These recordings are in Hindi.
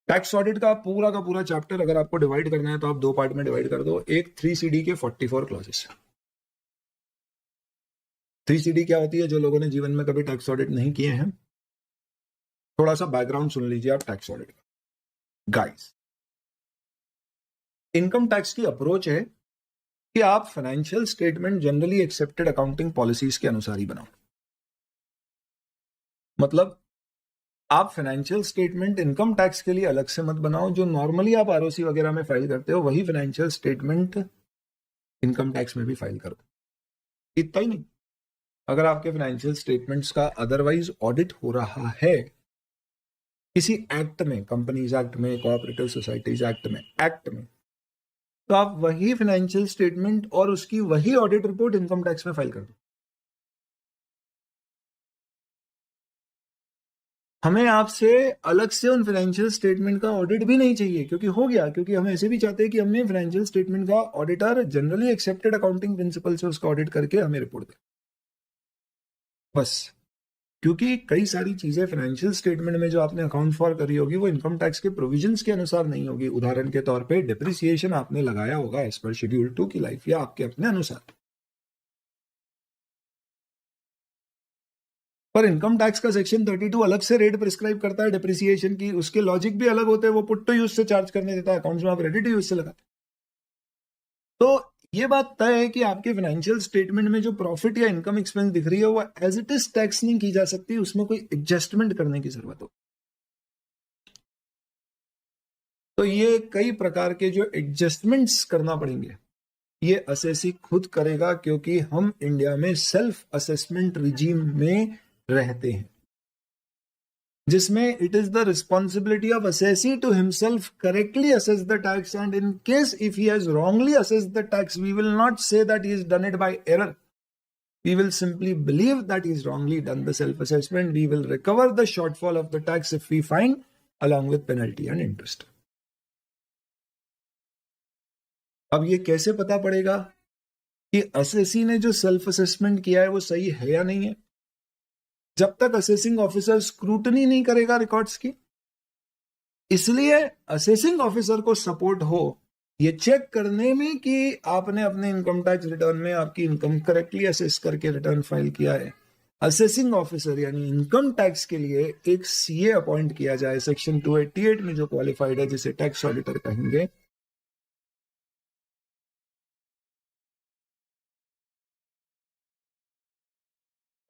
टैक्स ऑडिट का पूरा चैप्टर अगर आपको डिवाइड करना है तो आप 2 पार्ट में डिवाइड कर दो। एक 3CD के 44 क्लॉजेस। 3CD क्या होती है? जो लोगों ने जीवन में कभी टैक्स ऑडिट नहीं किए हैं, थोड़ा सा बैकग्राउंड सुन लीजिए आप टैक्स ऑडिट का। गाइस, इनकम टैक्स की अप्रोच है कि आप financial statement generally accepted accounting policies के अनुसार ही बनाओ। मतलब आप फाइनेंशियल स्टेटमेंट इनकम टैक्स के लिए अलग से मत बनाओ। जो नॉर्मली आप आरओसी वगैरह में फाइल करते हो वही फाइनेंशियल स्टेटमेंट इनकम टैक्स में भी फाइल करो। इतना ही नहीं, अगर आपके फाइनेंशियल स्टेटमेंट्स का अदरवाइज ऑडिट हो रहा है किसी एक्ट में, कंपनीज एक्ट में, कोऑपरेटिव सोसाइटीज एक्ट में, तो आप वही फाइनेंशियल स्टेटमेंट और उसकी वही ऑडिट रिपोर्ट इनकम टैक्स में फाइल कर दो। हमें आपसे अलग से उन फाइनेंशियल स्टेटमेंट का ऑडिट भी नहीं चाहिए, क्योंकि हो गया, क्योंकि हम ऐसे भी चाहते हैं कि हमें फाइनेंशियल स्टेटमेंट का auditor generally accepted accounting principle से उसका ऑडिट करके हमें रिपोर्ट दे, बस। क्योंकि कई सारी चीजें फाइनेंशियल स्टेटमेंट में जो आपने अकाउंट फॉर करी होगी वो इनकम टैक्स के प्रोविजंस के अनुसार नहीं होगी। उदाहरण के तौर पे डिप्रिसिएशन आपने लगाया होगा एज पर शेड्यूल 2 की लाइफ या आपके अपने अनुसार, पर इनकम टैक्स का सेक्शन 32 अलग से रेट प्रिस्क्राइब करता है डिप्रिसिएशन की। उसके लॉजिक भी अलग होते हैं। वो पुट टू यूज से चार्ज करने देता है, अकाउंट्स में आप रेडी टू यूज से लगाते हैं। तो ये बात तय है कि आपके फाइनेंशियल स्टेटमेंट में जो प्रॉफिट या इनकम एक्सपेंस दिख रही है वो एज इट इज टैक्स नहीं की जा सकती, उसमें कोई एडजस्टमेंट करने की जरूरत हो। तो ये कई प्रकार के जो एडजस्टमेंट्स करना पड़ेंगे ये असेसी खुद करेगा, क्योंकि हम इंडिया में सेल्फ असेसमेंट रिजीम में रहते हैं, जिसमें it is the responsibility of assessee to himself correctly assess the tax, and in case if he has wrongly assessed the tax, we will not say that he has done it by error. We will simply believe that he has wrongly done the self-assessment. We will recover the shortfall of the tax if we find, along with penalty and interest. अब ये कैसे पता पड़ेगा कि असेसी ने जो सेल्फ असेसमेंट किया है वो सही है या नहीं है? जब तक असेसिंग ऑफिसर स्क्रूटनी नहीं करेगा रिकॉर्ड्स की। इसलिए असेसिंग ऑफिसर को सपोर्ट हो ये चेक करने में कि आपने अपने इनकम टैक्स रिटर्न में आपकी इनकम करेक्टली असेस करके रिटर्न फाइल किया है। असेसिंग ऑफिसर यानी इनकम टैक्स के लिए एक सीए अपॉइंट किया जाए सेक्शन 288 में, जो क्वालिफाइड है, जिसे टैक्स ऑडिटर कहेंगे।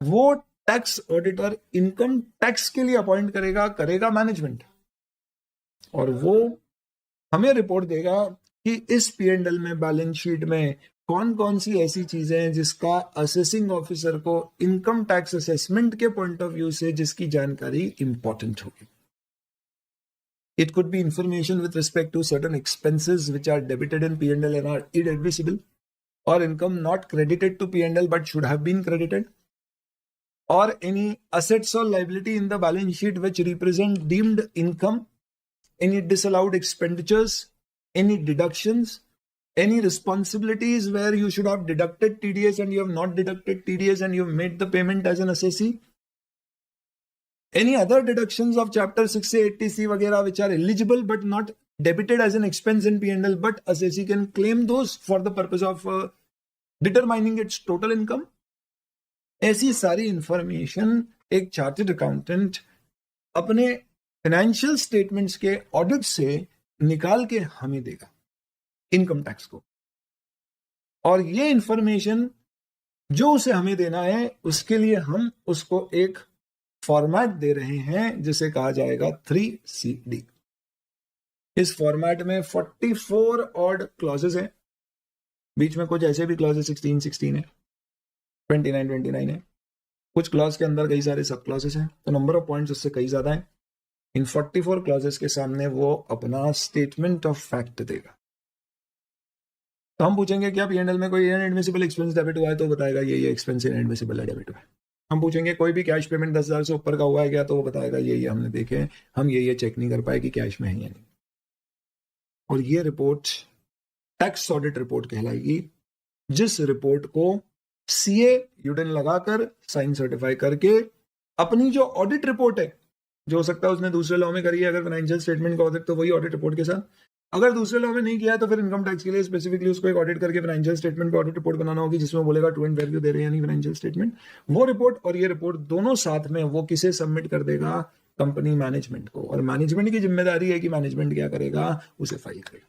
वो टैक्स ऑडिटर इनकम टैक्स के लिए अपॉइंट करेगा मैनेजमेंट, और वो हमें रिपोर्ट देगा कि इस P&L में, बैलेंस शीट में कौन कौन सी ऐसी चीजें हैं जिसका असेसिंग ऑफिसर को इनकम टैक्स असेसमेंट के पॉइंट ऑफ व्यू से जिसकी जानकारी इंपॉर्टेंट होगी। It could be information with respect to certain expenses which are debited in P&L and are inadmissible, or income not credited to P&L but should have been credited, or any assets or liability in the balance sheet which represent deemed income, any disallowed expenditures, any deductions, any responsibilities where you should have deducted TDS and you have not deducted TDS and you have made the payment as an assessee, any other deductions of chapter 6A 80C वगैरह which are eligible but not debited as an expense in P&L, but assessee can claim those for the purpose of determining its total income. ऐसी सारी इंफॉर्मेशन एक चार्टर्ड अकाउंटेंट अपने फाइनेंशियल स्टेटमेंट्स के ऑडिट से निकाल के हमें देगा, इनकम टैक्स को। और ये इंफॉर्मेशन जो उसे हमें देना है उसके लिए हम उसको एक फॉर्मेट दे रहे हैं जिसे कहा जाएगा 3CD। इस फॉर्मेट में 44 ऑड क्लॉजेस हैं, बीच में कुछ ऐसे भी क्लॉजेस 16 है, 29 है, कुछ क्लॉज के अंदर कई सारे सब क्लॉजेस हैं, तो नंबर ऑफ पॉइंट्स उससे कई ज्यादा है। इन 44 क्लॉजेस के सामने वो अपना स्टेटमेंट ऑफ फैक्ट देगा। तो हम पूछेंगे क्या P&L में कोई इनएडमिसिबल एक्सपेंस डेबिट हुआ है, तो बताएगा ये एक्सपेंस इनएडमिसिबल है, डेबिट हुआ है। हम पूछेंगे कोई भी कैश पेमेंट 10,000 से ऊपर का हुआ है क्या, तो वो बताएगा ये हमने देखे हैं, हम ये चेक नहीं कर पाए कि कैश में है या नहीं। और ये रिपोर्ट टैक्स ऑडिट रिपोर्ट कहलाएगी, जिस रिपोर्ट को सीए यूडेन लगाकर साइन सर्टिफाई करके अपनी जो ऑडिट रिपोर्ट है जो हो सकता है उसने दूसरे लॉ में करी है, अगर फाइनेंशियल स्टेटमेंट का ऑडिट तो वही ऑडिट रिपोर्ट के साथ। अगर दूसरे लॉ में नहीं किया है तो फिर इनकम टैक्स के लिए स्पेसिफिकली उसको एक ऑडिट करके फाइनेंशियल स्टेटमेंट का ऑडिट रिपोर्ट बनाना होगी, जिसमें बोलेगा ट्रू एंड वैल्यू दे रहे हैं नहीं फाइनेंशियल स्टेटमेंट। वो रिपोर्ट और ये रिपोर्ट दोनों साथ में वो किसे सबमिट कर देगा, कंपनी मैनेजमेंट को, और मैनेजमेंट की जिम्मेदारी है कि मैनेजमेंट क्या करेगा, उसे फाइल करेगा।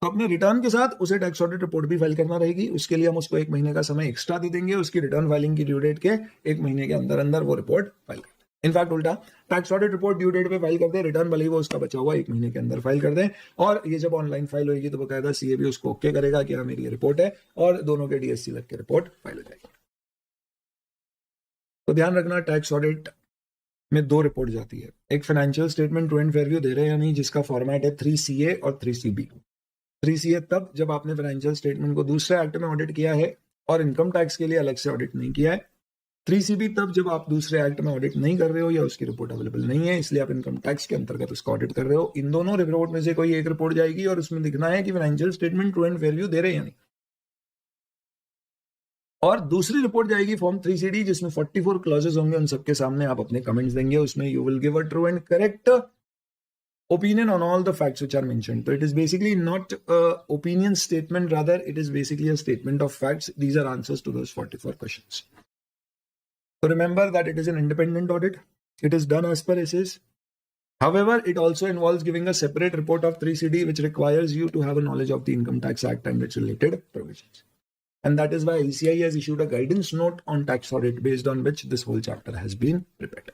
तो अपने रिटर्न के साथ उसे टैक्स ऑडिट रिपोर्ट भी फाइल करना रहेगी। उसके लिए हम उसको 1 महीने का समय एक्स्ट्रा दे देंगे, उसकी रिटर्न फाइलिंग की ड्यू डेट के 1 महीने के अंदर अंदर वो रिपोर्ट फाइल कर दें। इनफैक्ट उल्टा, tax audit report due date पे फाइल कर दे, रिटर्न भले ही वो उसका बचा हुआ 1 महीने के अंदर फाइल कर दे, और ये जब ऑनलाइन फाइल होगी तो बकायदा सीए भी उसको ओके करेगा कि हाँ मेरी ये रिपोर्ट है, और दोनों के डीएससी लग के रिपोर्ट फाइल हो जाएगी। तो ध्यान रखना, टैक्स ऑडिट में 2 रिपोर्ट जाती है। एक financial statement true and fair view दे रहे हैं या नहीं, जिसका फॉर्मेट है 3CA और 3CB। 3CA तब जब आपने फाइनेंशियल स्टेटमेंट को दूसरे एक्ट में ऑडिट किया है और इनकम टैक्स के लिए अलग से ऑडिट नहीं किया है। 3CB तब जब आप दूसरे एक्ट में ऑडिट नहीं कर रहे हो या उसकी रिपोर्ट अवेलेबल नहीं है, इसलिए आप इनकम टैक्स के अंतर्गत उसका ऑडिट कर रहे हो। इन दोनों रिपोर्ट में से कोई एक रिपोर्ट जाएगी और उसमें दिखना है कि financial statement true and fair view दे रहे हैं या नहीं। और दूसरी रिपोर्ट जाएगी फॉर्म 3CD, जिसमें 44 क्लॉजेस होंगे, उन सबके सामने आप अपने कमेंट्स देंगे। उसमें you will give a true and correct opinion on all the facts which are mentioned. So it is basically not a opinion statement, rather it is basically a statement of facts. These are answers to those 44 questions. So remember that it is an independent audit. It is done as per SS. However, it also involves giving a separate report of 3CD, which requires you to have a knowledge of the Income Tax Act and its related provisions. And that is why ECI has issued a guidance note on tax audit, based on which this whole chapter has been prepared.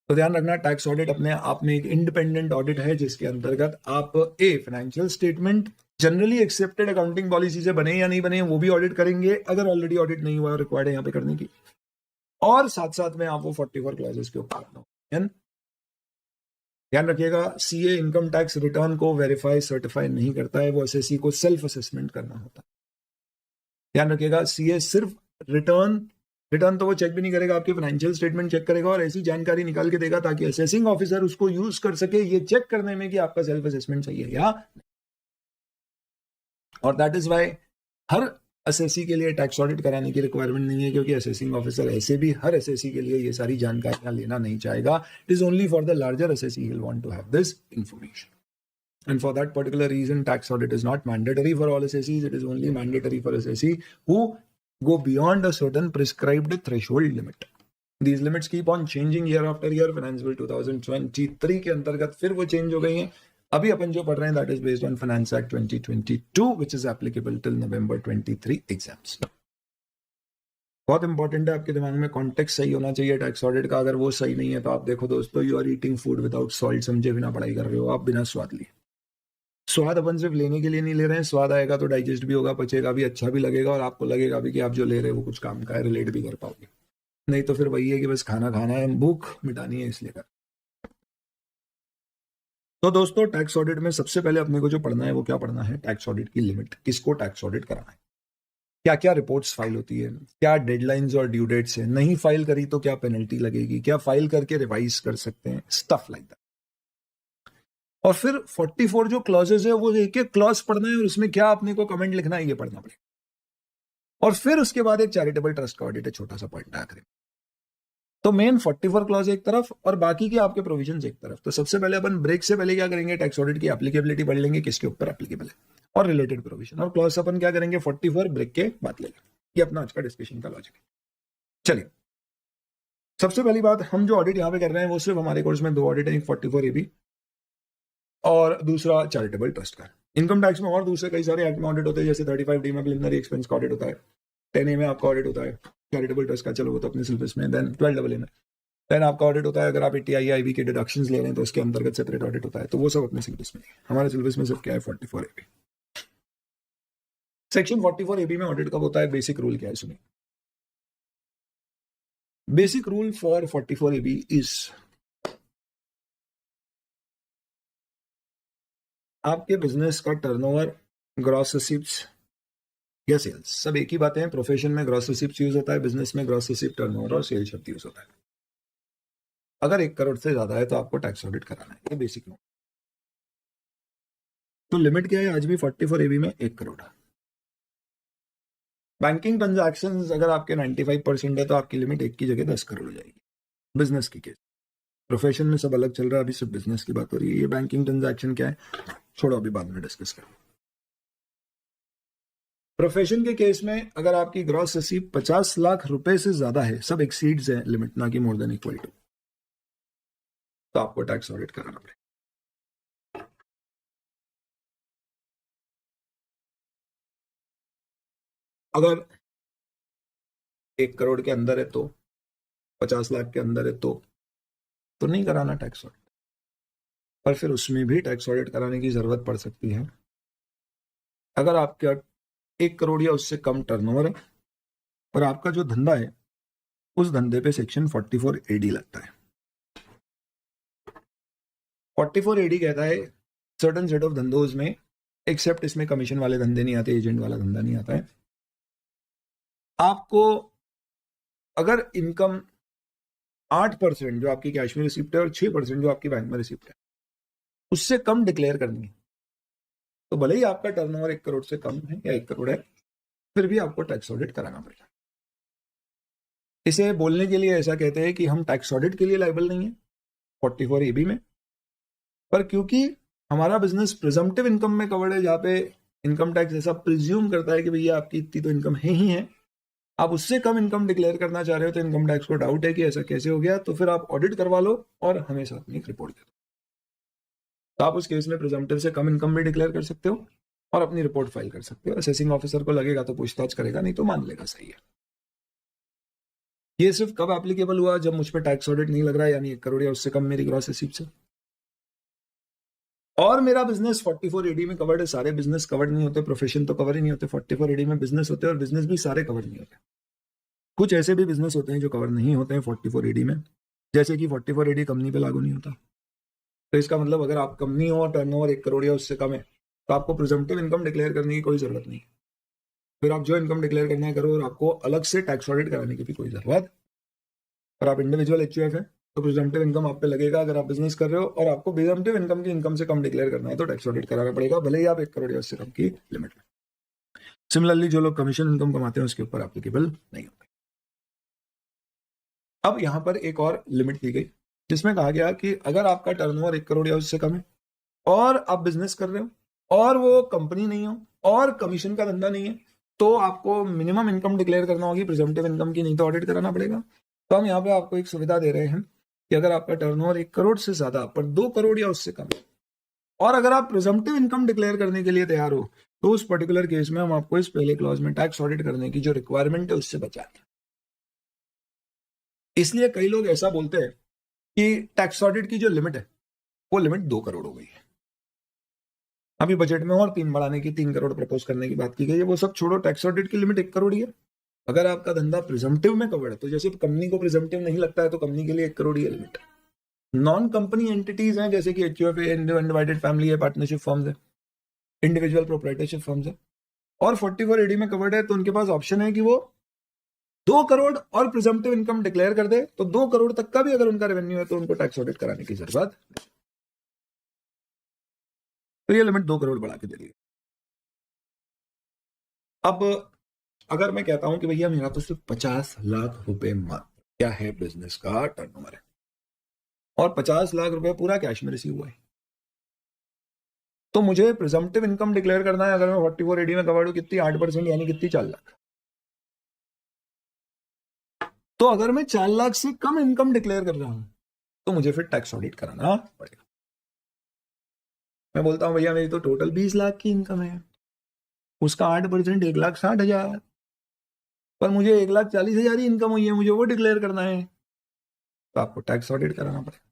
तो ध्यान रखना, टैक्स ऑडिट अपने आप में एक इंडिपेंडेंट ऑडिट है, जिसके अंतर्गत आप financial statement generally accepted accounting policy से बने या नहीं बने वो भी ऑडिट करेंगे, अगर ऑलरेडी ऑडिट नहीं हुआ रिक्वायर्ड है यहाँ पे करने की, और साथ साथ में आप वो 44 क्लॉजेस के ऊपर ध्यान रखिएगा। सीए इनकम टैक्स रिटर्न को वेरीफाई सर्टिफाई नहीं करता है, वो एसएससी को सेल्फ असेसमेंट करना होता है। ध्यान रखिएगा, सीए सिर्फ रिटर्न तो वो चेक भी नहीं करेगा, आपके फाइनेंशियल स्टेटमेंट चेक करेगा और ऐसी जानकारी निकाल के देगा ताकि असेसिंग ऑफिसर उसको यूज कर सके ये चेक करने में कि आपका सेल्फ असेसमेंट सही है या नहीं। और that is why her SSC के लिए टैक्स ऑडिट कराने की रिक्वायरमेंट नहीं है, क्योंकि असेसिंग ऑफिसर ऐसे भी हर एसएससी के लिए ये सारी जानकारियां लेना नहीं चाहेगा। It is only for the larger assessee he will want to have this information, and for that particular reason tax audit is not mandatory for all SSCs. It is only mandatory for SSC who go beyond a certain prescribed threshold limit. These limits keep on changing year after year. Finance Bill 2023 के अंतर्गत फिर वो चेंज हो गई हैं। अभी अपन जो पढ़ रहे हैं that is based on Finance Act 2022 which is applicable till November 23 exams. बहुत इंपॉर्टेंट है, आपके दिमाग में कॉन्टेक्स्ट सही होना चाहिए टैक्स ऑडिट का। अगर वो सही नहीं है तो आप देखो दोस्तों, you are eating food without salt, समझे बिना पढ़ाई कर रहे हो आप, बिना स्वाद लिए। स्वाद अपन सिर्फ लेने के लिए नहीं ले रहे हैं, स्वाद आएगा तो डाइजेस्ट भी होगा, पचेगा भी, अच्छा भी लगेगा, और आपको लगेगा भी कि आप जो ले रहे हो वो कुछ काम का है, रिलेट भी कर पाओगे। नहीं तो फिर वही है कि बस खाना खाना है, भूख मिटानी है इसलिए कर। तो दोस्तों, टैक्स ऑडिट में सबसे पहले अपने को जो पढ़ना है वो क्या पढ़ना है, टैक्स ऑडिट की लिमिट, किसको टैक्स ऑडिट कराना है, क्या क्या रिपोर्ट्स फाइल होती है, क्या डेडलाइंस और ड्यू डेट्स है, नहीं फाइल करी तो क्या पेनल्टी लगेगी, क्या फाइल करके रिवाइज कर सकते हैं, स्टफ लाइक दैट। और फिर 44 जो क्लॉजेस है वो एक एक क्लॉज पढ़ना है और उसमें क्या अपने को कमेंट लिखना है ये पढ़ना पड़ेगा। और फिर उसके बाद एक चैरिटेबल ट्रस्ट का ऑडिट है, छोटा सा पॉइंट आखिर। तो मेन 44 क्लॉज एक तरफ और बाकी के आपके प्रोविजंस एक तरफ। तो सबसे पहले अपन ब्रेक से पहले क्या करेंगे, टैक्स ऑडिट की एप्लीकेबिलिटी पढ़ लेंगे, किसके ऊपर एप्लीकेबल है और रिलेटेड प्रोविजन, और क्लॉज अपन क्या करेंगे 44 ब्रेक के बाद ले लेंगे। ये अपना आज का डिस्कशन का लॉजिक है। चलिए, सबसे पहली बात, हम जो ऑडिट यहाँ पे कर रहे हैं वो सिर्फ हमारे कोर्स में 2 ऑडिट है, एक 44 AB और दूसरा चैरिटेबल ट्रस्ट का। इनकम टैक्स में और दूसरे कई सारे एक्ट में ऑडिट होते हैं, जैसे 35D में प्रिलिमिनरी एक्सपेंस का ऑडिट होता है, 10A में आपका ऑडिट होता है, चैरिटेबल ट्रस्ट का चलो वो तो अपने सिलेबस में, देन 12AA में देन आपका ऑडिट होता है। अगर आप 80I IB के डिडक्शंस ले रहे हैं तो उसके अंतर्गत सेपरेट ऑडिट होता है, तो वो सब अपने सिलेबस में। हमारे सिलेबस में सिर्फ क्या है, 44 AB। सेक्शन 44 AB में ऑडिट कब होता है, बेसिक रूल क्या है सुनिए। Basic rule for 44 AB is, आपके बिजनेस का टर्नओवर, ग्रॉस रिसीप्ट्स या सेल्स, सब एक ही बातें हैं। प्रोफेशन में ग्रॉस रिसीप्ट्स यूज होता है, बिजनेस में ग्रॉस रिसीप्ट, टर्नओवर और सेल शब्द यूज होता है। अगर 1 करोड़ से ज्यादा है तो आपको टैक्स ऑडिट कराना है, ये बेसिक रूल। तो लिमिट क्या है, आज भी 44 AB में 1 करोड़। बैंकिंग ट्रांजैक्शन अगर आपके 95% है तो आपकी लिमिट 1 की जगह 10 करोड़ हो जाएगी बिजनेस की केस। प्रोफेशन में सब अलग चल रहा है, अभी सिर्फ बिजनेस की बात हो रही है। ये बैंकिंग ट्रांजैक्शन क्या है छोड़ो, अभी बाद में डिस्कस करें। प्रोफेशन के केस में अगर आपकी ग्रॉस रिसीव 50 लाख रुपए से ज्यादा है, सब एक्सीड्स है लिमिट, ना कि मोर देन इक्वल टू, तो आपको टैक्स ऑडिट कराना पड़ेगा। अगर 1 करोड़ के अंदर है तो, 50 लाख के अंदर है तो नहीं कराना टैक्स ऑडिट, पर फिर उसमें भी टैक्स ऑडिट कराने की जरूरत पड़ सकती है अगर आपका 1 करोड़ या उससे कम टर्नओवर है और आपका जो धंधा है उस धंधे पे सेक्शन 44 AD लगता है। 44 AD कहता है सर्टन सेट ऑफ धंधों में, एक्सेप्ट इसमें कमीशन वाले धंधे नहीं आते, एजेंट वाला धंधा नहीं आता है, आपको अगर इनकम 8% जो आपकी कैश में रिसिप्ट है और 6% जो आपकी बैंक में रिसिप्ट है उससे कम डिक्लेयर करनी है, तो भले ही आपका टर्नओवर 1 करोड़ से कम है या 1 करोड़ है, फिर भी आपको टैक्स ऑडिट कराना पड़ेगा। इसे बोलने के लिए ऐसा कहते हैं कि हम टैक्स ऑडिट के लिए लायबल नहीं है 44 AB में, पर क्योंकि हमारा बिजनेस प्रिजम्पटिव इनकम में कवर्ड है, जहां पे इनकम टैक्स ऐसा प्रिज्यूम करता है कि भैया आपकी इतनी तो इनकम है ही है, आप उससे कम इनकम डिक्लेयर करना चाह रहे हो तो इनकम टैक्स को डाउट है कि ऐसा कैसे हो गया, तो फिर आप ऑडिट करवा लो और हमें साथ में एक रिपोर्ट दे दो। तो आप उस केस में प्रिजम्पटिव से कम इनकम भी डिक्लेयर कर सकते हो और अपनी रिपोर्ट फाइल कर सकते हो। असेसिंग ऑफिसर को लगेगा तो पूछताछ करेगा, नहीं तो मान लेगा सही है। ये सिर्फ कब एप्लीकेबल हुआ, जब मुझ पर टैक्स ऑडिट नहीं लग रहा है, यानी 1 करोड़ या उससे कम मेरी ग्रॉस रिसीप्ट से, और मेरा बिजनेस 44 AD में कवर्ड है। सारे बिजनेस कवर्ड नहीं होते, प्रोफेशन तो कवर ही नहीं होते, 44 AD में बिजनेस होते हैं और बिजनेस भी सारे कवर नहीं होते। कुछ ऐसे भी बिजनेस होते हैं जो कवर नहीं होते हैं 44 AD में, जैसे कि 44 AD कंपनी पे लागू नहीं होता। तो इसका मतलब अगर आप कंपनी हो और टर्नओवर 1 करोड़ या उससे कम है तो आपको प्रिजम्पटिव इनकम डिक्लेयर करने की कोई जरूरत नहीं, फिर आप जो इनकम डिक्लेयर करना है करो और आपको अलग से टैक्स ऑडिट कराने की भी कोई जरूरत। और आप इंडिविजुअल HUF है तो प्रिजम्पटिव इनकम आप पे लगेगा। अगर आप बिजनेस कर रहे हो और आपको प्रिजम्पटिव इनकम की इनकम से कम डिक्लेयर करना है तो टैक्स ऑडिट कराना पड़ेगा, भले ही आप 1 करोड़ या उससे कम की लिमिट में। सिमिलरली जो लोग कमीशन इनकम कमाते हैं उसके ऊपर एप्लीकेबल नहीं होते। अब यहां पर एक और लिमिट दी गई जिसमें कहा गया कि अगर आपका टर्नओवर 1 करोड़ या उससे कम है और आप बिजनेस कर रहे हो और वो कंपनी नहीं हो और कमीशन का धंधा नहीं है, तो आपको मिनिमम इनकम डिक्लेयर करना होगी प्रिजम्पटिव इनकम की, नहीं तो ऑडिट कराना पड़ेगा। तो हम यहाँ पे आपको एक सुविधा दे रहे हैं कि अगर आपका टर्नओवर 1 करोड़ से ज्यादा पर 2 करोड़ या उससे कम है और अगर आप प्रिजम्पटिव इनकम डिक्लेयर करने के लिए तैयार हो तो उस पर्टिकुलर केस में हम आपको इस पहले क्लॉज में टैक्स ऑडिट करने की जो रिक्वायरमेंट है उससे बचाएंगे। इसलिए कई लोग ऐसा बोलते हैं कि टैक्स ऑडिट की जो लिमिट है वो लिमिट 2 करोड़ हो गई है। अभी बजट में और 3 बढ़ाने की, 3 करोड़ प्रपोज करने की बात की गई है, वो सब छोड़ो, टैक्स ऑडिट की लिमिट 1 करोड़ ही है। अगर आपका धंधा प्रिजम्पटिव में कवर्ड है तो जैसे कंपनी को प्रिजम्पटिव नहीं लगता है तो कंपनी के लिए 1 करोड़ ही है लिमिट। नॉन कंपनी एंटिटीज हैं जैसे कि HUF है, अनडिवाइडेड फैमिली है, पार्टनरशिप फर्म्स है, इंडिविजुअल प्रोप्राइटरशिप फर्म्स है और 44 AD में कवर्ड है, तो उनके पास ऑप्शन है कि वो 2 करोड़ और प्रिजम्पटिव इनकम डिक्लेयर कर दे, तो 2 करोड़ तक का भी अगर उनका रेवेन्यू है तो उनको टैक्स ऑडिट कराने की जरूरत। तो ये लिमिट 2 करोड़ बढ़ा के दे दी। अब अगर मैं कहता हूं कि भैया मेरा तो सिर्फ 50 लाख रुपए मात्र क्या है बिजनेस का टर्नओवर है और 50 लाख रुपए पूरा कैश में रिसीव हुआ है, तो मुझे प्रिजम्पटिव इनकम डिक्लेयर करना है। अगर मैं 44 AD में कवर्ड हूं कितनी, 8% यानी कितनी, 4 लाख। तो अगर मैं 4 लाख से कम इनकम डिक्लेयर कर रहा हूं तो मुझे फिर टैक्स ऑडिट कराना पड़ेगा। मैं बोलता हूं भैया मेरी तो टोटल 20 लाख की इनकम है, उसका 8% 1,60,000, पर मुझे 1,40,000 ही इनकम हुई है, मुझे वो डिक्लेयर करना है, तो आपको टैक्स ऑडिट कराना पड़ेगा।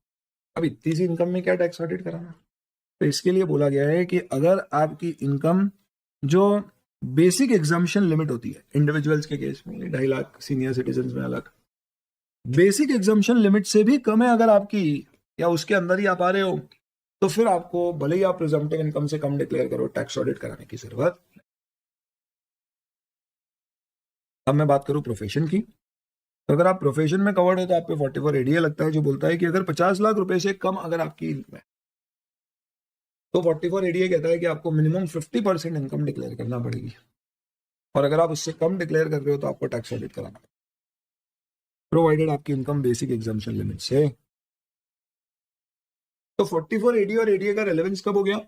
अब इतनी सी इनकम में क्या टैक्स ऑडिट कराना, तो इसके लिए बोला गया है कि अगर आपकी इनकम जो बेसिक एग्जाम्पशन लिमिट होती है इंडिविजुअल्स के केस में 2.5 लाख, सीनियर सिटीजन में अलग, बेसिक एग्जाम्पशन लिमिट से भी कम है अगर आपकी, या उसके अंदर ही आप आ रहे हो, तो फिर आपको भले ही आप प्रिजम्पटिव इनकम से कम डिक्लेयर करो, टैक्स ऑडिट कराने की जरूरत। अब मैं बात करूं प्रोफेशन की, तो अगर आप प्रोफेशन में कवर्ड हो तो आप पे 44 AD लगता है जो बोलता है कि अगर 50 लाख रुपए से कम अगर आपकी इनकम है तो 44 AD कहता है कि आपको मिनिमम 50% इनकम डिक्लेयर करना पड़ेगी। और अगर आप उससे कम डिक्लेयर कर रहे हो तो आपको टैक्स ऑडिट कराना, प्रोवाइडेड आपकी इनकम बेसिक एग्जाम्पशन लिमिट से। तो 44 एडी और एडीए का रेलेवेंस कब हो गया?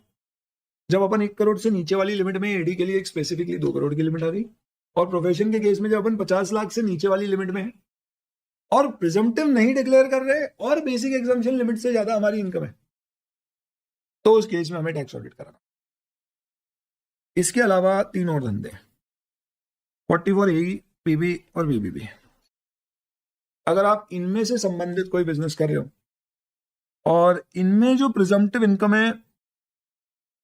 जब अपन 1 करोड़ से नीचे वाली लिमिट में एडी के लिए एक स्पेसिफिकली 2 करोड़ की लिमिट आ गई, और प्रोफेशन के केस में जब अपन 50 लाख से नीचे वाली लिमिट में है और प्रिजम्पटिव नहीं डिक्लेयर कर रहे और बेसिक एग्जाम्पशन लिमिट से ज्यादा हमारी इनकम है, तो उस केस में हमें टैक्स ऑडिट कराना। इसके अलावा 3 और धंधे, 44 ए, पीबी और बीबीबी। अगर आप इनमें से संबंधित कोई बिजनेस कर रहे हो और इनमें जो प्रिजम्पटिव इनकम है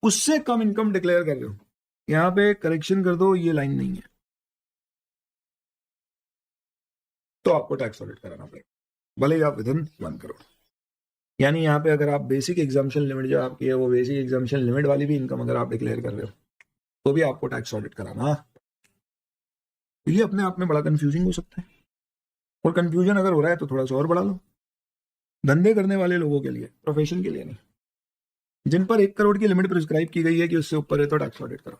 उससे कम इनकम डिक्लेयर कर रहे हो, यहां पे करेक्शन कर दो, ये लाइन नहीं है, तो आपको टैक्स ऑडिट कराना पड़ेगा, भले ही आप विद इन 1 करोड़। यानी यहाँ पे अगर आप बेसिक एग्जाम्पशन लिमिट जो आपकी है वो बेसिक एग्जाम्पशन लिमिट वाली भी इनकम अगर आप डिक्लेयर कर रहे हो तो भी आपको टैक्स ऑडिट कराना। ये अपने आप में बड़ा कंफ्यूजिंग हो सकता है, और कंफ्यूजन अगर हो रहा है तो थोड़ा सा और बढ़ा लो। धंधे करने वाले लोगों के लिए, प्रोफेशन के लिए नहीं, जिन पर 1 करोड़ की लिमिट प्रिस्क्राइब की गई है कि उससे ऊपर है तो टैक्स ऑडिट करो,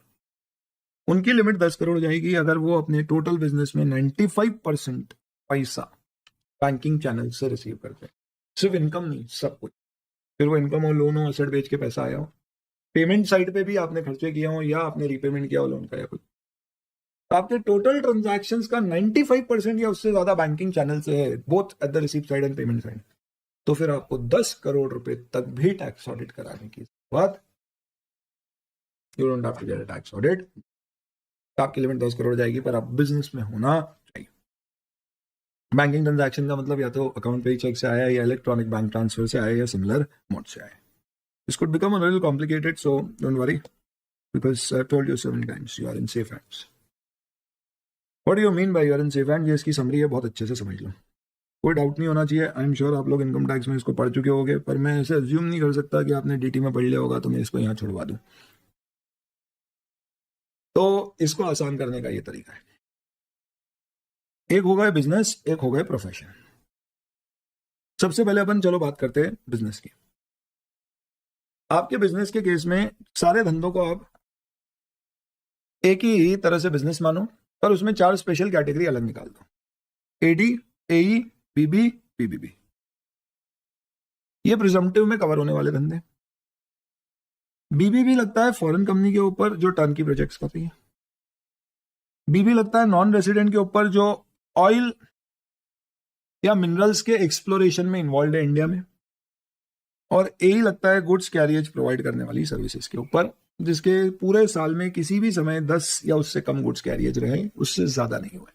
उनकी लिमिट 10 करोड़ जाएगी अगर वो अपने टोटल बिजनेस में 95% पैसा बैंकिंग चैनल से रिसीव करते हैं, सिर्फ इनकम नहीं, सब कुछ। फिर वो इनकम हो, लोन हो, एसेट बेच के पैसा आया हो, पेमेंट साइड पे भी आपने खर्चे किए हो या आपने रीपेमेंट किया हो लोन का या कुछ, आपके टोटल ट्रांजैक्शंस का 95% या उससे ज्यादा बैंकिंग चैनल से है, both at the receipt side and payment side, तो फिर आपको 10 करोड़ रुपए तक भी टैक्स ऑडिट कराने की बात, you don't have to get a tax audit. आपकी लिमिट 10 करोड़ जाएगी, पर आप बिजनेस में होना चाहिए। बैंकिंग ट्रांजैक्शन का मतलब या तो अकाउंट पे चेक से आया, या इलेक्ट्रॉनिक बैंक ट्रांसफर से आया, या सिमिलर मोड से आया। This could become a little complicated, so don't worry, because I've told you so many times, you are in safe hands. What do you mean by you are in safe hands? ये इसकी समरी है, बहुत अच्छे से समझ लो, कोई डाउट नहीं होना चाहिए। आई एम श्योर आप लोग इनकम टैक्स में इसको पढ़ चुके होंगे, पर मैं ऐसे अज्यूम नहीं कर सकता कि आपने डीटी में पढ़ लिया होगा तो मैं इसको यहाँ छुड़वा दूं। तो इसको आसान करने का ये तरीका है, एक हो गए बिजनेस, एक हो गए प्रोफेशन। सबसे पहले अपन चलो बात करते हैं बिजनेस की। आपके बिजनेस के केस में सारे धंधों को आप एक ही तरह से बिजनेस मानो, पर उसमें 4 स्पेशल कैटेगरी अलग निकाल दो, एडी, एई, पीबी, पीबीबी। ये प्रिजम्पटिव में कवर होने वाले धंधे। बीबीबी लगता है फॉरेन कंपनी के ऊपर जो टर्न की प्रोजेक्ट्स कर रही है। बीबी लगता है नॉन रेसिडेंट के ऊपर जो ऑयल या मिनरल्स के एक्सप्लोरेशन में इन्वॉल्व है इंडिया में। और एई लगता है गुड्स कैरियज प्रोवाइड करने वाली सर्विसेज के ऊपर, जिसके पूरे साल में किसी भी समय 10 या उससे कम गुड्स कैरियज रहे, उससे ज्यादा नहीं हुए,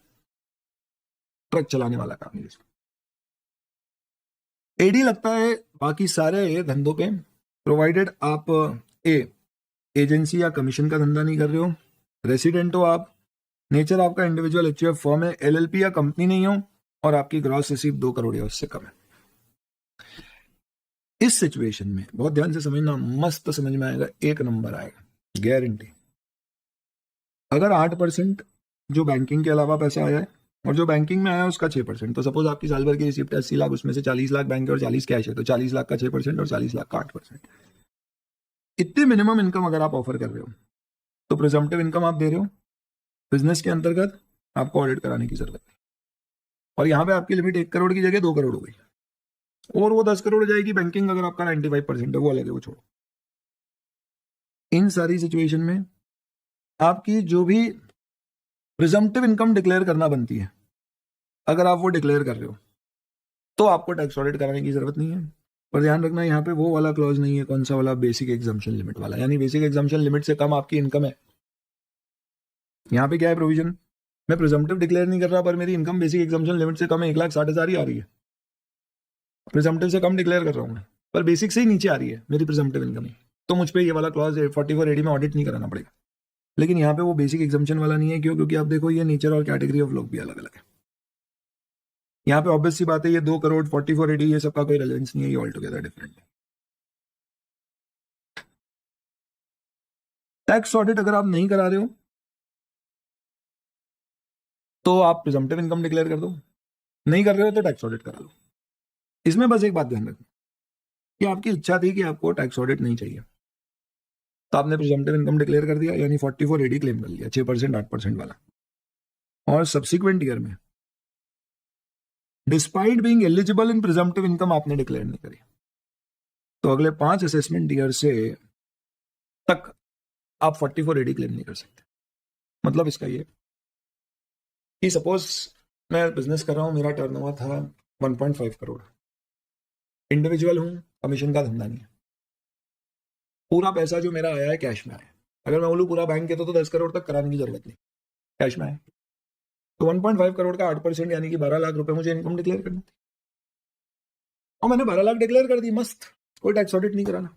ट्रक चलाने वाला काम है जिसको। एडी लगता है बाकी सारे धंधों पे, प्रोवाइडेड आप एजेंसी या कमीशन का धंधा नहीं कर रहे हो, रेसिडेंट हो आप, नेचर आपका इंडिविजुअल एचयूएफ फर्म है, एलएलपी या कंपनी नहीं हो, और आपकी ग्रॉस रिसीव 2 करोड़ या उससे कम है। इस सिचुएशन में बहुत ध्यान से समझना, मस्त समझ में आएगा, 1 नंबर आएगा, गारंटी। अगर 8% जो बैंकिंग के अलावा पैसा आया है और जो बैंकिंग में आया है उसका 6%, तो सपोज आपकी साल भर की रिसिप्ट 80 लाख, उसमें से 40 लाख बैंक और 40 कैश है, तो 40 लाख का 6% और 40 लाख का 8%। इतनी मिनिमम इनकम अगर आप ऑफर कर रहे हो तो प्रिजम्पटिव इनकम आप दे रहे हो, बिजनेस के अंतर्गत आपको ऑडिट कराने की जरूरत है। और यहाँ पे आपकी लिमिट 1 करोड़ की जगह 2 करोड़ हो गई, और वो 10 करोड़ जाएगी बैंकिंग अगर आपका 95% है, वो अलग है, वो छोड़ो। इन सारी सिचुएशन में आपकी जो भी प्रिजम्पटिव इनकम डिक्लेयर करना बनती है, अगर आप वो डिक्लेयर कर रहे हो तो आपको टैक्स ऑडिट कराने की जरूरत नहीं है। पर ध्यान रखना, यहाँ पे वो वाला क्लॉज नहीं है, कौन सा वाला, बेसिक एग्जाम्पशन लिमिट वाला। यानी बेसिक एग्जाम्पशन लिमिट से कम आपकी इनकम है, यहाँ पे क्या है प्रोविजन, मैं प्रिजम्पटिव डिक्लेयर नहीं कर रहा पर मेरी इनकम बेसिक एग्जाम्पशन लिमिट से कम है, 1,60,000 ही आ रही है, प्रिजम्पटिव से कम डिक्लेयर कर रहा हूँ मैं, पर बेसिक से ही नीचे आ रही है मेरी प्रिजम्पटिव इनकम ही, तो मुझ पे ये वाला क्लॉज 44 एडी में ऑडिट नहीं कराना पड़ेगा। लेकिन यहाँ पे वो बेसिक एग्जाम्पशन वाला नहीं है, क्यों? क्योंकि आप देखो ये नेचर और कैटेगरी ऑफ लोग भी अलग अलग है। यहाँ पे ऑब्वियस सी बात है, ये 2 करोड़ 44 एडी ये सबका कोई रेलेवेंस नहीं है, ये ऑल टुगेदर डिफरेंट है। टैक्स ऑडिट अगर आप नहीं करा रहे हो तो आप प्रिजम्पटिव इनकम डिक्लेयर कर दो, नहीं कर रहे हो तो टैक्स ऑडिट करा लो। इसमें बस एक बात ध्यान रखना कि आपकी इच्छा थी कि आपको टैक्स ऑडिट नहीं चाहिए, तो आपने प्रिजम्पटिव इनकम डिक्लेयर कर दिया, यानी 44 एडी क्लेम कर लिया, 6% 8% वाला, और सब्सिक्वेंट ईयर में डिस्पाइट बीइंग एलिजिबल इन प्रिजम्पटिव इनकम आपने डिक्लेयर नहीं करी, तो अगले 5 असेसमेंट ईयर से तक आप 44AD क्लेम नहीं कर सकते। मतलब इसका ये कि सपोज मैं बिजनेस कर रहा हूं, मेरा टर्नओवर था 1.5 करोड़, इंडिविजुअल हूं, कमीशन का धंधा नहीं है, पूरा पैसा जो मेरा आया है कैश में आया। अगर मैं बोलूं पूरा बैंक के तो 10 करोड़ तक कराने की जरूरत नहीं, कैश में आया। तो 1.5 करोड़ का 8% यानी कि 12 लाख रुपए मुझे इनकम डिक्लेयर करनी थी, और मैंने 12 लाख डिक्लेयर कर दी, मस्त, कोई टैक्स ऑडिट नहीं कराना।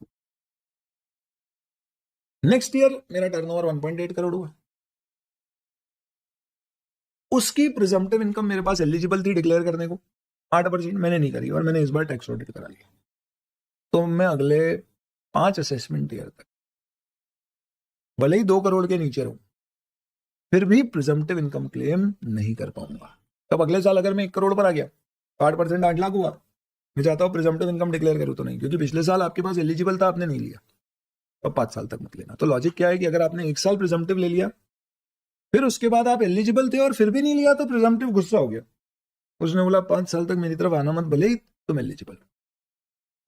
नेक्स्ट ईयर मेरा टर्नओवर 1.8 करोड़ हुआ, उसकी प्रिजम्पटिव इनकम मेरे पास एलिजिबल थी डिक्लेयर करने को 8%, मैंने नहीं करी और मैंने इस बार टैक्स ऑडिट करा लिया। तो मैं अगले 5 असेसमेंट ईयर तक भले ही 2 करोड़ के नीचे रहूं, फिर भी प्रिजम्पटिव इनकम क्लेम नहीं कर पाऊंगा। तब अगले साल अगर मैं 1 करोड़ पर आ गया तो 8% 8 लाख हुआ, मैं चाहता हूं प्रिजम्पटिव इनकम डिक्लेयर करूं तो नहीं, क्योंकि पिछले साल आपके पास एलिजिबल था, आपने नहीं लिया, अब 5 साल तक मत लेना। तो लॉजिक क्या है कि अगर आपने 1 साल प्रिजम्पटिव ले लिया, फिर उसके बाद आप एलिजिबल थे और फिर भी नहीं लिया, तो प्रिजम्पटिव गुस्सा हो गया, उसने बोला 5 साल तक मेरी तरफ आना मत, भले ही तुम एलिजिबल।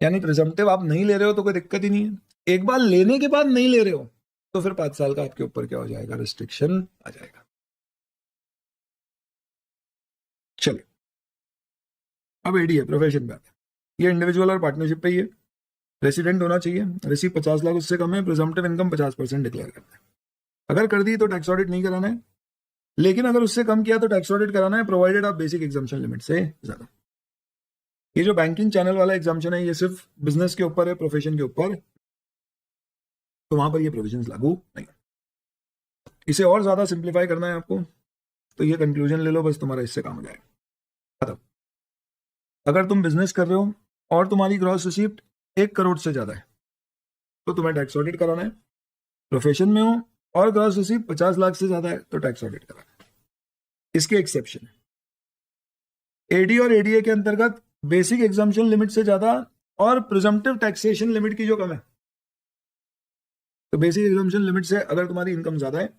यानी प्रिजम्पटिव आप नहीं ले रहे हो तो कोई दिक्कत ही नहीं है, एक बार लेने के बाद नहीं ले रहे हो तो फिर 5 साल का आपके ऊपर क्या हो जाएगा, रिस्ट्रिक्शन आ जाएगा। चलिए, अब एडी है, प्रोफेशन पे आते हैं। ये इंडिविजुअल और पार्टनरशिप पे ही है, रेसिडेंट होना चाहिए, रिसीव 50 लाख उससे कम है, प्रिजम्पटिव इनकम 50% डिक्लेयर करना है। अगर कर दी तो टैक्स ऑडिट नहीं कराना है, लेकिन अगर उससे कम किया तो टैक्स ऑडिट कराना है, प्रोवाइडेड आप बेसिक एग्जाम्पशन लिमिट से ज्यादा। ये जो बैंकिंग चैनल वाला एग्जाम्पशन है, ये सिर्फ बिजनेस के ऊपर है, प्रोफेशन के ऊपर, तो वहां पर ये प्रोविजंस लागू नहीं। इसे और ज्यादा सिंप्लीफाई करना है आपको, तो ये कंक्लूजन ले लो, बस तुम्हारा इससे काम हो जाएगा। खत्म। अगर तुम बिजनेस कर रहे हो और तुम्हारी ग्रॉस रिसीप्ट 1 करोड़ से ज्यादा है तो तुम्हें टैक्स ऑडिट कराना है। प्रोफेशन में हो और ग्रॉस रिसीप्ट 50 लाख से ज्यादा है तो टैक्स ऑडिट कराना है। इसके एक्सेप्शन है, एडी और एडीए के अंतर्गत बेसिक एग्जाम्पशन लिमिट से ज्यादा और प्रिजम्पटिव टैक्सेशन लिमिट की जो कम है। तो बेसिक एग्जाम्पशन लिमिट से अगर तुम्हारी इनकम ज्यादा है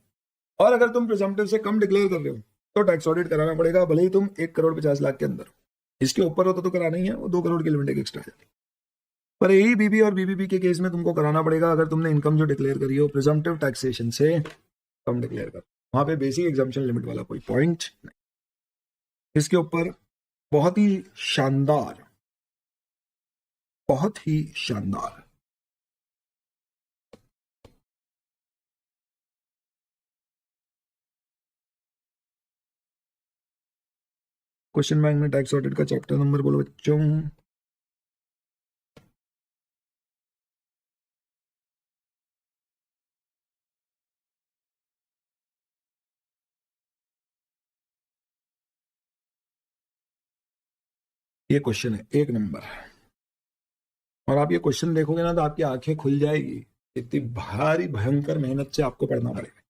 और अगर तुम प्रिजम्पटिव से कम डिक्लेयर कर रहे हो तो टैक्स ऑडिट कराना पड़ेगा, भले ही तुम 1 करोड़ 50 लाख के अंदर हो। इसके ऊपर होता तो कराना ही है, वो 2 करोड़ की लिमिट एक्स्ट्रा जाती है। पर यही बीबी और बीबीबी के केस में तुमको कराना पड़ेगा अगर तुमने इनकम जो डिक्लेयर करी हो प्रिजम्पटिव टैक्सेशन से कम डिक्लेयर कर, वहां पे बेसिक एग्जाम्पशन लिमिट वाला कोई पॉइंट नहीं। इसके ऊपर बहुत ही शानदार क्वेश्चन बैंक में टैक्स ऑडिट का चैप्टर नंबर बोलो बच्चों। ये क्वेश्चन है 1 नंबर, और आप ये क्वेश्चन देखोगे ना तो आपकी आंखें खुल जाएगी, इतनी भारी भयंकर मेहनत से आपको पढ़ना पड़ेगा।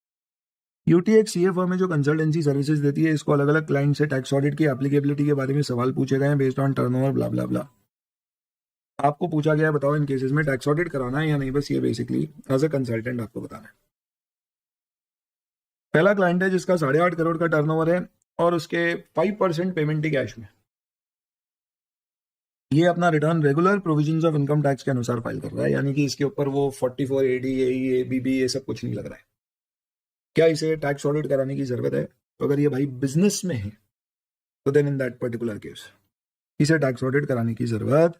यूटी एक सीए फर्म है जो कंसल्टेंसी सर्विसेज देती है, इसको अलग अलग क्लाइंट से टैक्स ऑडिट की एप्लीकेबिलिटी के बारे में सवाल पूछे गए हैं बेस्ड ऑन टर्नओवर ब्ला ब्ला ब्ला। आपको पूछा गया है बताओ इन केसेस में टैक्स ऑडिट कराना है या नहीं, बस ये बेसिकली एज ए कंसल्टेंट आपको बताना है। पहला क्लाइंट है जिसका 8.5 करोड़ का टर्नओवर है और उसके 5% पेमेंट ही कैश में। ये अपना return regular provisions of income tax के अनुसार फाइल कर रहा है, यानी कि इसके ऊपर वो 44AD AE ABB ये सब कुछ नहीं लग रहा है। क्या इसे टैक्स ऑडिट कराने की जरूरत है? तो अगर ये भाई बिजनेस में है तो then in that particular case इसे टैक्स ऑडिट कराने की जरूरत।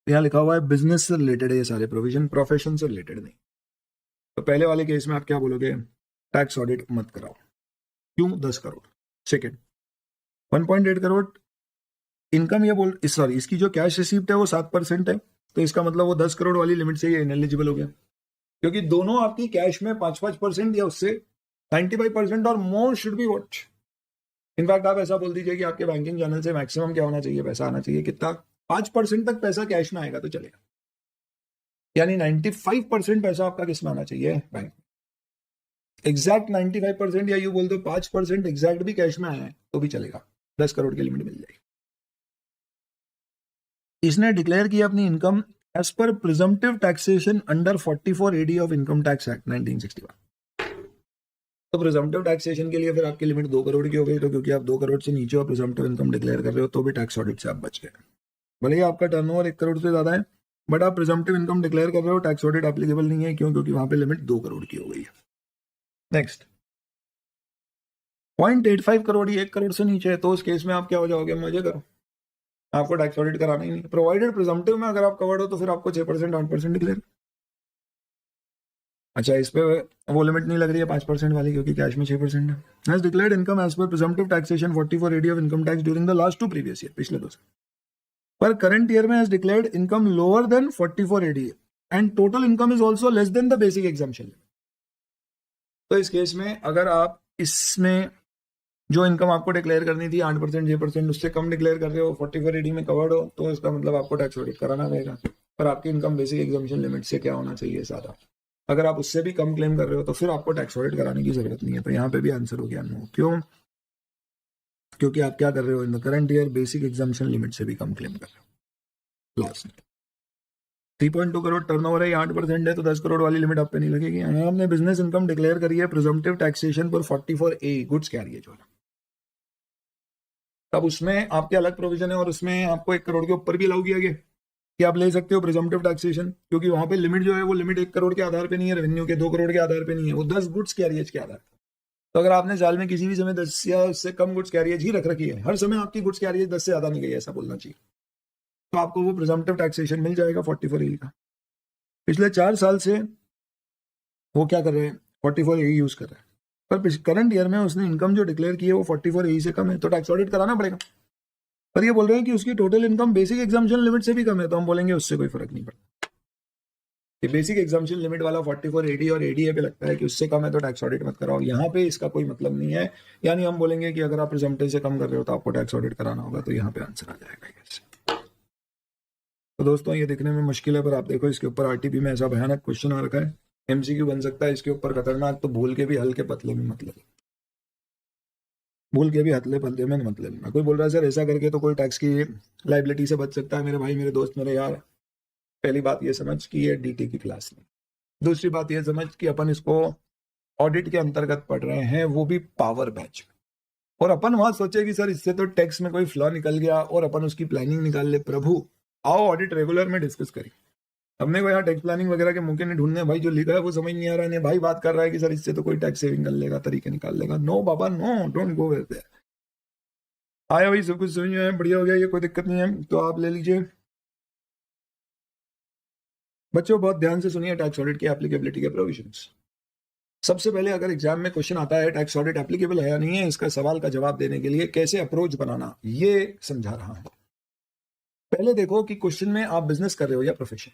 यहाँ लिखा हुआ है बिजनेस से रिलेटेड है ये सारे प्रोविजन, प्रोफेशन से रिलेटेड नहीं। तो पहले वाले केस में आप क्या बोलोगे, टैक्स ऑडिट मत कराओ। क्यों? 10 करोड़। सेकेंड, 1.8 करोड़ इनकम, ये बोल सॉरी इसकी जो कैश रिसीप्ट है वो 7% है, तो इसका मतलब वो 10 करोड़ वाली लिमिट से ये इनएलिजिबल हो गया, क्योंकि दोनों आपकी कैश में 5% या उससे 95% और more should be what. In fact आप ऐसा बोल दीजिए कि आपके बैंकिंग चैनल से मैक्सिमम क्या होना चाहिए, पैसा आना चाहिए कितना, 5% तक पैसा कैश में आएगा तो चलेगा, यानी 95% पैसा आपका किस में आना चाहिए, बैंक। एग्जैक्ट 95% या यू बोल दो 5% एग्जैक्ट भी कैश में आया है तो भी चलेगा, 10 करोड़ की लिमिट मिल जाएगी। इसने डिक्लेयर किया अपनी income as per presumptive taxation under 44AD of income tax act 1961। तो प्रिजम्पटिव टैक्सेशन के लिए फिर आपकी लिमिट 2 करोड़ की हो गई, तो क्योंकि आप 2 करोड़ से नीचे हो प्रिजम्पटिव इनकम डिक्लेयर कर रहे हो तो भी टैक्स ऑडिट से आप बच गए। भले ही आपका टर्नओवर 1 करोड़ से ज्यादा है, बट आप प्रिजम्पटिव इनकम डिक्लेयर कर रहे हो, टैक्स ऑडिट एप्लीकेबल नहीं है। क्यों? क्योंकि वहां पे लिमिट 2 करोड़ की हो गई है। नेक्स्ट, 0.85 करोड़ ही 1 करोड़ से नीचे है, तो उस केस में आप क्या हो जाओगे? मजे करो, आपको टैक्स ऑडिट कराना ही नहीं। प्रोवाइडेड प्रिजम्पटिव में अगर आप कवर्ड हो तो फिर आपको 6% 8% डिक्लेयर। अच्छा, इस पे वो लिमिट नहीं लग रही है 5% वाली, क्योंकि कैश में 6% है। Has declared income as per presumptive taxation 44 AD of income tax during the last 2 previous year, पिछले 2 साल। पर करंट ईयर में has declared income lower than 44 AD and total income is also less than the basic exemption. तो इस केस में अगर आप इसमें जो इनकम आपको डिक्लेयर करनी थी 8% 6% उससे कम डिक्लेयर कर रहे हो, 44 एडी में कवर्ड हो, तो इसका मतलब आपको टैक्स ऑडिट कराना रहेगा। पर आपकी इनकम बेसिक एग्जम्पशन लिमिट से क्या होना चाहिए? ज्यादा। अगर आप उससे भी कम क्लेम कर रहे हो तो फिर आपको टैक्स ऑडिट कराने की जरूरत नहीं है। तो यहाँ पे भी आंसर हो गया नो। क्यों? क्योंकि आप क्या कर रहे हो? In the current year basic exemption limit से भी कम क्लेम कर रहे हो। लास्ट 3.2 करोड़ टर्नओवर है, 8% है, तो 10 करोड़ वाली लिमिट आप पे नहीं लगेगी। आपने बिजनेस इनकम डिक्लेयर करी है प्रिजम्पटिव टैक्सेशन पर 44A गुड्स कैरियज वाला, तब उसमें आपके अलग प्रोविजन है और उसमें आपको 1 करोड़ के ऊपर भी अलाउ किया गया कि आप ले सकते हो प्रिजम्पटिव टैक्सेशन, क्योंकि वहां पे लिमिट जो है वो लिमिट 1 करोड़ के आधार पे नहीं है, रेवेन्यू के 2 करोड़ के आधार पे नहीं है, वो 10 गुड्स कैरियज के आधार पे। तो अगर आपने साल में किसी भी समय 10 या उससे कम गुड्स कैरियज ही रख रखी है, हर समय आपकी गुड्स कैरियज 10 से ज्यादा नहीं गई, ऐसा बोलना चाहिए, तो आपको वो प्रिजम्पटिव टैक्सेशन मिल जाएगा 44A का। पिछले 4 साल से वो क्या कर रहे हैं? 44A यूज कर रहे हैं, पर करंट ईयर में उसने इनकम जो डिक्लेयर की है वो 44A से कम है, तो टैक्स ऑडिट कराना पड़ेगा। पर ये बोल रहे हैं कि उसकी total income basic exemption limit से भी कम है, तो हम बोलेंगे उससे कोई फर्क नहीं पड़ता। ये बेसिक एग्जम्पशन लिमिट वाला 44 AD और ADA पे लगता है कि उससे कम है तो टैक्स ऑडिट मत कराओ, यहाँ पे इसका कोई मतलब नहीं है। यानी हम बोलेंगे कि अगर आप प्रिजम्पटिव से कम कर रहे हो तो आपको टैक्स ऑडिट कराना होगा, तो यहाँ पे आंसर आ जाएगा। तो दोस्तों ये देखने में मुश्किल है, पर आप देखो इसके ऊपर आरटीपी में ऐसा भयानक क्वेश्चन आ रखा है, एमसीक्यू बन सकता है इसके ऊपर खतरनाक, तो भूल के भी हल्के पतले में मत लेना, भूल के भी हतले पतले में मत लेना। कोई बोल रहा है सर ऐसा करके तो कोई टैक्स की लाइबिलिटी से बच सकता है? मेरे भाई, मेरे दोस्त, मेरे यार, पहली बात ये समझ कि ये डीटी की क्लास नहीं। दूसरी बात ये समझ कि अपन इसको ऑडिट के अंतर्गत पढ़ रहे हैं, वो भी पावर बैच में, और अपन वहां सोचे कि सर इससे तो टैक्स में कोई फ्लॉ निकल गया और अपन उसकी प्लानिंग निकाल ले। प्रभु आओ ऑडिट रेगुलर में डिस्कस करें, हमने को यहाँ टैक्स प्लानिंग वगैरह के मौके नहीं ढूंढने। भाई जो लिखा है वो समझ नहीं आ रहा है, भाई बात कर रहा है कि सर इससे तो कोई टैक्स सेविंग कर लेगा, तरीके निकाल लेगा। नो बाबा नो, डोंट गो देयर। आया भाई, सब कुछ समझ में बढ़िया हो गया, ये कोई दिक्कत नहीं है, तो आप ले लीजिए। बच्चों बहुत ध्यान से सुनिए टैक्स ऑडिट की एप्लीकेबिलिटी के प्रोविजंस। सबसे पहले अगर एग्जाम में क्वेश्चन आता है टैक्स ऑडिट एप्लीकेबल है या नहीं है, इसका सवाल का जवाब देने के लिए कैसे अप्रोच बनाना, ये समझा रहा हूं। पहले देखो कि क्वेश्चन में आप बिजनेस कर रहे हो या प्रोफेशन।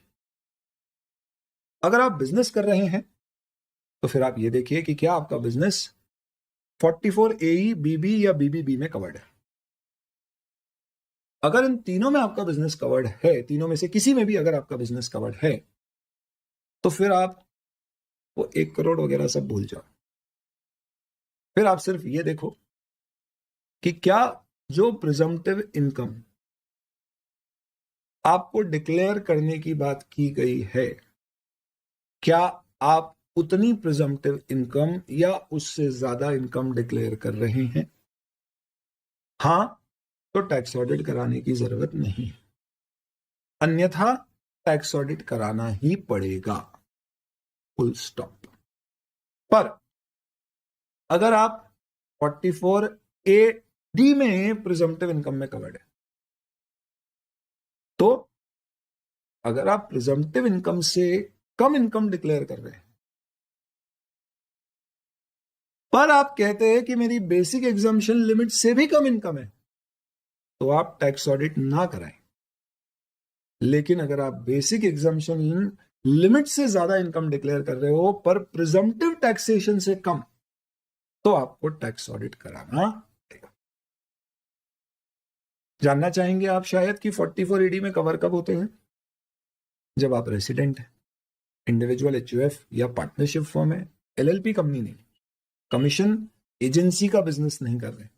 अगर आप बिजनेस कर रहे हैं तो फिर आप ये देखिए कि क्या आपका बिजनेस 44AE, BB या BBB में कवर्ड है। अगर इन तीनों में आपका बिजनेस कवर्ड है, तीनों में से किसी में भी अगर आपका बिजनेस कवर्ड है, तो फिर आप वो 1 करोड़ वगैरह सब भूल जाओ। फिर आप सिर्फ ये देखो कि क्या जो प्रिजम्पटिव इनकम आपको डिक्लेयर करने की बात की गई है, क्या आप उतनी प्रिजम्पटिव इनकम या उससे ज्यादा इनकम डिक्लेयर कर रहे हैं? हां, तो टैक्स ऑडिट कराने की जरूरत नहीं, अन्यथा टैक्स ऑडिट कराना ही पड़ेगा, फुल स्टॉप। पर अगर आप 44AD में प्रिजम्पटिव इनकम में कवर्ड है, तो अगर आप प्रिजम्पटिव इनकम से कम इनकम डिक्लेयर कर रहे हैं, पर आप कहते हैं कि मेरी बेसिक एग्जम्पशन लिमिट से भी कम इनकम है, तो आप टैक्स ऑडिट ना कराएं। लेकिन अगर आप बेसिक एग्जम्पशन लिमिट से ज्यादा इनकम डिक्लेयर कर रहे हो पर प्रिजम्पटिव टैक्सेशन से कम, तो आपको टैक्स ऑडिट कराना पड़ेगा। जानना चाहेंगे आप शायद कि 44AD में कवर कब होते हैं? जब आप रेसिडेंट हैं, इंडिविजुअल HUF या पार्टनरशिप फर्म है, LLP कंपनी नहीं, कमीशन एजेंसी का बिजनेस नहीं कर रहे,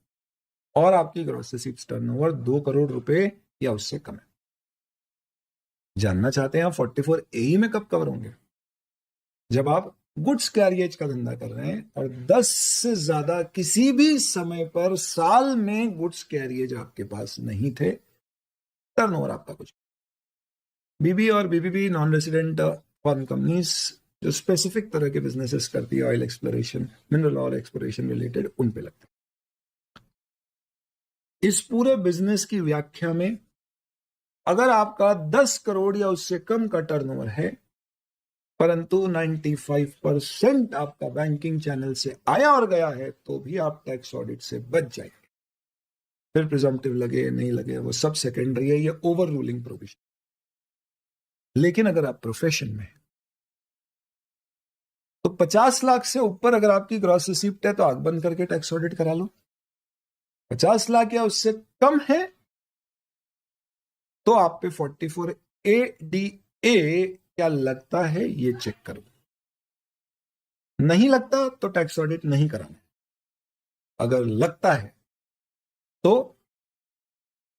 और आपकी ग्रॉस रिसीट्स टर्नओवर 2 करोड़ रुपए या उससे कम है। जानना चाहते हैं आप 44AE में कब कवर होंगे? जब आप गुड्स कैरियज का धंधा कर रहे हैं और 10 से ज्यादा किसी भी समय पर साल में गुड्स कैरियज आपके पास नहीं थे, टर्नओवर आपका कुछ। बीबी और BBB non resident foreign companies जो स्पेसिफिक तरह के बिजनेसेस करती है, oil exploration, mineral oil exploration related, उन पे लगता है। इस पूरे बिजनेस की व्याख्या में अगर आपका 10 करोड़ या उससे कम का टर्नओवर है, परंतु 95% आपका बैंकिंग चैनल से आया और गया है, तो भी आप टैक्स ऑडिट से बच जाएंगे। फिर प्रिजम्पटिव लगे नहीं लगे वो सब सेकेंडरी है, ये ओवर रूलिंग प्रोविजन। लेकिन अगर आप प्रोफेशन में तो 50 लाख से ऊपर अगर आपकी ग्रॉस रिसीप्ट है तो आंख बंद करके टैक्स ऑडिट करा लो। 50 लाख या उससे कम है तो आप पे 44 ADA क्या लगता है ये चेक करो। नहीं लगता तो टैक्स ऑडिट नहीं कराना। अगर लगता है तो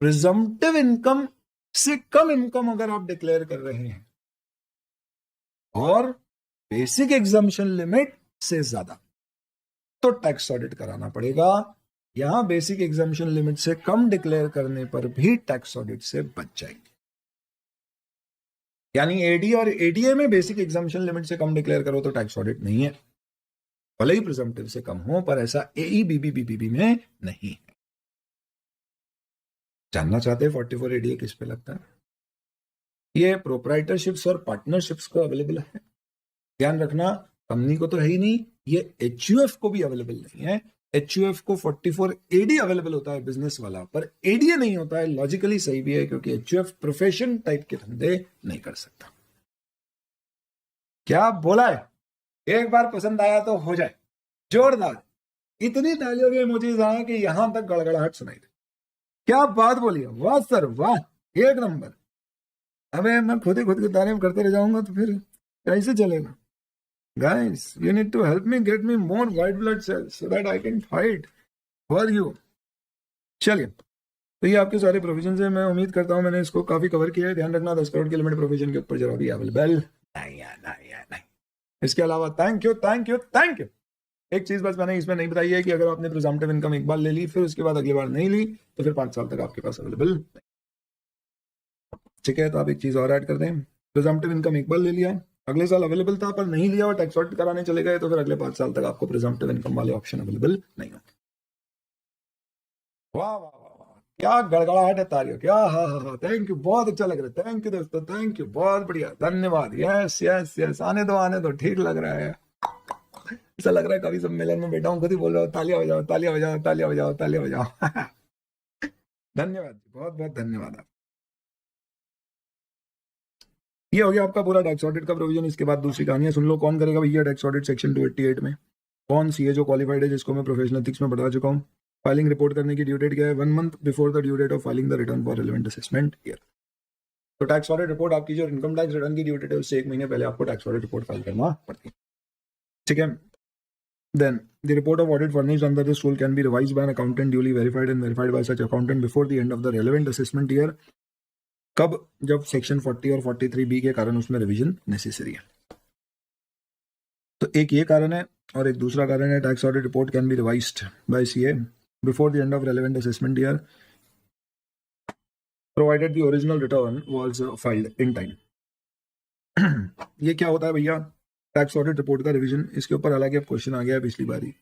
प्रिजम्पटिव इनकम से कम इनकम अगर आप डिक्लेयर कर रहे हैं और बेसिक एग्जम्पशन लिमिट से ज्यादा, तो टैक्स ऑडिट कराना पड़ेगा। यहां बेसिक एग्जम्पशन लिमिट से कम डिक्लेयर करने पर भी टैक्स ऑडिट से बच जाएंगे। यानी एडी और एडीए में बेसिक एग्जम्पशन लिमिट से कम डिक्लेयर करो तो टैक्स ऑडिट नहीं है, भले ही प्रिजम्पटिव से कम हो, पर ऐसा एईबीबी बीबीबी में नहीं है। जानना चाहते हैं 44 एडीए किस पे लगता है? ये प्रोप्राइटरशिप्स और पार्टनरशिप्स को अवेलेबल है। ध्यान रखना, कंपनी को तो है ही नहीं, ये एचयूएफ को भी अवेलेबल नहीं है। एचयूएफ को 44 एडी अवेलेबल होता है बिजनेस वाला, पर एडीए नहीं होता है। लॉजिकली सही भी है क्योंकि एचयूएफ प्रोफेशन टाइप के धंधे नहीं कर सकता। क्या बोला है? एक बार पसंद आया तो हो जाए जोरदार। इतनी तालियों के इमोजीज आए कि यहां तक गड़गड़ाहट सुनाई दे। क्या बात बोली है, वाह सर वाह, एक नंबर। अबे मैं खुद की तारीफ करते रह जाऊंगा तो फिर कैसे चलेगा? Guys, you need to help me get me more white blood cells so that I can fight for you. चलिए, तो ये आपके सारे प्रोविजन है। मैं उम्मीद करता हूं मैंने इसको काफी कवर किया है। ध्यान रखना 10 करोड़ की लिमिट प्रोविजन के ऊपर जरा भी अवेलेबल नहीं। इसके अलावा थैंक यू। एक चीज बस मैंने इसमें नहीं बताई है कि अगर आपने प्रिजम्पटिव इनकम एक बार ले ली, फिर उसके बाद अगली बार नहीं ली, तो फिर 5 साल तक आपके पास अवेलेबल नहीं। ठीक है, तो आप एक चीज और ऐड कर दें। प्रिजम्पटिव इनकम एक बार ले लिया, अगले साल अवेलेबल था पर नहीं लिया और टैक्स ऑडिट कराने चले गए, तो फिर अगले 5 साल तक आपको प्रिजम्पटिव इनकम वाले ऑप्शन अवेलेबल नहीं होंगे। वाह वाह वाह, क्या गड़गड़ाहट है तालियों, क्या हा, थैंक यू, बहुत अच्छा लग रहा है। थैंक यू दोस्तों, थैंक यू, बहुत बढ़िया, धन्यवाद। यस, आने दो, ठीक लग रहा है। ऐसा लग रहा है कभी सम्मेलन में बैठा हूँ, खुद ही बोल रहा हूँ तालियां बजाओ। धन्यवाद, बहुत बहुत धन्यवाद। ये हो गया आपका पूरा टैक्स ऑडिट का प्रोविजन। इसके बाद दूसरी कहानियां सुन लो। कौन करेगा भैया टैक्स ऑडिट सेक्शन 288 में? कौन सी है जो क्वालिफाइड है, जिसको मैं प्रोफेशनल एथिक्स में बता चुका हूँ। फाइलिंग रिपोर्ट करने की ड्यू डेट क्या है? 1 month before the due date of filing the return for relevant assessment year. तो टैक्स ऑडिट रिपोर्ट आपकी जो इनकम टैक्स रिटर्न की ड्यू डेट है उससे 1 महीने पहले आपको टैक्स ऑडिट रिपोर्ट फाइल करना पड़ती है। ठीक है, then the report of audit furnished under this rule can be revised by an accountant duly verified and verified by such accountant before the end of the relevant assessment year। कब? जब सेक्शन 40 और 43B के कारण उसमें रिवीजन नेसेसरी है। तो एक ये कारण है और एक दूसरा कारण है, tax audit report can be revised by CA before the end of relevant assessment year provided the original return was filed in time. ये क्या होता है भैया टैक्स ऑडिट रिपोर्ट का रिवीजन? इसके ऊपर हालांकि अब क्वेश्चन आ गया है पिछली बारी।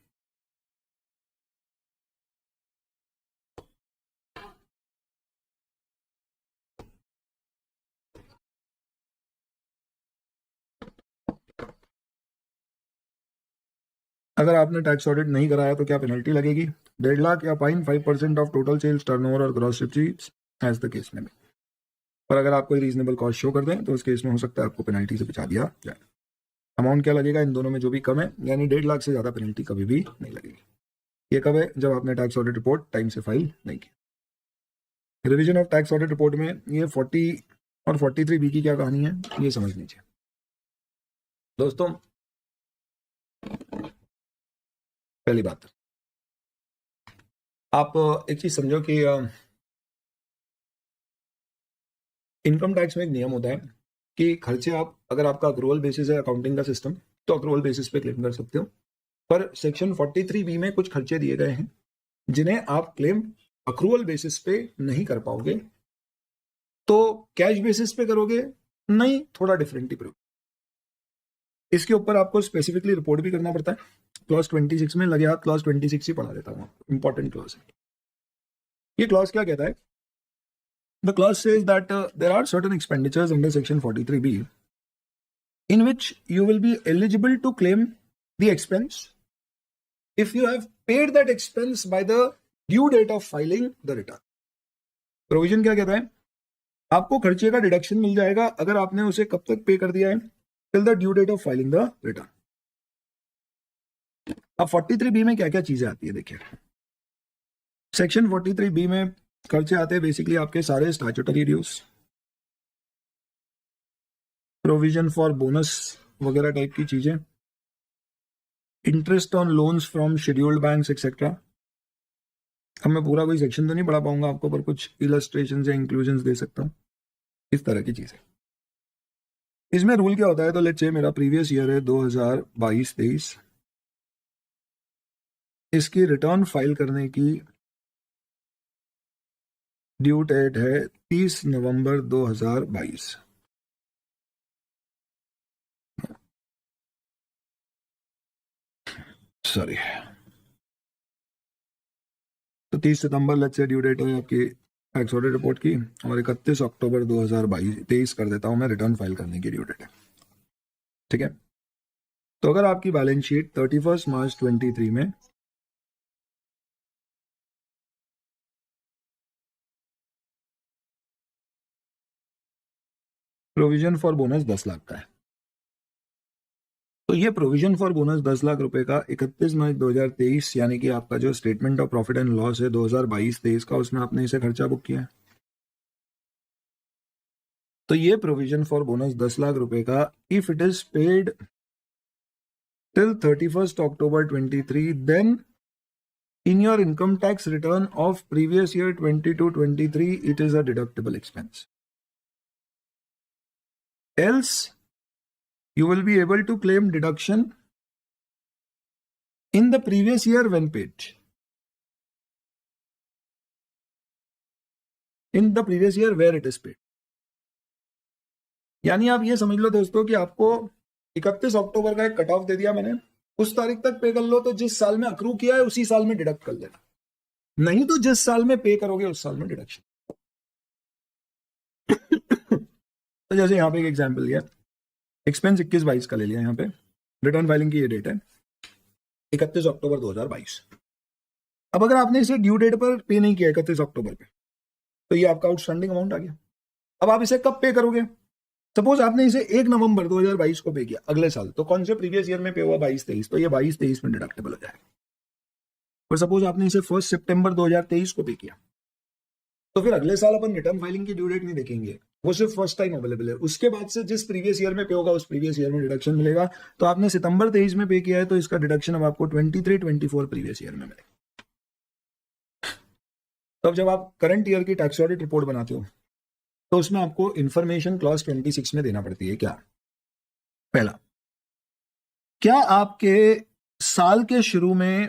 अगर आपने टैक्स ऑडिट नहीं कराया तो क्या पेनल्टी लगेगी? 1.5 लाख या fine 5% of total sales, turnover और gross receipts as the case में भी। पर अगर आप कोई रीजनेबल कॉस्ट शो कर दें तो उस केस में हो सकता है आपको पेनल्टी से बचा दिया जाए। अमाउंट क्या लगेगा? इन दोनों में जो भी कम है, यानी 1.5 लाख से ज्यादा पेनल्टी कभी भी नहीं लगेगी। ये कब है? जब आपने टैक्स ऑडिट रिपोर्ट टाइम से फाइल नहीं की। Revision of tax audit report में ये 40 और 43B की क्या कहानी है ये समझ लीजिए दोस्तों। पहली बात, आप एक चीज समझो कि इनकम टैक्स में एक नियम होता है कि खर्चे आप, अगर आपका अक्रूवल बेसिस है अकाउंटिंग का सिस्टम, तो अक्रूवल बेसिस पे क्लेम कर सकते हो। पर सेक्शन 43B में कुछ खर्चे दिए गए हैं जिन्हें आप क्लेम अक्रूवल बेसिस पे नहीं कर पाओगे, तो कैश बेसिस पे करोगे, नहीं, थोड़ा डिफरेंट ही प्रूफ। इसके ऊपर आपको स्पेसिफिकली रिपोर्ट भी करना पड़ता है। क्लॉज 26 में लगे हाथ क्लॉज 26 ही पढ़ा देता हूँ, इंपॉर्टेंट क्लॉज है। ये क्लॉज क्या कहता है? The clause says that there are certain expenditures under section 43B in which you will be eligible to claim the expense if you have paid that expense by the due date of filing the return. Provision क्या कहता है? आपको खर्चे का डिडक्शन मिल जाएगा अगर आपने उसे कब तक पे कर दिया है? Till the due date of filing the return. अब 43B में क्या क्या चीजें आती है देखिए। सेक्शन 43B में खर्चे आते हैं बेसिकली आपके सारे statutory dues, provision for bonus वगैरह टाइप की चीजें, interest on loans from scheduled banks etcetera. अब मैं पूरा कोई सेक्शन तो नहीं पढ़ा पाऊंगा आपको, पर कुछ इलस्ट्रेशन या इंक्लूजन दे सकता हूं, इस तरह की चीजें। इसमें रूल क्या होता है? तो लेट्स से मेरा प्रीवियस ईयर है 2022-23, इसकी रिटर्न फाइल करने की ड्यू डेट है 30 नवंबर 2022। सॉरी, तो 30 सितंबर लेट्स से ड्यू डेट है आपकी टैक्स ऑडिट रिपोर्ट की, और 31 अक्टूबर 2023 कर देता हूं मैं रिटर्न फाइल करने की ड्यू डेट है। ठीक है, तो अगर आपकी बैलेंस शीट 31 मार्च 23 में प्रोविजन फॉर बोनस 10 लाख का है, तो ये प्रोविजन फॉर बोनस 10 लाख रुपए का 31 मार्च 2023 यानी कि आपका जो statement of profit and loss है 2022-23 का, उसमें आपने इसे खर्चा बुक किया है। तो ये प्रोविजन फॉर बोनस 10 लाख रुपए का if it is paid till 31 October 23, then in your income tax return of previous year 22-23 it is a deductible expense. Else you will be able to claim deduction in the previous year when paid. In the previous year where it is paid. यानी आप ये समझ लो दोस्तों कि आपको 31 अक्टूबर का एक कट ऑफ दे दिया मैंने, उस तारीख तक पे कर लो, तो जिस साल में अक्रू किया है उसी साल में डिडक्ट कर लेना, नहीं तो जिस साल में पे करोगे उस साल में डिडक्शन। तो जैसे यहां पे एक एग्जांपल लिया, एक्सपेंस 21-22 का ले लिया, यहां पे रिटर्न फाइलिंग की ये डेट है 31 अक्टूबर 2022। अब अगर आपने इसे ड्यू डेट पर पे नहीं किया 31 अक्टूबर पे, तो ये आपका आउटस्टैंडिंग अमाउंट आ गया। अब आप इसे कब पे करोगे? सपोज आपने इसे 1 नवंबर 2022 को पे किया अगले साल, तो कौन से प्रीवियस ईयर में पे हुआ? 22-23, तो ये 22-23 में डिडक्टेबल हो जाएगा। और सपोज आपने इसे 1 सितंबर 2023 को पे किया, तो फिर अगले साल अपन रिटर्न फाइलिंग की ड्यू डेट नहीं देखेंगे, वो सिर्फ फर्स्ट टाइम अवेलेबल है। उसके बाद से जिस प्रीवियस ईयर में पे होगा उस प्रीवियस ईयर में डिडक्शन मिलेगा। तो आपने सितंबर 23 में पे किया है, तो इसका डिडक्शन अब आपको 23-24 प्रीवियस ईयर में मिलेगा। तब जब आप करंट ईयर की टैक्स ऑडिट रिपोर्ट बनाते हो तो उसमें आपको इंफॉर्मेशन क्लॉज 26 में देना पड़ती है। क्या? पहला, क्या आपके साल के शुरू में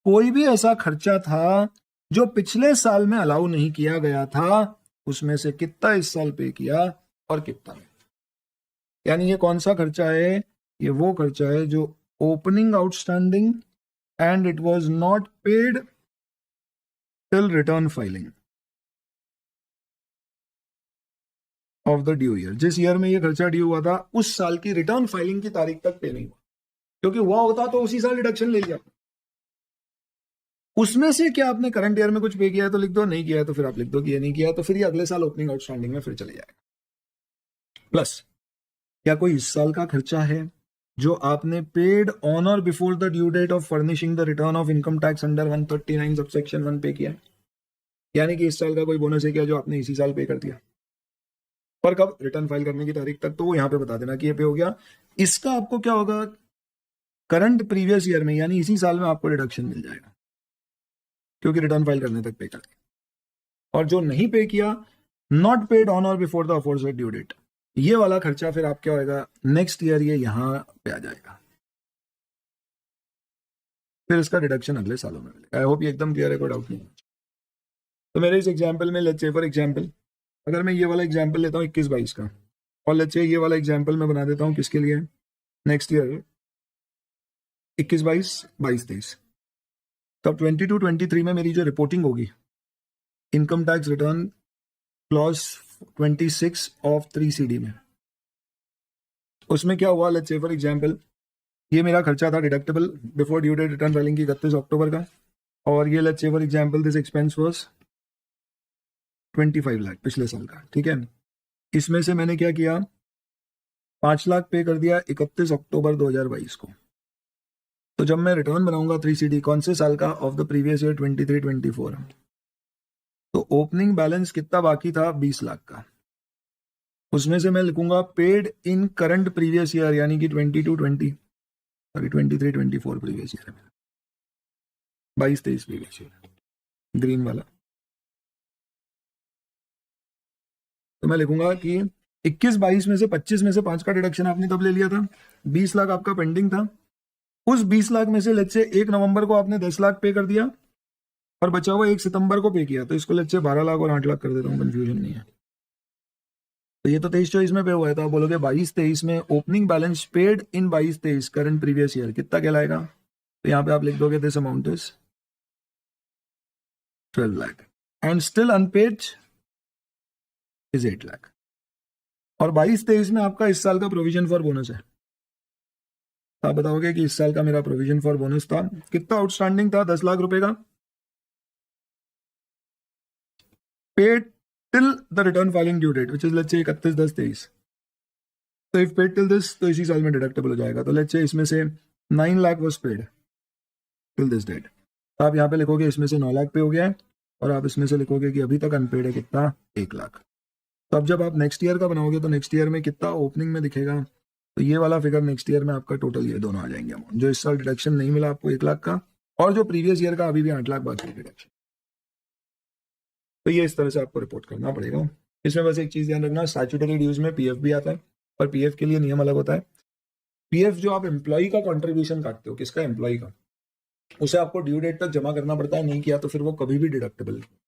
कोई भी ऐसा खर्चा था जो पिछले साल में अलाउ नहीं किया गया था, उसमें से कितना इस साल पे किया और कितना नहीं? यानी ये कौन सा खर्चा है? ये वो खर्चा है जो opening outstanding and it was not paid till return filing of the due year. जिस ईयर में ये खर्चा ड्यू हुआ था उस साल की रिटर्न फाइलिंग की तारीख तक पे नहीं हुआ, क्योंकि हुआ होता तो उसी साल डिडक्शन ले लिया। उसमें से क्या आपने करंट ईयर में कुछ पे किया है तो लिख दो, नहीं किया है तो फिर आप लिख दो कि ये नहीं किया, तो फिर ये अगले साल ओपनिंग आउटस्टैंडिंग में फिर चले जाएगा। प्लस, क्या कोई इस साल का खर्चा है जो आपने paid on or before the due date of furnishing the return of income tax under 139 subsection 1 pay किया है? यानी कि इस साल का कोई बोनस है क्या जो आपने इसी साल पे कर दिया, पर कब? रिटर्न फाइल करने की तारीख तक। तो वो यहां पे बता देना कि ये पे हो गया। इसका आपको क्या होगा? करंट प्रीवियस ईयर में यानी इसी साल में आपको डिडक्शन मिल जाएगा, क्योंकि रिटर्न फाइल करने तक पे कर दिया। और जो नहीं पे किया, not paid on or before the aforesaid due date, ये वाला खर्चा फिर आप क्या होगा? नेक्स्ट ईयर ये यहां पे आ जाएगा। फिर इसका डिडक्शन अगले सालों में मिलेगा। आई होप ये एकदम क्लियर है, कोई डाउट नहीं है। तो मेरे इस एग्जाम्पल में लेट्स से फॉर एग्जाम्पल अगर मैं ये वाला एग्जाम्पल लेता हूँ 21-22 का, और लेट्स से ये वाला एग्जाम्पल मैं बना देता हूँ किसके लिए, नेक्स्ट ईयर 21-22, 22-23, तब 22-23 में मेरी जो रिपोर्टिंग होगी, income tax return clause 26 of 3CD में, उसमें क्या हुआ, लेट्स से फॉर एग्जाम्पल ये मेरा खर्चा था deductible before due date return filing की 31 अक्टूबर का, और ये let's say for example this expense was 25 lakh पिछले साल का, ठीक है। इसमें से मैंने क्या किया, 5 लाख पे कर दिया 31 अक्टूबर 2022 को। तो जब मैं रिटर्न बनाऊंगा 3CD कौन से साल का, ऑफ द प्रीवियस ईयर 23-24, तो ओपनिंग बैलेंस कितना बाकी था, 20 लाख का। उसमें से मैं लिखूंगा paid in current previous year, यानी कि 23-24 प्रीवियस ईयर है मेरा, 22-23 प्रीवियस ईयर, ग्रीन वाला। तो मैं लिखूंगा कि 21-22 में से 25 में से 5 का डिडक्शन आपने तब ले लिया था, 20 लाख आपका पेंडिंग था। उस 20 लाख में से लेट्स से 1 नवंबर को आपने 10 लाख पे कर दिया और बचा हुआ 1 सितंबर को पे किया, तो इसको लेट्स से 12 लाख और 8 लाख कर देता हूँ, कंफ्यूजन नहीं है। तो ये तो 23-24 में पे हुआ है, तो आप बोलोगे 22-23 में opening balance paid in 22-23 current previous year कितना कहलाएगा, तो यहाँ पे आप लिख दोगे this amount is 12 lakh and still unpaid is 8 lakh. और 22-23 में आपका इस साल का प्रोविजन फॉर बोनस है, आप बताओगे कि इस साल का मेरा प्रोविजन फॉर बोनस था, कितना आउटस्टैंडिंग था, 10 लाख रुपए का, paid till the return filing due date which is let's say 31/10/23। तो इफ पेड टिल दिस, तो इसी साल में डिडक्टेबल हो जाएगा। तो लेट्स से इसमें से 9 lakh was paid till this date, तो आप यहाँ पे लिखोगे इसमें से 9 लाख पे हो गया है, और आप इसमें से लिखोगे कि अभी तक अनपेड है कितना, 1 लाख। तो अब जब आप नेक्स्ट ईयर का बनाओगे तो नेक्स्ट ईयर में कितना ओपनिंग में दिखेगा, तो ये वाला फिगर नेक्स्ट ईयर में आपका टोटल ये दोनों आ जाएंगे अमाउंट, जो इस साल डिडक्शन नहीं मिला आपको 1 लाख का, और जो प्रीवियस ईयर का अभी भी 8 लाख बाकी है डिडक्शन। तो ये इस तरह से आपको रिपोर्ट करना पड़ेगा। इसमें बस एक चीज ध्यान रखना, स्टैट्यूटरी ड्यूज में पीएफ भी आता है, और पीएफ के लिए नियम अलग होता है। पीएफ जो आप एम्प्लॉय का कॉन्ट्रीब्यूशन काटते हो, किसका, एम्प्लॉय का, उसे आपको ड्यू डेट तक जमा करना पड़ता है, नहीं किया तो फिर वो कभी भी डिडक्टेबल नहीं।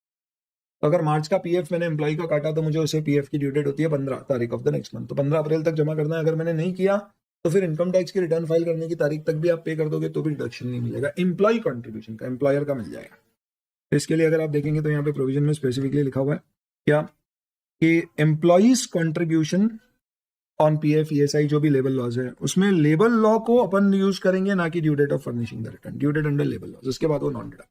तो अगर मार्च का पीएफ मैंने एम्प्लॉय का काटा तो मुझे उसे पीएफ की ड्यू डेट होती है 15 तारीख ऑफ द नेक्स्ट मंथ, तो 15 अप्रैल तक जमा करना है। अगर मैंने नहीं किया तो फिर इनकम टैक्स की रिटर्न फाइल करने की तारीख तक भी आप पे कर दोगे तो भी डिडक्शन नहीं मिलेगा, एम्प्लॉय कॉन्ट्रीब्यूशन का, एम्प्लॉयर का मिल जाएगा। तो इसके लिए अगर आप देखेंगे तो यहाँ पे प्रोविजन में स्पेसिफिकली लिखा हुआ है क्या, कि employees contribution on PF ESI जो भी लेबर लॉज है, उसमें लेबर लॉ को अपन यूज करेंगे, ना कि due date of furnishing the return, due date under labour laws, उसके बाद वो नॉन डिडक्ट।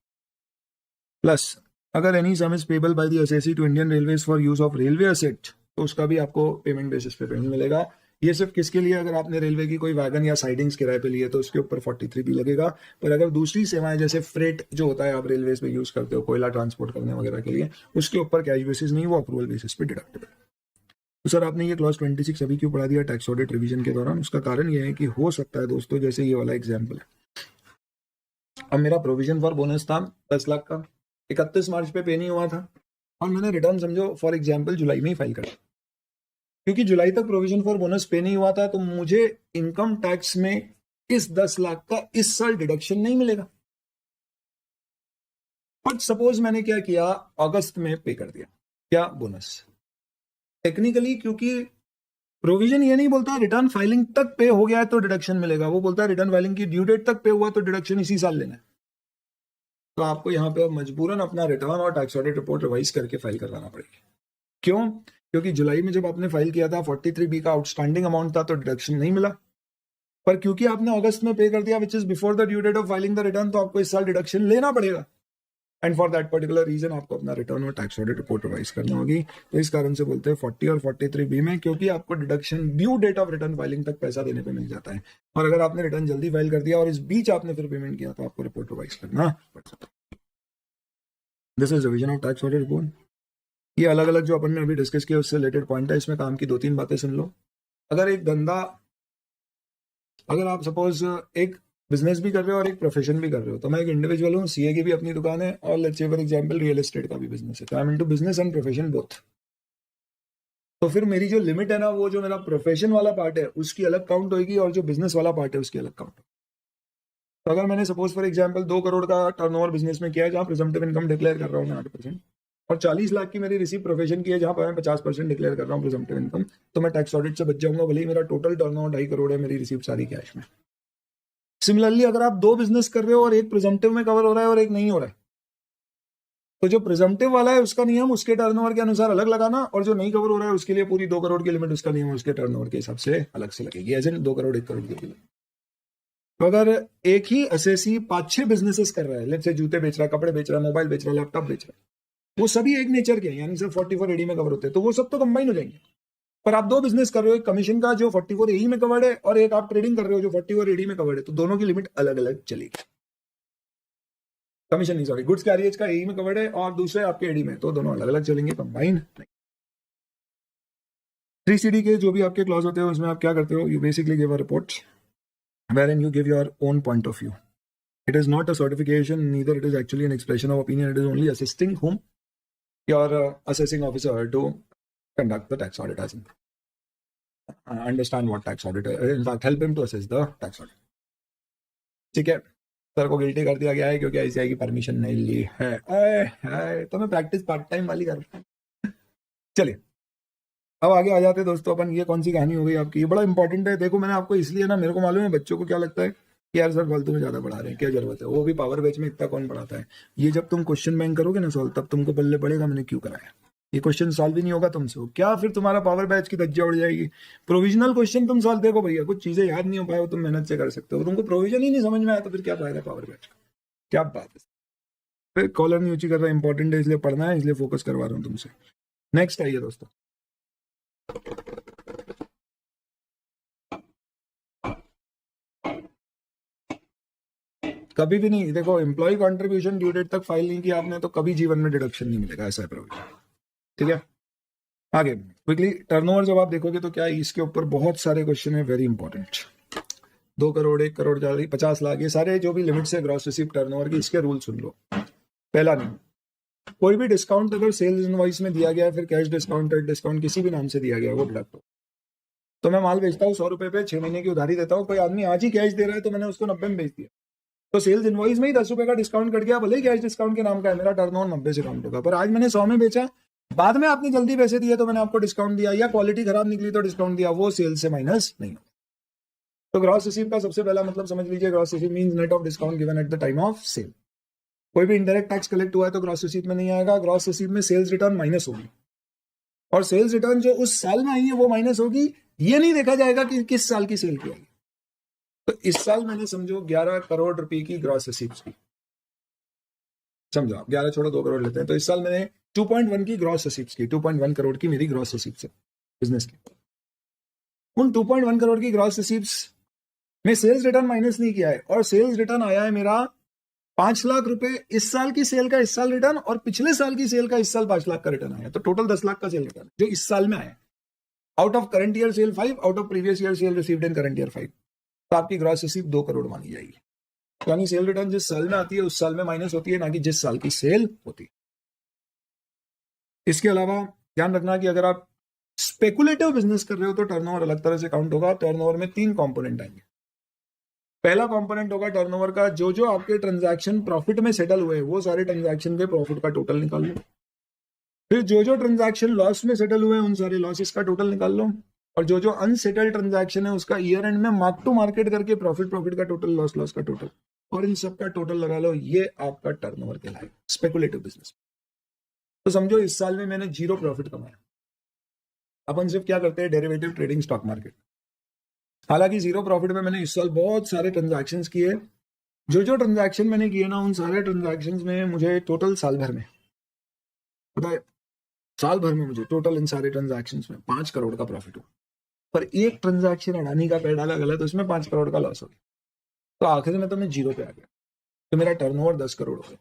प्लस अगर any sum is payable by the assessee to Indian Railways for use of railway asset, तो उसका भी आपको पेमेंट बेसिस पे पेमेंट मिलेगा। ये सिर्फ किसके लिए, अगर आपने रेलवे की कोई वैगन या साइडिंग्स किराए पे लिए तो उसके ऊपर 43 भी लगेगा, पर अगर दूसरी सेवाएं जैसे फ्रेट जो होता है आप रेलवेज पे यूज करते हो कोयला ट्रांसपोर्ट करने वगैरह के लिए, उसके ऊपर कैश बेसिस नहीं, वो अप्रूवल बेसिस पे डिडक्टेबल। तो सर आपने ये क्लॉज 26 अभी क्यों पढ़ा दिया टैक्स ऑडिट रिवीजन के दौरान, उसका कारण ये है कि हो सकता है दोस्तों, जैसे ये वाला एग्जाम्पल है, अब मेरा प्रोविजन फॉर बोनस था 10 लाख का, 31 मार्च पे पे नहीं हुआ था, और मैंने रिटर्न समझो फॉर एग्जाम्पल जुलाई में ही फाइल करा, क्योंकि जुलाई तक प्रोविजन फॉर बोनस पे नहीं हुआ था, तो मुझे इनकम टैक्स में इस 10 लाख का इस साल डिडक्शन नहीं मिलेगा। बट सपोज मैंने क्या किया, अगस्त में पे कर दिया, क्या, बोनस। टेक्निकली क्योंकि प्रोविजन ये नहीं बोलता रिटर्न फाइलिंग तक पे हो गया है तो डिडक्शन मिलेगा, वो बोलता है रिटर्न फाइलिंग की ड्यू डेट तक पे हुआ तो डिडक्शन इसी साल लेना है। तो आपको यहाँ पे मजबूरन अपना रिटर्न और टैक्स ऑडिट रिपोर्ट रिवाइज करके फाइल करवाना पड़ेगी। क्यों, क्योंकि जुलाई में जब आपने फाइल किया था 43B का आउटस्टैंडिंग अमाउंट था तो डिडक्शन नहीं मिला, पर क्योंकि आपने अगस्त में पे कर दिया which is before the due date of filing the return, तो आपको इस साल डिडक्शन लेना पड़ेगा, and for that particular reason आपको अपना रिटर्न और टैक्स ऑडिट रिपोर्ट रिवाइज करनी होगी। तो इस कारण से बोलते हैं 40 और 43B में, क्योंकि आपको deduction due date of return filing तक पैसा देने पे मिल जाता है, और अगर आपने रिटर्न जल्दी फाइल कर दिया और इस बीच आपने फिर पेमेंट किया तो आपको रिपोर्ट रिवाइज करना पड़ता है। This is revision of tax audit report. ये अलग अलग जो अपन ने अभी डिस्कस किया उससे रिलेटेड पॉइंट है, इसमें काम की 2-3 बातें सुन लो। अगर एक धंधा, अगर आप सपोज एक बिजनेस भी कर रहे हो और एक प्रोफेशन भी कर रहे हो, तो मैं एक इंडिविजुअल हूँ, सीए की भी अपनी दुकान है, और let's say for example real estate का भी बिजनेस है, तो I am into business and profession both. तो फिर मेरी जो लिमिट है ना, वो जो मेरा प्रोफेशन वाला पार्ट है उसकी अलग काउंट होगी, और जो बिजनेस वाला पार्ट है उसकी अलग काउंट होगी। तो अगर मैंने सपोज फॉर एग्जांपल 2 करोड़ का टर्नओवर बिजनेस में किया है जहां प्रिजम्पटिव इनकम डिक्लेयर कर रहा हूँ मैं 8%, और 40 लाख की मेरी रिसीव प्रोफेशन की है जहां पर मैं 50% डिक्लेयर कर रहा हूँ प्रिजम्पटिव इनकम, तो मैं टैक्स ऑडिट से बच जाऊंगा, भले ही मेरा टोटल टर्नओवर 2.5 करोड़ है, मेरी रिसीव सारी कैश में। सिमिलरली अगर आप 2 बिजनेस कर रहे हो और एक प्रिजम्पटिव में कवर हो रहा है और एक नहीं हो रहा है, तो जो प्रिजम्पटिव वाला है उसका नियम उसके टर्नओवर के अनुसार अलग लगाना, और जो नहीं कवर हो रहा है उसके लिए पूरी 2 करोड़ की लिमिट उसका नियम उसके टर्नओवर के हिसाब से अलग से लगेगी, एज इन 2 करोड़ 1 करोड़ की। तो अगर एक ही असेसी 5-6 बिजनेसेस कर रहा है, लेट्स से जूते बेच रहा है, कपड़े बेच रहा है, मोबाइल बेच रहा है, लैपटॉप बेच रहा है, वो सभी एक नेचर के हैं, यानी सिर्फ 44 एडी में कवर होते हैं, तो वो सब तो कंबाइन हो जाएंगे। पर आप 2 बिजनेस कर रहे हो, एक कमीशन का जो 44 एडी में कवर्ड है और एक आप ट्रेडिंग कर रहे हो जो 44 एडी में कवर्ड है, तो दोनों की लिमिट अलग अलग चलेगी। कमीशन नहीं, सॉरी, गुड्स कैरियज का एडी में कवर्ड है और दूसरे आपके एडी में, तो दोनों अलग अलग चलेंगे, कंबाइन नहीं। 3CD के जो भी आपके क्लॉज होते हैं उसमें आप क्या करते हो, you basically give a report wherein you give your own point of view. It is not a certification, neither it is actually an expression of opinion. It is only assisting whom? Your assessing officer to conduct the tax audit, as in understand what tax audit is. In fact, help him to assess the tax audit. ठीक है, सर को गिल्टी कर दिया गया है क्योंकि ICAI की परमिशन नहीं ली है। तो मैं प्रैक्टिस पार्ट टाइम वाली कर रहा हूँ। चलिए अब आगे आ जाते हैं दोस्तों अपन, ये कौन सी कहानी हो गई आपकी, ये बड़ा इंपॉर्टेंट है। देखो मैंने आपको इसलिए ना, मेरे को मालूम है बच्चों को क्या लगता है कि यार सर फालतू में ज्यादा पढ़ा रहे हैं, क्या जरूरत है, वो भी पावर बैच में इतना कौन पढ़ाता है। ये जब तुम क्वेश्चन बैंक करोगे ना सॉल्व, तब तुमको पल्ले पड़ेगा मैंने क्यों कराया। ये क्वेश्चन सॉल्व ही नहीं होगा तुमसे, क्या फिर तुम्हारा पावर बैच की धज्जियां उड़ जाएगी। प्रोविजनल क्वेश्चन तुम सॉल्व, देखो भैया कुछ चीजें याद नहीं हो पाए, तुम मेहनत से कर सकते हो, तुमको प्रोविजन ही नहीं समझ में आया तो फिर क्या फायदा पावर बैच का, क्या बात है। फिर कॉलर नहीं ऊंची कर रहा है, इंपॉर्टेंट है इसलिए पढ़ना है, इसलिए फोकस करवा रहा हूँ तुमसे। नेक्स्ट आइए दोस्तों, कभी भी नहीं, देखो एम्प्लॉय कंट्रीब्यूशन ड्यू डेट तक फाइल नहीं किया आपने तो कभी जीवन में डिडक्शन नहीं मिलेगा, ऐसा है प्रोविजन। ठीक है, आगे क्विकली टर्नओवर जब आप देखोगे तो क्या है, इसके ऊपर बहुत सारे क्वेश्चन है, वेरी इंपॉर्टेंट। 2 करोड़ 1 करोड़ 50 लाख, ये सारे जो भी लिमिट्स है ग्रॉस रिसीव टर्नओवर की, इसके रूल सुन लो। पहला नहीं, कोई भी डिस्काउंट अगर सेल्स इनवॉइस में दिया गया है, फिर कैश डिस्काउंट डिस्काउंट किसी भी नाम से दिया गया है, वो डिडक्ट हो। तो मैं माल बेचता हूँ 100 रुपए पे, 6 महीने की उधारी देता हूँ, कोई आदमी आज ही कैश दे रहा है तो मैंने उसको 90 में बेच दिया, तो सेल्स इनवॉइस में ही 10 रुपए का डिस्काउंट कट गया, भले ही कैश डिस्काउंट के नाम का है, मेरा टर्नओवर 90 से काउंट होगा। पर आज मैंने 100 में बेचा, बाद में आपने जल्दी पैसे दिए तो मैंने आपको डिस्काउंट दिया, या क्वालिटी खराब निकली तो डिस्काउंट दिया, वो सेल्स से माइनस नहीं होगा। तो ग्रॉस रिसीव का सबसे पहला मतलब समझ लीजिए, gross receive means net of discount given at the time of sale. कोई भी इंडायरेक्ट टैक्स कलेक्ट हुआ है तो ग्रॉस रिसीव में नहीं आएगा, ग्रॉस रिसीव में सेल्स रिटर्न माइनस होगी, और सेल्स रिटर्न जो उस साल में आई है वो माइनस होगी। ये नहीं देखा जाएगा कि किस साल की सेल की आई। तो इस साल मैंने समझो 11 करोड़ रुपए की ग्रॉस रिसीव्स की, समझो आप 11 छोड़ो 2 करोड़ लेते हैं, तो इस साल मैंने 2.1 की ग्रॉस रिसीव्स की, 2.1 करोड़ की मेरी ग्रॉस रिसीव्स है बिजनेस की। उन 2.1 करोड़ की ग्रॉस रिसीव्स में सेल्स रिटर्न माइनस नहीं किया है, और सेल्स रिटर्न आया है मेरा 5 लाख रुपए, इस साल की सेल का इस साल रिटर्न, और पिछले साल की सेल का इस साल 5 लाख का रिटर्न आया, तो टोटल 10 लाख का सेल रिटर्न जो इस साल में आया। Out of current year cell 5, out of previous year cell received in current year 5, तो आपकी ग्रॉस रिसीव 2 करोड़ मानी जाएगी। यानी सेल रिटर्न जिस साल में आती है उस साल में माइनस होती है, ना कि जिस साल की सेल होती है। इसके अलावा ध्यान रखना कि अगर आप स्पेकुलेटिव बिजनेस कर रहे हो तो टर्नओवर अलग तरह से काउंट होगा। टर्नओवर में 3 कंपोनेंट आएंगे। पहला कंपोनेंट होगा टर्नओवर का, जो आपके ट्रांजैक्शन प्रॉफिट में सेटल हुए वो सारे ट्रांजैक्शन के प्रॉफिट का टोटल निकाल लो। फिर जो ट्रांजैक्शन लॉस में सेटल हुए उन सारे लॉसेस का टोटल निकाल लो, और जो अनसेटल्ड ट्रांजैक्शन है उसका ईयर एंड में मार्क टू मार्केट करके प्रॉफिट का टोटल, लॉस का टोटल, और इन सब का टोटल लगा लो। ये आपका टर्नओवर कहलाएगा स्पेकुलेटिव बिजनेस। तो समझो इस साल में मैंने 0 प्रॉफिट कमाया। अपन सिर्फ क्या करते हैं, डेरिवेटिव ट्रेडिंग स्टॉक मार्केट। हालांकि 0 प्रॉफिट में मैंने इस साल बहुत सारे ट्रांजैक्शंस किए। जो ट्रांजैक्शन मैंने किए ना, उन सारे ट्रांजैक्शंस में मुझे टोटल साल भर में, पता है, साल भर में मुझे टोटल इन सारे ट्रांजैक्शंस में 5 करोड़ का प्रॉफिट हुआ। पर एक ट्रांजैक्शन अडानी का पैर डाला गलत, तो उसमें 5 करोड़ का लॉस हो गया। तो आखिर में तो मैं 0 पे आ गया, तो मेरा टर्नओवर 10 करोड़ हो गया।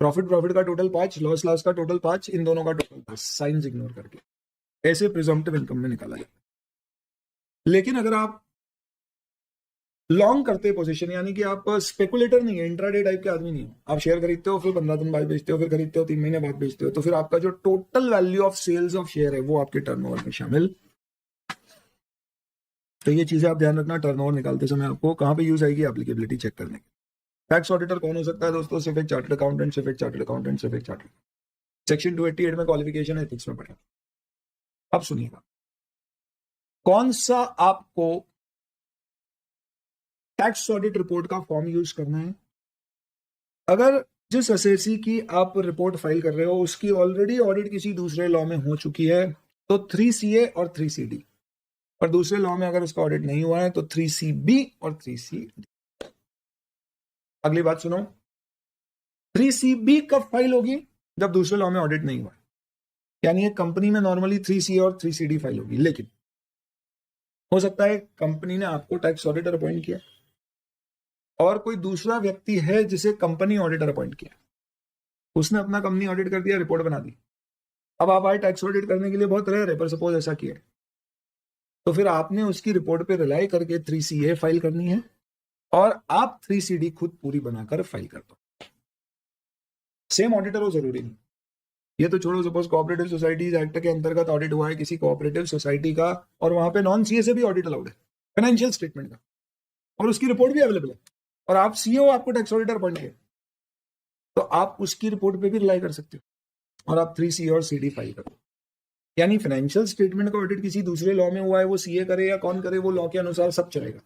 प्रॉफिट का टोटल 5, लॉस का टोटल 5, इन दोनों का टोटल 10, साइंस इग्नोर करके ऐसे प्रिजम्पटिव इनकम में निकाला जाए। लेकिन अगर आप लॉन्ग करते पोजीशन, यानी कि आप स्पेकुलेटर नहीं है, इंट्राडे टाइप के आदमी नहीं हो, आप शेयर खरीदते हो फिर 15 दिन बाद बेचते हो, फिर खरीदते हो 3 महीने बाद बेचते हो, तो फिर आपका जो total value of sales of share है वो आपके टर्नओवर में शामिल तो ये चीजें आप ध्यान रखना टर्नओवर निकालते समय आपको कहाँ पे यूज आएगी, एप्लीकेबिलिटी चेक करने की। टैक्स ऑडिटर कौन हो सकता है दोस्तों? सिर्फ एक चार्टर्ड अकाउंटेंट, सिर्फ एक चार्टर्ड अकाउंटेंट, सिर्फ एक चार्टर्ड। सेक्शन 288 में क्वालिफिकेशन है, एथिक्स में पढ़ेगा। अब सुनिएगा, कौन सा आपको टैक्स ऑडिट रिपोर्ट का फॉर्म यूज करना है। अगर जिस एसएससी की आप रिपोर्ट फाइल कर रहे हो उसकी ऑलरेडी ऑडिट किसी दूसरे लॉ में हो चुकी है तो 3CA और 3CD, और दूसरे लॉ में अगर उसका ऑडिट नहीं हुआ है तो 3CB और 3CD। अगली बात सुनो, 3CB कब फाइल होगी? जब दूसरे लॉ में ऑडिट नहीं हुआ है, यानी एक कंपनी में नॉर्मली 3CA और 3CD फाइल होगी। लेकिन हो सकता है कंपनी ने आपको टैक्स ऑडिटर अपॉइंट किया और कोई दूसरा व्यक्ति है जिसे कंपनी ऑडिटर अपॉइंट किया, उसने अपना कंपनी ऑडिट कर दिया, रिपोर्ट बना दी। अब आप आए टैक्स ऑडिट करने के लिए, बहुत रेयर है पर सपोज ऐसा किया, तो फिर आपने उसकी रिपोर्ट पे रिलाई करके 3CA फाइल करनी है और आप 3CD खुद पूरी बनाकर फाइल कर दो। सेम ऑडिटर हो जरूरी नहीं, ये तो छोड़ो, सपोज कोऑपरेटिव सोसाइटीज एक्ट के अंतर्गत ऑडिट हुआ है किसी कोऑपरेटिव सोसाइटी का और वहां पे नॉन सीए से भी ऑडिट अलाउड है, फाइनेंशियल स्टेटमेंट का, और उसकी रिपोर्ट भी अवेलेबल है और आप सीए हो, आपको टैक्स ऑडिटर अपॉइंट किया, तो आप उसकी रिपोर्ट पे भी रिलाई कर सकते हो और आप 3CA और CD फाइल करो। यानी फाइनेंशियल स्टेटमेंट का ऑडिट किसी दूसरे लॉ में हुआ है, वो सीए करे या कौन करे, वो लॉ के अनुसार सब चलेगा,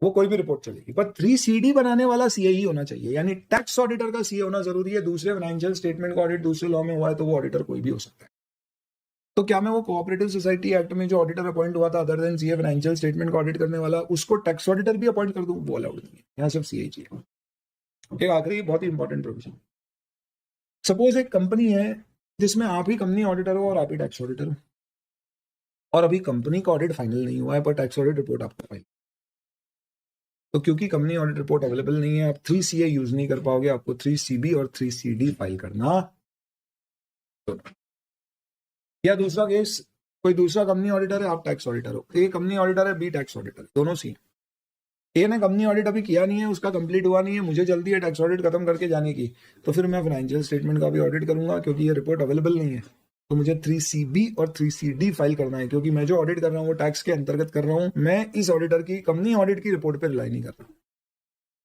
वो कोई भी रिपोर्ट चलेगी, पर 3CD बनाने वाला सीए ही होना चाहिए। यानी टैक्स ऑडिटर का सीए होना जरूरी है। दूसरे फाइनेंशियल स्टेटमेंट का ऑडिट दूसरे लॉ में हुआ है तो वो ऑडिटर कोई भी हो सकता है। तो क्या मैं वो कोऑपरेटिव सोसाइटी एक्ट में जो ऑडिटर अपॉइंट हुआ था other than CA financial statement का ऑडिट करने वाला, उसको टैक्स ऑडिटर भी अपॉइंट कर दूं? वो अलाउड नहीं है, यहाँ सिर्फ सीए चाहिए। एक आखिरी बहुत ही इंपॉर्टेंट प्रोविजन, सपोज एक कंपनी है जिसमें आप ही कंपनी ऑडिटर हो और आप ही टैक्स ऑडिटर हो, और अभी कंपनी का ऑडिट फाइनल नहीं हुआ है पर टैक्स ऑडिट रिपोर्ट आपको फाइल, तो क्योंकि कंपनी ऑडिट रिपोर्ट अवेलेबल नहीं है, आप 3CA यूज नहीं कर पाओगे, आपको 3CB और 3CD फाइल करना। तो या दूसरा केस, कोई दूसरा कंपनी ऑडिटर है, आप टैक्स ऑडिटर हो, ए कंपनी ऑडिटर है, बी टैक्स ऑडिटर है, दोनों सी। ए ने कंपनी ऑडिट अभी किया नहीं है, उसका कंप्लीट हुआ नहीं है, मुझे जल्दी है टैक्स ऑडिट खत्म करके जाने की, तो फिर मैं फाइनेंशियल स्टेटमेंट का भी ऑडिट करूंगा क्योंकि ये रिपोर्ट अवेलेबल नहीं है, तो मुझे 3CB और 3CD फाइल करना है क्योंकि मैं जो ऑडिट कर रहा हूँ वो टैक्स के अंतर्गत कर रहा हूँ, मैं इस ऑडिटर की कंपनी ऑडिट की रिपोर्ट पर रिलाई नहीं कर रहा।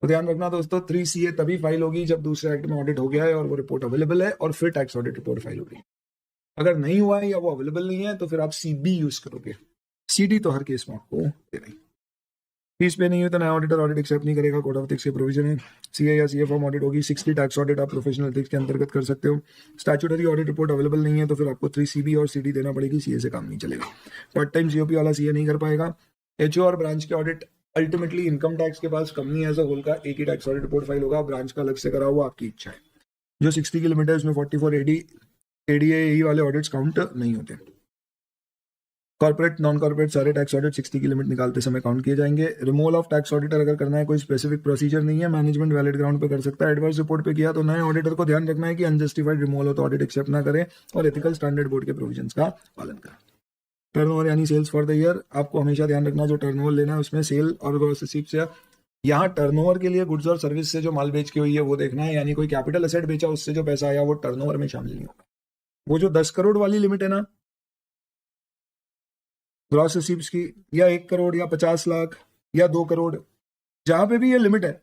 तो ध्यान रखना दोस्तों, 3CA तभी फाइल होगी जब दूसरे एक्ट में ऑडिट हो गया है और वो रिपोर्ट अवेलेबल है, और फिर टैक्स ऑडिट रिपोर्ट फाइल होगी। अगर नहीं हुआ है या वो अवेलेबल नहीं है तो फिर आप CB यूज करोगे, CD तो हर केस में आपको दे नहीं। फीस पे नहीं हुई तो नया ऑडिटर ऑडिट एक्सेप्ट नहीं करेगा, कोड ऑफ एथिक्स के प्रोविजन है। CA या CA फॉर्म ऑडिट होगी, 60 टैक्स ऑडिट आप प्रोफेशनल एथिक्स के अंतर्गत कर सकते हो। स्टैट्यूटरी ऑडिट रिपोर्ट अवेलेबल नहीं है तो फिर आपको 3CB और CD देना पड़ेगी, CA से काम नहीं चलेगा। पार्ट टाइम COP वाला CA नहीं कर पाएगा। HO और ब्रांच के ऑडिट अल्टीमेटली इनकम टैक्स के पास कंपनी एज अ होल का एक ही टैक्स ऑडिट रिपोर्ट फाइल होगा, ब्रांच का अलग से करा हुआ आपकी इच्छा है। जो 60 की लिमिट है उसमें 44 ADA AE वाले ऑडिट्स काउंट नहीं होते। कॉर्पोरेट नॉन कॉर्पोरेट सारे टैक्स ऑडिट 60 की लिमिट निकालते समय काउंट किए जाएंगे। रिमूवल ऑफ टैक्स ऑडिटर अगर करना है, कोई स्पेसिफिक प्रोसीजर नहीं है, मैनेजमेंट वैलिड ग्राउंड पे कर सकता है। एडवर्स रिपोर्ट पे किया तो नए ऑडिटर को ध्यान रखना है कि अनजस्टिफाइड रिमूवल हो तो ऑडिट एक्सेप्ट ना करें और एथिकल स्टैंडर्ड बोर्ड के प्रोविजंस का पालन करें। टर्नओवर यानी सेल्स फॉर द ईयर, आपको हमेशा ध्यान रखना जो टर्नओवर लेना है उसमें सेल और ग्रॉस रिसीप्ट से, यहाँ टर्नओवर के लिए गुड्स और सर्विस से जो माल बेच के हुई है वो देखना है, यानी कोई कैपिटल एसेट बेचा उससे जो पैसा आया वो टर्नओवर में शामिल नहीं होगा। वो जो 10 करोड़ वाली लिमिट है ना ग्रॉस रिसीप्ट्स की, या 1 करोड़ या 50 लाख या 2 करोड़, जहां पे भी ये लिमिट है,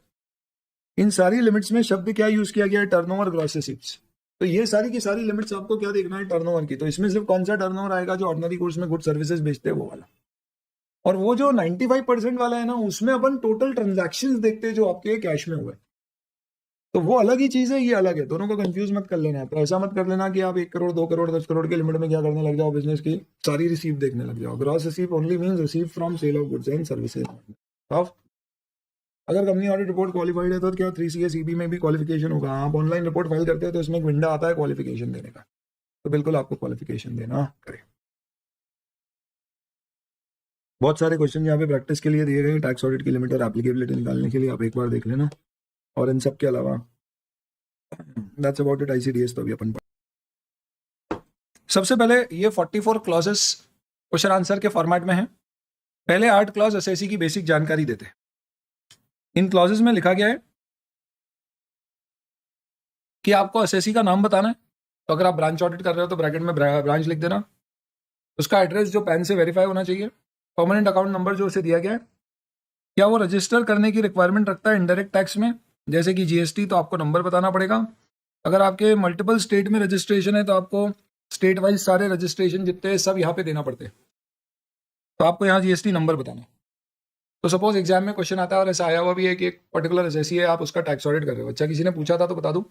इन सारी लिमिट्स में शब्द क्या यूज किया गया है? Turnover, gross receipts. तो ये सारी की सारी लिमिट्स आपको क्या देखना है? टर्नओवर की। तो इसमें सिर्फ कौन सा टर्नओवर आएगा? जो ऑर्डिनरी कोर्स में गुड सर्विसेज बेचते हैं वो वाला। और वो जो 95% वाला है ना, उसमें अपन टोटल ट्रांजैक्शंस देखते हैं जो आपके कैश में हुए, तो वो अलग ही चीज है, ये अलग है, दोनों को कंफ्यूज मत कर लेना है। तो ऐसा मत कर लेना कि आप 1 करोड़ 2 करोड़ 10 करोड़ के लिमिट में क्या करने लग जाओ, बिजनेस की सारी रिसीव देखने लग जाओ। Gross receive only means receive from sale of goods and services. अगर कंपनी ऑडिट रिपोर्ट क्वालिफाइड है तो क्या 3CA CB में भी क्वालिफिकेशन होगा? आप ऑनलाइन रिपोर्ट फाइल करते हो तो इसमें एक विंडो आता है क्वालिफिकेशन देने का, तो बिल्कुल आपको क्वालिफिकेशन देना करें। बहुत सारे क्वेश्चन यहाँ पे प्रैक्टिस के लिए दिए गए, टैक्स ऑडिट की लिमिट और एप्लीकेबिलिटी निकालने के लिए, आप एक बार देख लेना। और इन सब के अलावा दैट्स अबाउट इट। ICDS तो अभी अपन सबसे पहले ये 44 क्लॉजेस क्वेश्चन आंसर के फॉर्मेट में है। पहले 8 क्लॉज एसएससी की बेसिक जानकारी देते हैं। इन क्लॉजेस में लिखा गया है कि आपको एसएससी का नाम बताना है, तो अगर आप ब्रांच ऑडिट कर रहे हो तो ब्रैकेट में ब्रांच लिख देना। उसका एड्रेस जो पैन से वेरीफाई होना चाहिए, परमानेंट अकाउंट नंबर जो उसे दिया गया है, क्या वो रजिस्टर करने की रिक्वायरमेंट रखता है इनडायरेक्ट टैक्स में, जैसे कि जीएसटी, तो आपको नंबर बताना पड़ेगा। अगर आपके मल्टीपल स्टेट में रजिस्ट्रेशन है तो आपको स्टेट वाइज सारे रजिस्ट्रेशन जितने हैं सब यहाँ पे देना पड़ते हैं, तो आपको यहाँ जीएसटी नंबर बताना है। तो सपोज एग्जाम में क्वेश्चन आता है और ऐसा आया हुआ भी है कि एक पर्टिकुलर एसएससी है, आप उसका टैक्स ऑडिट कर रहे हो। अच्छा, किसी ने पूछा था तो बता दूं,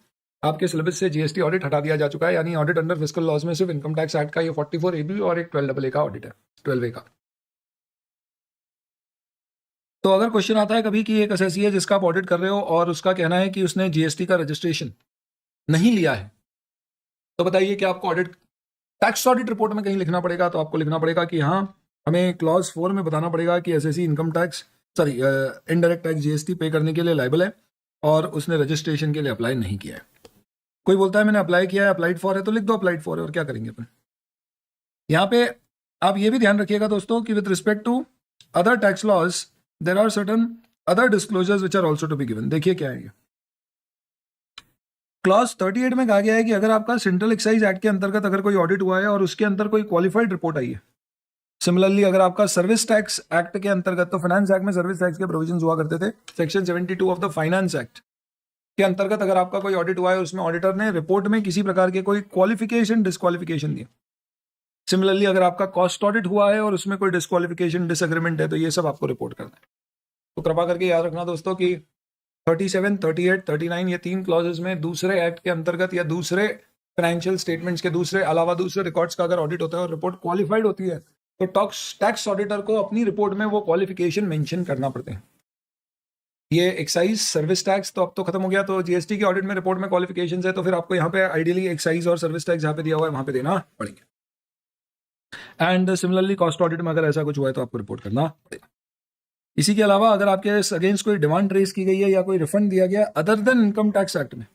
आपके सिलेबस से जीएसटी ऑडिट हटा दिया जा चुका है, यानी ऑडिट अंडर फिस्कल लॉज में सिर्फ इनकम टैक्स एक्ट का ये 44 AB और एक 12AA का ऑडिट है, 12A का। तो अगर क्वेश्चन आता है कभी कि एक एसएससी है जिसका आप ऑडिट कर रहे हो और उसका कहना है कि उसने जीएसटी का रजिस्ट्रेशन नहीं लिया है, तो बताइए कि आपको ऑडिट टैक्स ऑडिट रिपोर्ट में कहीं लिखना पड़ेगा। तो आपको लिखना पड़ेगा कि हाँ, हमें क्लॉज 4 में बताना पड़ेगा कि SSC income tax indirect tax GST पे करने के लिए लायबल है और उसने रजिस्ट्रेशन के लिए अप्लाई नहीं किया है। कोई बोलता है मैंने अप्लाई किया है, अप्लाइड फॉर है, तो लिख दो अप्लाइड फॉर है, और क्या करेंगे अपन। यहाँ पे आप ये भी ध्यान रखिएगा दोस्तों कि with respect to other tax laws there are certain other disclosures which are also to be given. देखिए क्या है ये, क्लॉज 38 में कहा गया है कि अगर आपका सेंट्रल एक्साइज एक्ट के अंतर्गत अगर कोई ऑडिट हुआ है और उसके अंदर कोई क्वालिफाइड रिपोर्ट आई है, सिमिलरली अगर आपका सर्विस टैक्स एक्ट के अंतर्गत, तो फाइनेंस एक्ट में सर्विस टैक्स के प्रोविजंस हुआ करते थे, section 72 of the finance act के अंतर्गत अगर आपका कोई ऑडिट हुआ है उसमें ऑडिटर ने रिपोर्ट में किसी प्रकार के कोई क्वालिफिकेशन डिस्क्वालिफिकेशन दिए, सिमिलरली अगर आपका कॉस्ट ऑडिट हुआ है और उसमें कोई डिस्क्वालिफिकेशन डिसएग्रीमेंट है, तो ये सब आपको रिपोर्ट करना है। तो कृपा करके याद रखना दोस्तों कि 37, 38, 39 ये 3 क्लॉजेस में दूसरे एक्ट के अंतर्गत या दूसरे फाइनेंशियल स्टेटमेंट्स के दूसरे अलावा दूसरे रिकॉर्ड्स का अगर ऑडिट होता है और रिपोर्ट क्वालिफाइड होती है, तो टैक्स ऑडिटर को अपनी रिपोर्ट में वो क्वालिफिकेशन मेंशन करना पड़ते हैं। ये एक्साइज सर्विस टैक्स तो अब तो खत्म हो गया, तो जीएसटी की ऑडिट में रिपोर्ट में क्वालिफिकेशन है, तो फिर आपको यहाँ पे आइडियली एक्साइज और सर्विस टैक्स जहाँ पे दिया हुआ है वहां पे देना पड़ेगा। एंड सिमिलरली कॉस्ट ऑडिट में अगर ऐसा कुछ हुआ है तो आपको रिपोर्ट करना पड़ेगा। इसी के अलावा अगर आपके अगेंस्ट कोई डिमांड रेज की गई है या कोई रिफंड दिया गया other than income tax act में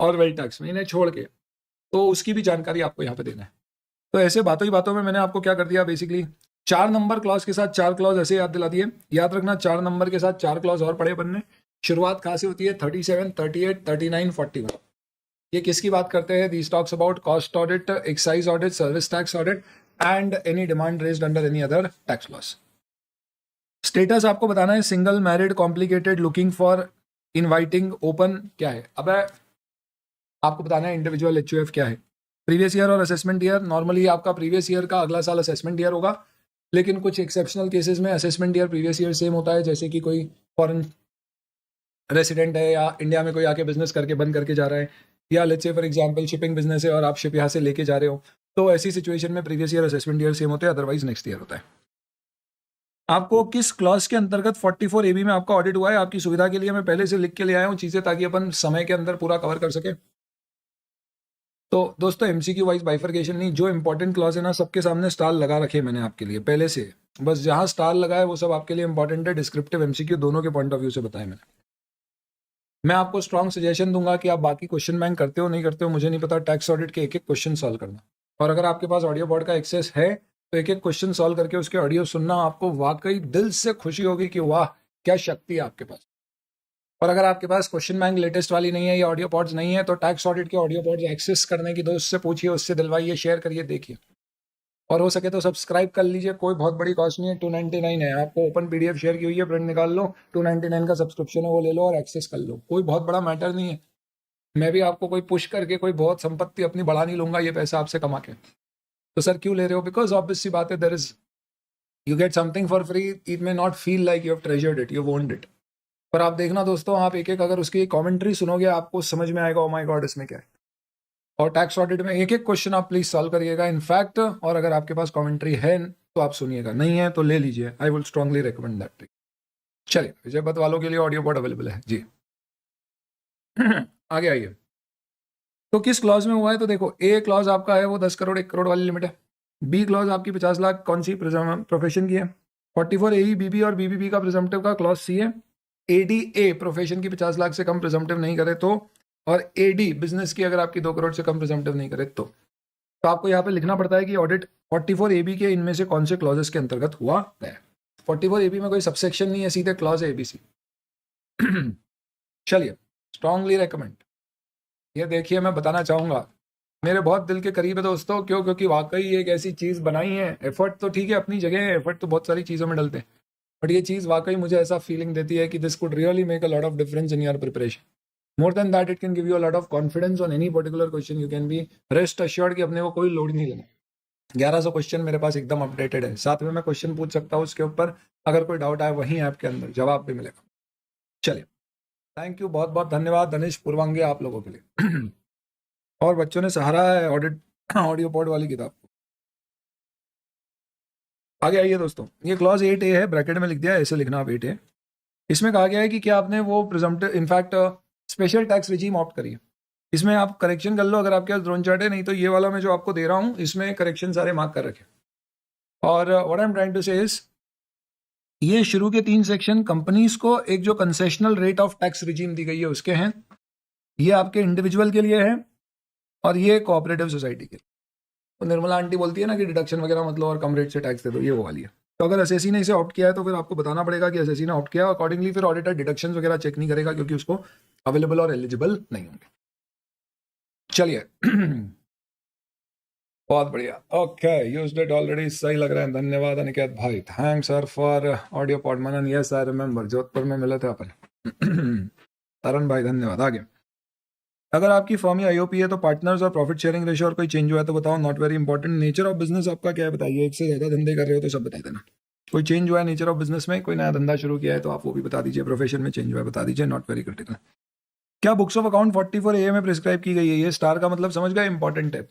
और वेल्थ टैक्स में, इन्हें छोड़ के, तो उसकी भी जानकारी आपको यहाँ पे देना है। तो ऐसे बातों ही बातों में मैंने आपको क्या कर दिया, बेसिकली 4 नंबर क्लॉज के साथ 4 क्लॉज ऐसे याद दिला दिए। याद रखना 4 नंबर के साथ 4 क्लॉज और पड़े बनने। शुरुआत कहाँ से होती है, 37, 38, 39, 41। ये किसकी बात करते हैं, this talks about cost audit, excise audit, service tax audit and any demand raised under any other tax loss. Status आपको बताना है, single, married, complicated, looking for, inviting, open, क्या है। अब आपको बताना है इंडिविजुअल एचयूएफ क्या है। प्रीवियस ईयर और असेसमेंट ईयर, नॉर्मली आपका प्रीवियस ईयर का अगला साल असेसमेंट ईयर होगा, लेकिन कुछ एक्सेप्शनल केसेस में assessment year previous year same होता है, जैसे कि कोई फॉरेन रेसिडेंट है या इंडिया में कोई आके बिजनेस करके बंद करके जा रहा है, या let's say for example shipping business है और आप शिप यहाँ से लेके जा रहे हो, तो ऐसी सिचुएशन में previous year assessment year same होते हैं, अदरवाइज नेक्स्ट ईयर होता है। आपको किस क्लॉज के अंतर्गत 44 AB में आपका ऑडिट हुआ है, आपकी सुविधा के लिए मैं पहले से लिख के ले आया हूँ चीजें, ताकि अपन समय के अंदर पूरा कवर कर सके। तो दोस्तों एमसीक्यू वाइज बाइफर्केशन नहीं, जो इंपॉर्टेंट क्लॉज है ना सबके सामने स्टार लगा रखे मैंने आपके लिए पहले से, बस जहां स्टार लगा है वो सब आपके लिए इंपॉर्टेंट है। डिस्क्रिप्टिव एमसीक्यू दोनों के पॉइंट ऑफ व्यू से बताया मैंने। मैं आपको स्ट्रॉन्ग सजेशन दूंगा कि आप बाकी क्वेश्चन बैंक करते हो नहीं करते हो मुझे नहीं पता, टैक्स ऑडिट के एक एक क्वेश्चन सॉल्व करना, और अगर आपके पास ऑडियो बोर्ड का एक्सेस है तो एक एक क्वेश्चन सॉल्व करके उसके ऑडियो सुनना, आपको वाकई दिल से खुशी होगी कि वाह क्या शक्ति है आपके पास। और अगर आपके पास क्वेश्चन बैंक लेटेस्ट वाली नहीं है या ऑडियो पॉड्स नहीं है, तो टैक्स ऑडिट के ऑडियो पॉड्स एक्सेस करने की दोस्त से पूछिए, उससे दिलवाइए, शेयर करिए, देखिए, और हो सके तो सब्सक्राइब कर लीजिए, कोई बहुत बड़ी कॉस्ट नहीं है, 299 है। आपको ओपन पीडीएफ शेयर की हुई है, प्रिंट निकाल लो, 299 का सब्सक्रिप्शन है वो ले लो और एक्सेस कर लो, कोई बहुत बड़ा मैटर नहीं है। मैं भी आपको कोई पुश करके कोई बहुत संपत्ति अपनी बढ़ा नहीं लूंगा ये पैसा आपसे कमा के। तो सर क्यों ले रहे हो, बिकॉज ऑब्वियस सी बात है, there is you get something for free, it may not feel like you have treasured it, you won't it, पर आप देखना दोस्तों, आप एक एक अगर उसकी कमेंट्री सुनोगे आपको समझ में आएगा, ओ माय गॉड इसमें क्या है। और टैक्स ऑडिट में एक एक क्वेश्चन आप प्लीज सॉल्व करिएगा इनफैक्ट, और अगर आपके पास कमेंट्री है तो आप सुनिएगा, नहीं है तो ले लीजिए, I will strongly recommend that. चलिए, विजय पथ वालों के लिए ऑडियो बोर्ड अवेलेबल है जी। आगे आइए, तो किस क्लॉज में हुआ है, तो देखो ए क्लॉज आपका है वो 10 करोड़ 1 करोड़ वाली लिमिट है। बी क्लॉज आपकी 50 लाख कौन सी प्रोफेशन की है, 44 AE बीबी और बीबीबी का प्रिजम्पटिव का क्लॉज सी है। एडीए प्रोफेशन की 50 लाख से कम प्रिजम्पटिव नहीं करे तो, और एडी बिजनेस की अगर आपकी 2 करोड़ से कम प्रिजम्पटिव नहीं करे तो आपको यहाँ पे लिखना पड़ता है कि ऑडिट 44 AB के इनमें से कौन से क्लॉजेस के अंतर्गत हुआ है। 44 AB में कोई सबसेक्शन नहीं है, सीधे क्लॉज है ABC। चलिए, स्ट्रांगली रेकमेंड, ये देखिए मैं बताना चाहूंगा मेरे बहुत दिल के करीब है दोस्तों। क्यों? क्योंकि वाकई एक ऐसी चीज़ बनाई है। एफर्ट तो ठीक है अपनी जगह है, एफर्ट तो बहुत सारी चीज़ों में डलते हैं, बट ये चीज़ वाकई मुझे ऐसा फीलिंग देती है कि this could really make a lot of difference in your preparation. More than that, it can give you a lot of confidence on any particular question. You can be rest assured कि अपने को कोई लोड नहीं लेना। 1100 क्वेश्चन मेरे पास एकदम अपडेटेड है, साथ में मैं क्वेश्चन पूछ सकता हूँ उसके ऊपर। अगर कोई डाउट आए वहीं ऐप के अंदर जवाब भी मिलेगा। चलिए, थैंक यू, बहुत बहुत धन्यवाद धनेश पूर्वांगे आप लोगों के लिए। और बच्चों ने सहारा है ऑडिट ऑडियो पॉड वाली किताब। आगे आइए दोस्तों, ये क्लॉज 8A है, ब्रैकेट में लिख दिया, ऐसे लिखना आप 8A। इसमें कहा गया है कि क्या आपने वो presumptive in fact special tax regime opt करिए। इसमें आप करेक्शन कर लो अगर आपके पास ड्रोन चार्ट है, नहीं तो ये वाला मैं जो आपको दे रहा हूँ इसमें करेक्शन सारे मार्क कर रखे। और what I am trying to say is, ये शुरू के 3 सेक्शन कंपनीज को एक जो concessional rate of tax regime दी गई है उसके हैं, ये आपके इंडिविजुअल के लिए है, और ये कोऑपरेटिव सोसाइटी के लिए। तो निर्मला आंटी बोलती है ना कि डिडक्शन वगैरह मतलब और कम रेट से टैक्स दे दो, ये वो वाली है। तो अगर एसएससी ने इसे ऑप्ट किया है तो फिर आपको बताना पड़ेगा कि एसएससी ने ऑप्ट किया, अकॉर्डिंगली फिर ऑडिटर डिडक्शंस वगैरह चेक नहीं करेगा क्योंकि उसको अवेलेबल और एलिजिबल नहीं होंगे। चलिए बहुत बढ़िया, ओके, यूज्ड इट ऑलरेडी, सही लग रहा है, धन्यवाद अनिकेत भाई, thanks sir for audio pod Manan, yes I remember, Jodhpur में मिले थे अपन। तरण भाई धन्यवाद। आगे, अगर आपकी फर्म या आईओपी है तो पार्टनर्स और प्रॉफिट शेयरिंग रेशियो और कोई चेंज हुआ है तो बताओ, not very important. Nature of business आपका क्या है बताइए, एक से ज्यादा धंधे कर रहे हो तो सब बता देना। कोई चेंज हुआ है नेचर ऑफ बिजनेस में, कोई नया धंधा शुरू किया है तो आप वो भी बता दीजिए, प्रोफेशन में चेंज हुआ है बता दीजिए, नॉट वेरी क्रिटिकल। क्या बुक्स ऑफ अकाउंट 44A में प्रिस्क्राइब की गई है? ये स्टार का मतलब समझ गए, इंपॉर्टेंट है।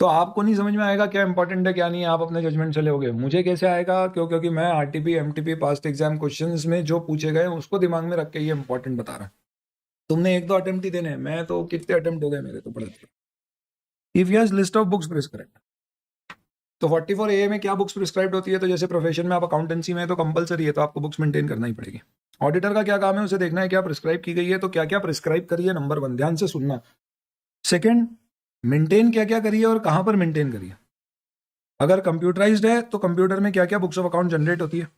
तो आपको नहीं समझ में आएगा क्या इंपॉर्टेंट है क्या नहीं है, आप अपने जजमेंट से लोगे, मुझे कैसे आएगा? क्योंकि मैं RTP MTP past exam questions में जो पूछे गए उसको दिमाग में रख के ये इंपॉर्टेंट बता रहा हूं। तुमने 1-2 अटेम्प्ट ही देने हैं, मैं तो कितने अटेम्प्ट हो गए मेरे तो पढ़े। If yes list of books prescribe, तो 44A में क्या बुक्स प्रिस्क्राइब होती है? तो जैसे प्रोफेशन में आप अकाउंटेंसी में तो कंपलसरी है, तो आपको बुक्स मेंटेन करना ही पड़ेगी। ऑडिटर का क्या काम है? उसे देखना है क्या प्रिस्क्राइब की गई है, तो क्या क्या प्रिस्क्राइब करी है, नंबर 1 ध्यान से सुनना। सेकंड, मेंटेन क्या क्या करिए और कहां पर मेंटेन करिए। अगर कंप्यूटराइज्ड है तो कंप्यूटर में क्या क्या बुक्स ऑफ अकाउंट जनरेट होती है।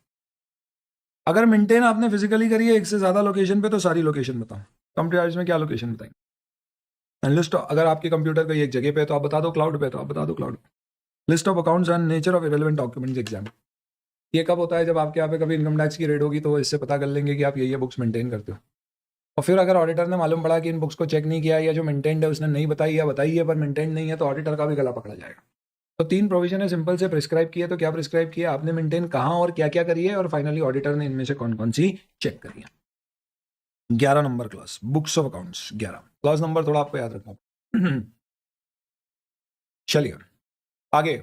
अगर मेंटेन आपने फिजिकली करी है एक से ज्यादा लोकेशन पे तो सारी लोकेशन बताओ, कंप्यूटराइज में क्या लोकेशन बताएंगे। लिस्ट, अगर आपके कंप्यूटर का एक जगह पे है तो आप बता दो, क्लाउड पे तो आप बता दो cloud. List of accounts and nature of irrelevant documents exam, ये कब होता है? जब आपके यहाँ पे कभी इनकम टैक्स की रेड होगी तो इससे पता कर लेंगे कि आप ये बुक्स मेंटेन करते हो। और फिर अगर ऑडिटर ने मालूम पड़ा कि इन बुक्स को चेक नहीं किया या जो मेंटेन्ड है उसने नहीं बताई या बताई है पर मेंटेन नहीं है, तो ऑडिटर का भी गला पकड़ा जाएगा। तो 3 प्रोविजन है सिंपल से, प्रिस्क्राइब किए तो क्या प्रिस्क्राइब किया, आपने मेंटेन कहाँ और क्या क्या करी है, और फाइनली ऑडिटर ने इनमें से कौन कौन सी चेक करी है। 11 number clause, books of accounts 11 clause number थोड़ा आपको याद रखना। चलिए आगे,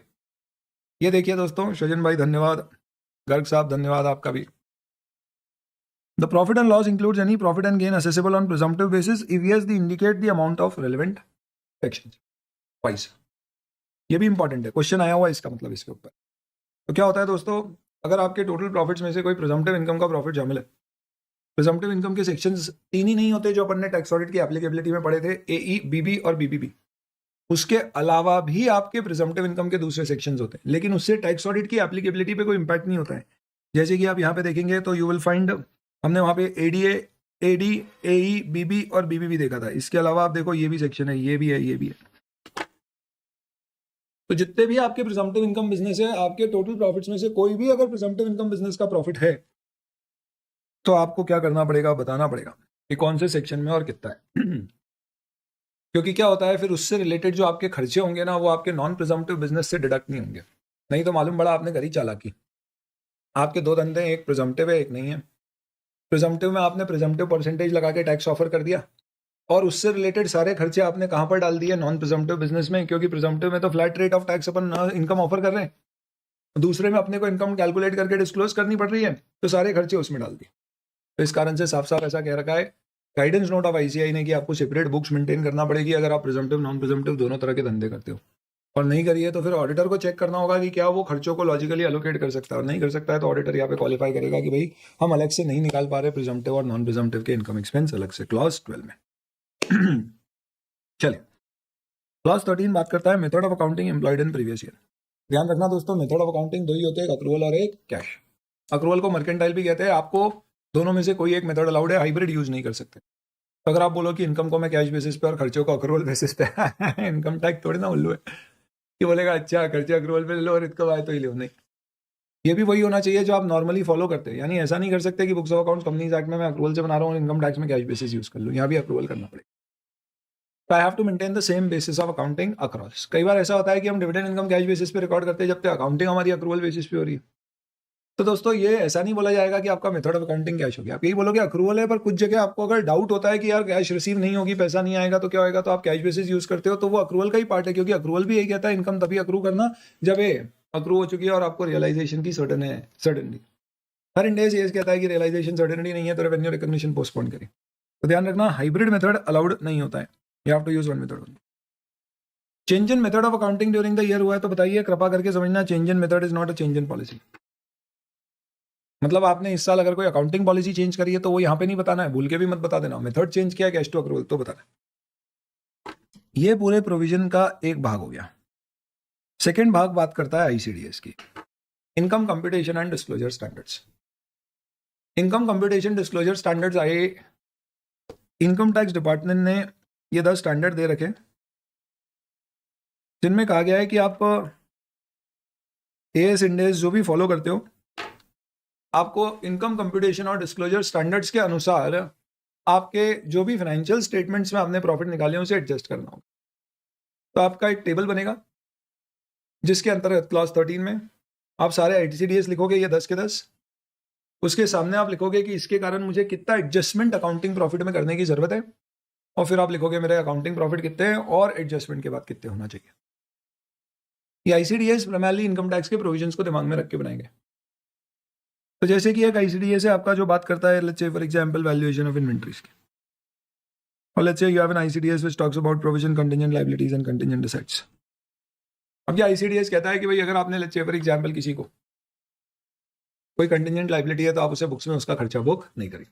ये देखिए दोस्तों, सजन भाई धन्यवाद, गर्ग साहब धन्यवाद आपका भी। The profit and loss includes any profit and gain assessable on presumptive basis if yes, they indicate the amount of relevant sections. Twice. ये भी इंपॉर्टेंट है, क्वेश्चन आया हुआ इसका मतलब इसके ऊपर। तो क्या होता है दोस्तों, अगर आपके टोटल प्रॉफिट्स में से कोई प्रिजम्प्टिव इनकम का प्रॉफिट शामिल है, प्रिजम्प्टिव इनकम के सेक्शंस 3 ही नहीं होते जो अपन ने टैक्स ऑडिट की एप्लीकेबिलिटी में पढ़े थे, एई, बीबी और बीबीबी। उसके अलावा भी आपके प्रिजम्प्टिव इनकम के दूसरे सेक्शंस होते हैं, लेकिन उससे टैक्स ऑडिट की एप्लीकेबिलिटी पे कोई इंपैक्ट नहीं होता है। जैसे कि आप यहाँ पे देखेंगे तो यू विल फाइंड, हमने वहां पे एडीए, एडी, एई, बीबी और बीबीबी देखा था। इसके अलावा आप देखो ये भी सेक्शन है, ये भी है, ये भी है। तो जितने भी आपके प्रिजम्प्टिव इनकम बिजनेस है, आपके टोटल प्रॉफिट्स में से कोई भी अगर प्रिजम्प्टिव इनकम बिजनेस का प्रॉफिट है तो आपको क्या करना पड़ेगा, बताना पड़ेगा कि कौन से सेक्शन में और कितना है। क्योंकि क्या होता है फिर उससे रिलेटेड जो आपके खर्चे होंगे ना, वो आपके नॉन प्रिजम्प्टिव बिजनेस से डिडक्ट नहीं होंगे। नहीं तो मालूम पड़ा आपने करी चालाकी, आपके 2 धंधे, एक प्रिजम्प्टिव है एक नहीं है। प्रिजम्प्टिव में आपने प्रिजम्प्टिव परसेंटेज लगा के टैक्स ऑफर कर दिया और उससे रिलेटेड सारे खर्चे आपने कहां पर डाल दिए, नॉन प्रिजम्प्टिव बिजनेस में, क्योंकि प्रिजम्प्टिव में तो flat rate of tax upon income offer कर रहे हैं, दूसरे में अपने को इनकम कैलकुलेट करके डिस्क्लोज करनी पड़ रही है, तो सारे खर्चे उसमें डाल दिए। तो इस कारण से साफ साफ ऐसा कह रखा है गाइडेंस नोट ऑफ आईसीआई ने कि आपको सेपरेट बुक्स मेंटेन करना पड़ेगी अगर आप प्रिजम्प्टिव नॉन प्रिजम्प्टिव दोनों तरह के धंधे करते हो। और नहीं करिए तो फिर ऑडिटर को चेक करना होगा कि क्या वो खर्चों को लॉजिकली एलोकेट कर सकता है, और नहीं कर सकता है तो ऑडिटर यहाँ पे क्वालिफाई करेगा कि भाई हम अलग से नहीं निकाल पा रहे प्रिजम्प्टिव और नॉन प्रिजम्प्टिव के इनकम एक्सपेंस अलग से, क्लॉज 12 में। चलिए, क्लॉज 13 बात करता है method of accounting employed in previous year. ध्यान रखना दोस्तों, मेथड ऑफ अकाउंटिंग 2 ही होते हैं, एक अक्रूवल और एक कैश। अक्रूवल को मर्केंटाइल भी कहते हैं, आपको दोनों में से कोई एक मेथड अलाउड है, हाइब्रिड यूज नहीं कर सकते। तो अगर आप बोलो कि इनकम को मैं कैश बेसिस पे और खर्चों को अक्रूवल बेसिस पे इनकम टैक्स थोड़ी ना उल्लू है कि बोलेगा अच्छा खर्चे अक्रूवल पे ले लो और इनको आए तो ही लो, नहीं। ये भी वही होना चाहिए जो आप नॉर्मली फॉलो करते हैं, यानी ऐसा नहीं कर सकते कि books of accounts companies act में मैं अक्रूवल से बना रहा हूँ और इनकम टैक्स में कैश बेसिस यूज कर लूँ, यहाँ भी अक्रूवल करना पड़ेगा। तो I have to maintain the same basis of accounting across. कई बार ऐसा होता है कि हम डिविडेंड इनकम कैश बेसिस पे रिकॉर्ड करते हैं जबकि अकाउंटिंग हमारी अक्रूवल बेसिस पे हो रही है। तो दोस्तों ये ऐसा नहीं बोला जाएगा कि आपका मेथड ऑफ अकाउंटिंग कैश हो गया, आप यही बोलोगे अक्रूवल है, पर कुछ जगह आपको अगर डाउट होता है कि यार कैश रिसीव नहीं होगी, पैसा नहीं आएगा तो क्या होगा, तो आप कैश बेसिस यूज करते हो, तो वो अक्रूवल का ही पार्ट है, क्योंकि अक्रूवल भी यही कहता है इनकम तभी अक्रू करना जब ये अक्रू हो चुकी है और आपको रियलाइजेशन की सर्टेनिटी। हर इंडेस ये कहता है कि रियलाइजेशन सर्टेनिटी नहीं है तो रेवेन्यू रिकॉग्निशन पोस्टपोन करें। तो ध्यान रखना हाइब्रिड मेथड अलाउड नहीं होता है, you have to use one method only. Change in method of accounting during the year हुआ है तो बताइए, कृपा करके समझना, change in method is not a change in policy. मतलब आपने इस साल अगर कोई अकाउंटिंग पॉलिसी चेंज करी है तो वो यहाँ पे नहीं बताना है, भूल के भी मत बता देना। मेथड चेंज किया कैश टू अक्रूवल तो बताना है। ये पूरे प्रोविजन का एक भाग हो गया। सेकेंड भाग बात करता है आईसीडीएस की, income computation and disclosure standards. Income computation disclosure standards आए, इनकम टैक्स डिपार्टमेंट ने ये 10 स्टैंडर्ड दे रखे जिनमें कहा गया है कि आप एएस इंडेस जो भी फॉलो करते हो आपको इनकम कंप्यूटेशन और डिस्क्लोजर स्टैंडर्ड्स के अनुसार आपके जो भी फाइनेंशियल स्टेटमेंट्स में आपने प्रॉफिट निकाले उसे एडजस्ट करना होगा। तो आपका एक टेबल बनेगा जिसके अंतर्गत क्लॉज 13 में आप सारे आईसीडीएस लिखोगे, ये 10 के 10। उसके सामने आप लिखोगे कि इसके कारण मुझे कितना एडजस्टमेंट अकाउंटिंग प्रॉफिट में करने की जरूरत है, और फिर आप लिखोगे मेरे अकाउंटिंग प्रॉफिट कितने हैं और एडजस्टमेंट के बाद कितने होना चाहिए। ये आईसीडीएस प्राइमरली इनकम टैक्स के प्रोविजंस को दिमाग में रख के बनाएंगे। तो जैसे कि एक आईसीडीएस है आपका जो बात करता है, let's say for example valuation of inventories की, और let's say you have an ICDS which talks about provision contingent liabilities and contingent assets. अब ये आईसीडीएस कहता है कि भाई अगर आपने लेट्स से फॉर एग्जांपल किसी को कोई कंटिंजेंट लायबिलिटी है तो आप उसे बुक्स में उसका खर्चा बुक नहीं करेंगे,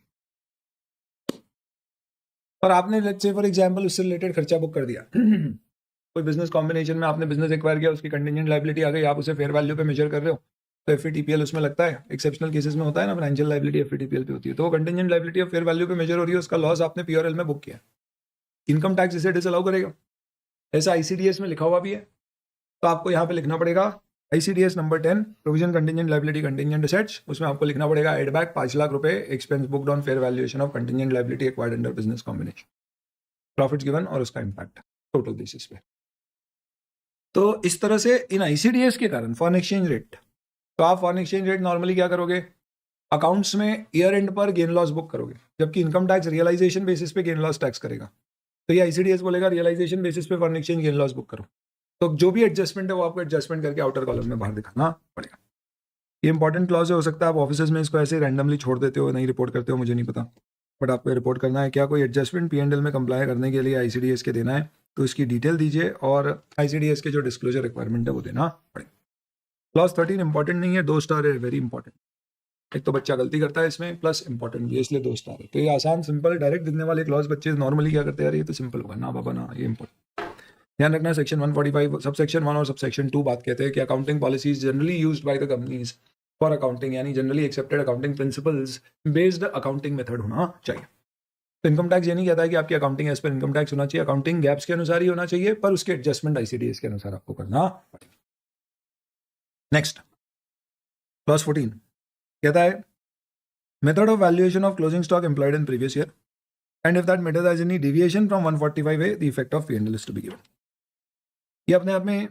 और आपने लेट्स से फॉर एग्जांपल उससे रिलेटेड खर्चा बुक कर दिया कोई बिजनेस कॉम्बिनेशन में आपने बिजनेस एक्वायर किया, उसकी कंटिंजेंट लायबिलिटी आ गई, आप उसे फेयर वैल्यू पे मेजर कर रहे हो तो एफईटीपीएल उसमें लगता है। एक्सेप्शनल केसेस में होता है ना, फाइनेंशियल लायबिलिटी एफईटीपीएल पे होती है, तो वो contingent liability of fair value पे मेजर हो रही है, उसका लॉस आपने पीआरएल में बुक किया, इनकम टैक्स इसे डिसअलाउ करेगा, ऐसा आईसीडीएस में लिखा हुआ भी है। तो आपको यहाँ पे लिखना पड़ेगा ICDS number 10 provision contingent liability contingent assets, उसमें आपको लिखना पड़ेगा एड बैक 5 लाख रुपए expense booked on fair valuation of contingent liability acquired under business combination, profits given और उसका इंपैक्ट टोटल बेसिस पे। तो इस तरह से इन आईसीडीएस के कारण फॉरेन एक्सचेंज रेट, तो आप फॉरेन एक्सचेंज रेट नॉर्मली क्या करोगे, अकाउंट्स में ईयर एंड पर गेन लॉस बुक करोगे, जबकि इनकम टैक्स रियलाइजेशन बेसिस पे गेन लॉस टैक्स करेगा। तो ये आईसीडीएस बोलेगा रियलाइजेशन बेसिस पे foreign exchange gain loss book करो, तो जो भी एडजस्टमेंट है वो आपको एडजस्टमेंट करके आउटर कॉलम में बाहर दिखाना पड़ेगा। ये इंपॉर्टेंट क्लॉज हो सकता है आप ऑफिस में इसको ऐसे रैंडमली छोड़ देते हो, नहीं रिपोर्ट करते हो, मुझे नहीं पता, बट आपको रिपोर्ट करना है। क्या कोई एडजस्टमेंट पीएनडल में कंप्लाई करने के लिए आईसीडीएस के देना है तो इसकी डिटेल दीजिए, और आईसीडीएस के जो डिस्क्लोजर रिक्वायरमेंट है वो देना पड़ेगा। क्लॉज 13 इंपॉर्टेंट नहीं है, 2 स्टार है, वेरी इंपॉर्टेंट। एक तो बच्चा गलती करता है इसमें, प्लस इंपॉर्टेंट भी है, इसलिए 2 स्टार है। तो ये आसान सिंपल डायरेक्ट दिखने वाले क्लॉज बच्चे नॉर्मली क्या करते हैं, यार ये तो सिंपल होगा ना बाबा ना, ये इंपॉर्टेंट ध्यान रखना। सेक्शन 145 सबसेक्शन 1 और सबसेक्शन 2 बात कहते हैं कि accounting policies generally used by the companies for accounting, यानी generally accepted accounting principles based accounting method होना चाहिए। तो इनकम टैक्स ये नहीं कहता है कि आपकी accounting as per income tax होना चाहिए, अकाउंटिंग गैप्स के अनुसार ही होना चाहिए, पर उसके एडजस्टमेंट आईसीडीएस के अनुसार आपको करना पड़ेगा। नेक्स्ट क्लॉज 14 कहता है method of valuation of closing stock employed in previous year and if that method has any deviation from 145A the effect of PNL is to be given. ये अपने आप में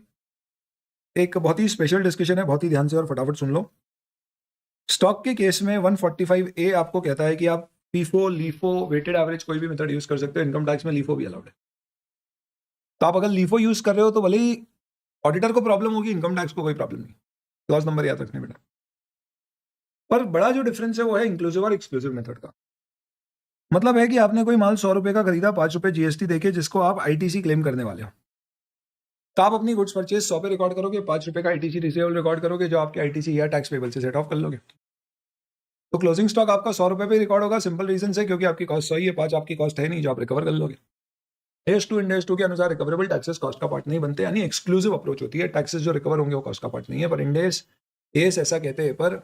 एक बहुत ही स्पेशल डिस्कशन है, बहुत ही ध्यान से और फटाफट सुन लो। स्टॉक के केस में 145A आपको कहता है कि आप फीफो लीफो वेटेड एवरेज कोई भी मेथड यूज कर सकते हो, इनकम टैक्स में लीफो भी अलाउड है। तो आप अगर लीफो यूज कर रहे हो तो भले ही ऑडिटर को प्रॉब्लम होगी, इनकम टैक्स को कोई प्रॉब्लम नहीं। क्लॉज नंबर याद रखने बेटा। पर बड़ा जो डिफरेंस है वो है इंक्लूसिव और एक्सक्लूसिव मेथड का। मतलब है कि आपने कोई माल 100 रुपए का खरीदा, 5 रुपए जीएसटी देके, जिसको आप आईटीसी क्लेम करने वाले हो, तो आप अपनी गुड्स परचेज 100 पे रिकॉर्ड करोगे, 5 रुपए का आईटीसी रिसीवेबल रिकॉर्ड करोगे, जो आपके आईटीसी या टैक्स पेबल से सेट ऑफ कर लोगे। तो क्लोजिंग स्टॉक आपका 100 रुपए पे रिकॉर्ड होगा, सिंपल रीजन से क्योंकि आपकी कॉस्ट 100 ही है, 5 आपकी कॉस्ट है नहीं जो आप रिकवर कर लोगे। इंडेस 2 के अनुसार रिकवरेबल टैक्सेस कॉस्ट का पार्ट नहीं बनते, यानी एक्सक्लूसिव अप्रोच होती है, टैक्सेस जो रिकवर होंगे वो कॉस्ट का पार्ट नहीं है। पर इंडेस एस ऐसा कहते हैं, पर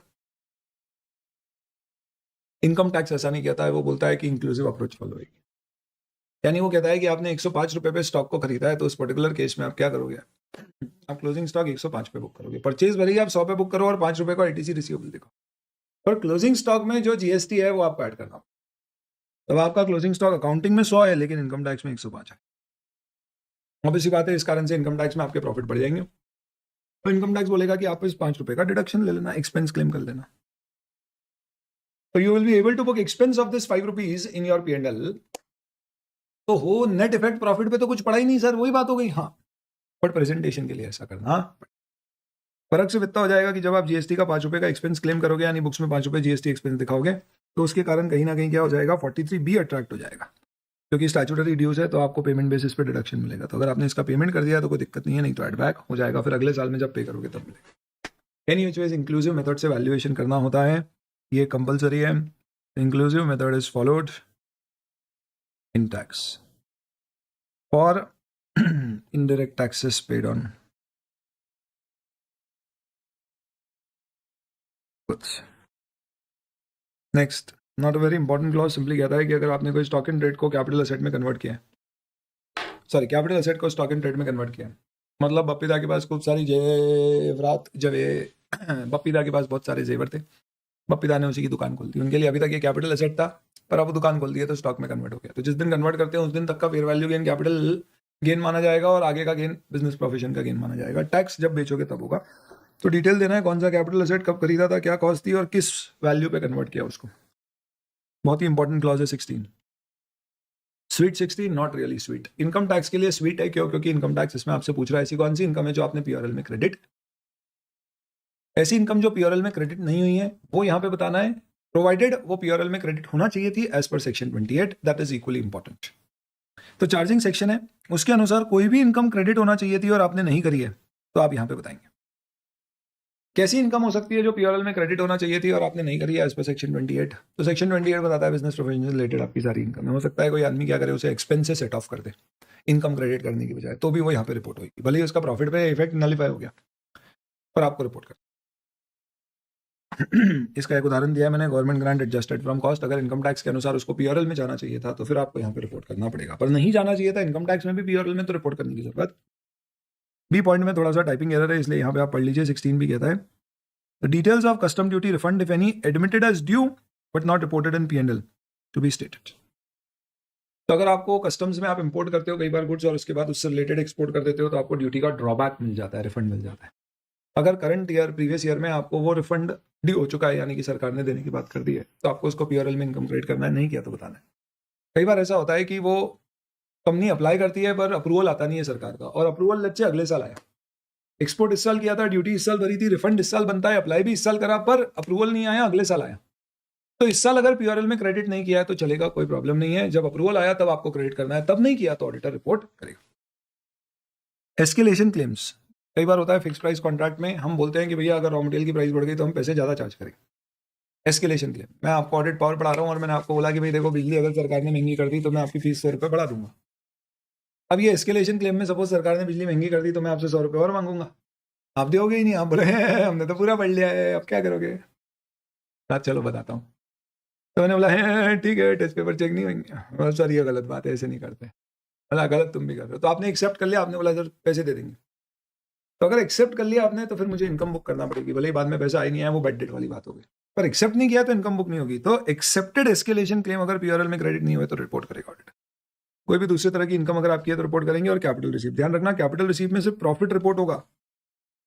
इनकम टैक्स ऐसा नहीं कहता है, वो बोलता है कि इंक्लूसिव अप्रोच फॉलो होगी। यानी वो कहता है कि आपने 105 रुपए पे स्टॉक को खरीदा है, तो उस पर्टिकुलर केस में आप क्या करोगे, आप क्लोजिंग स्टॉक 105 पे बुक करोगे। परचेज भले ही आप 100 पे बुक करो और 5 रुपए का आईटीसी रिसीवेबल देखो, पर क्लोजिंग स्टॉक में जो जीएसटी है वो आपको ऐड करना। तब आपका क्लोजिंग स्टॉक अकाउंटिंग में 100 है लेकिन इनकम टैक्स में 105 है। ऑब्वियसली बात है, इस कारण से इनकम टैक्स में आपके प्रॉफिट बढ़ जाएंगे। तो इनकम टैक्स बोलेगा कि आप इस 5 रुपए का डिडक्शन ले लेना, एक्सपेंस क्लेम कर लेना। तो you will be able to book expense of this 5 rupees in your P&L। तो हो नेट इफेक्ट प्रॉफिट पे तो कुछ पड़ा ही नहीं सर, वही बात हो गई। हाँ, बट प्रेजेंटेशन के लिए ऐसा करना। फर्क सिर्फ इतना हो जाएगा कि जब आप जीएसटी का 5 रुपए का एक्सपेंस क्लेम करोगे, यानी बुक्स में 5 रुपए जीएसटी एक्सपेंस दिखाओगे, तो उसके कारण कहीं ना कहीं क्या हो जाएगा, 43B अट्रैक्ट हो जाएगा, क्योंकि स्टैट्यूटरी ड्यूज है, तो आपको पेमेंट बेसिस पे डिडक्शन मिलेगा। तो अगर आपने इसका पेमेंट कर दिया तो कोई दिक्कत नहीं है, नहीं तो एड बैक हो जाएगा, फिर अगले साल में जब पे करोगे तब मिलेगा। एनी वेज इंक्लूसिव मेथड से वैल्यूएशन करना होता है, ये कंपलसरी है। Inclusive method is followed in tax for indirect taxes paid on goods. Next, not a very important clause, simply कहता है कि अगर आपने कोई स्टॉक इन ट्रेड को कैपिटल एसेट में कन्वर्ट किया है, सॉरी कैपिटल एसेट को स्टॉक इन ट्रेड में कन्वर्ट किया है, मतलब बप्पीदा के पास खूब सारी जेवरात जवे बप्पीदा के पास बहुत सारे जेवर थे, बप्पीदा ने उसी की दुकान खोल दी, उनके लिए अभी तक ये कैपिटल एसेट था, पर अब वो दुकान खोल दी है तो स्टॉक में कन्वर्ट हो गया। तो जिस दिन कन्वर्ट करते हैं उस दिन तक का fair value gain capital gain माना जाएगा और आगे का गेन बिजनेस प्रोफेशन का गेन माना जाएगा। टैक्स जब बेचोगे तब होगा। तो डिटेल देना है कौन सा कैपिटल एसेट कब खरीदा था, क्या कॉस्ट थी और किस वैल्यू पे कन्वर्ट किया उसको। बहुत ही इंपॉर्टेंट क्लॉज है 16। Sweet 16, not really sweet. Income tax के लिए स्वीट है, क्यों? क्योंकि इनकम टैक्स इसमें आपसे पूछ रहा है ऐसी कौन सी इनकम है जो आपने पीआरएल में क्रेडिट, ऐसी इनकम जो पीआरएल में क्रेडिट नहीं हुई है वो यहाँ पे बताना है, प्रोवाइडेड वो पीआरएल में क्रेडिट होना चाहिए थी as per section 28, that is equally important. तो चार्जिंग सेक्शन है, उसके अनुसार कोई भी इनकम क्रेडिट होना चाहिए थी और आपने नहीं करी है, तो आप यहाँ पे बताएंगे कैसी इनकम हो सकती है जो पीआरएल में क्रेडिट होना चाहिए थी और आपने नहीं करी है एज पर सेक्शन 28। तो सेक्शन 28 बताता है बिजनेस प्रोफेशन से रिलेटेड आपकी सारी इनकम है। हो सकता है कोई आदमी क्या करे, उसे एक्सपेंस से सेट ऑफ कर दे इनकम क्रेडिट करने की बजाय, तो भी वो यहाँ पे रिपोर्ट होगी, भले ही उसका प्रॉफिट पे इफेक्ट नलिफाई हो गया, पर आपको रिपोर्ट कर इसका एक उदाहरण दिया है मैंने, government grant adjusted from cost. अगर इनकम टैक्स के अनुसार उसको पीआरएल में जाना चाहिए था तो फिर आपको यहाँ पे रिपोर्ट करना पड़ेगा, पर नहीं जाना चाहिए था इनकम टैक्स में भी पीआरएल में, तो रिपोर्ट करने की जरूरत। बी पॉइंट में थोड़ा सा टाइपिंग एरर है, इसलिए यहाँ पे आप पढ़ लीजिए। 16 भी कहता है the details of custom duty refund if any admitted as due but not reported in P&L to be stated. तो अगर आपको कस्टम्स में आप इंपोर्ट करते हो कई बार गुड्स और उसके बाद उससे रिलेटेड एक्सपोर्ट कर देते हो, तो आपको ड्यूटी का ड्रॉबैक मिल जाता है, रिफंड मिल जाता है। अगर करंट ईयर प्रीवियस ईयर में आपको वो रिफंड ड्यू हो चुका है, यानी कि सरकार ने देने की बात कर दी है, तो आपको उसको पीआरएल में इनकम क्रेडिट करना है, नहीं किया तो बताना है। कई बार ऐसा होता है कि वो कंपनी अप्लाई करती है पर अप्रूवल आता नहीं है सरकार का, और अप्रूवल लेट से अगले साल आया, एक्सपोर्ट इस साल किया था, ड्यूटी इस साल भरी थी, रिफंड इस साल बनता है, अप्लाई भी इस साल करा, पर अप्रूवल नहीं आया, अगले साल आया। तो इस साल अगर पीआरएल में क्रेडिट नहीं किया है तो चलेगा, कोई प्रॉब्लम नहीं है। जब अप्रूवल आया तब आपको क्रेडिट करना है, तब नहीं किया तो ऑडिटर रिपोर्ट करेगा। एस्केलेशन क्लेम्स कई बार होता है फिक्स प्राइस कॉन्ट्रैक्ट में, हम बोलते हैं कि भैया अगर रॉ मटेरियल की प्राइस बढ़ गई तो हम पैसे ज्यादा चार्ज करेंगे। एस्केलेशन क्लेम, मैं आपको ऑडिट पावर पढ़ा रहा हूँ और मैंने आपको बोला कि भाई देखो बिजली अगर सरकार ने महंगी कर दी तो मैं आपकी फीस 100 रुपये बढ़ा दूंगा। अब ये एस्केलेशन क्लेम में सपोज सरकार ने बिजली महंगी कर दी तो मैं आपसे 100 रुपये और मांगूंगा, आप दोगे ही नहीं, आप बोले हमने तो पूरा पढ़ लिया है, अब क्या करोगे? चलो बताता हूँ। तो मैंने बोला ठीक है, टेस्ट पेपर चेक नहीं होंगे, सर ये गलत बात है, ऐसे नहीं करते। बोला गलत तुम भी कर रहे हो, तो आपने एक्सेप्ट कर लिया, आपने बोला सर पैसे दे देंगे। तो अगर एक्सेप्ट कर लिया आपने तो फिर मुझे इनकम बुक करना पड़ेगी, भले ही बाद में पैसा आई नहीं आया, वो बैड डेट वाली बात होगी, पर एक्सेप्ट नहीं किया तो इनकम बुक नहीं होगी। तो एक्सेप्टेड एस्केलेशन क्लेम अगर पीआरएल में क्रेडिट नहीं हुआ तो रिपोर्ट करेगा ऑडिटर। कोई भी दूसरी तरह की इनकम अगर आपकी है तो रिपोर्ट करेंगे। और कैपिटल रिसीव, ध्यान रखना कैपिटल रिसीव में सिर्फ प्रॉफिट रिपोर्ट होगा,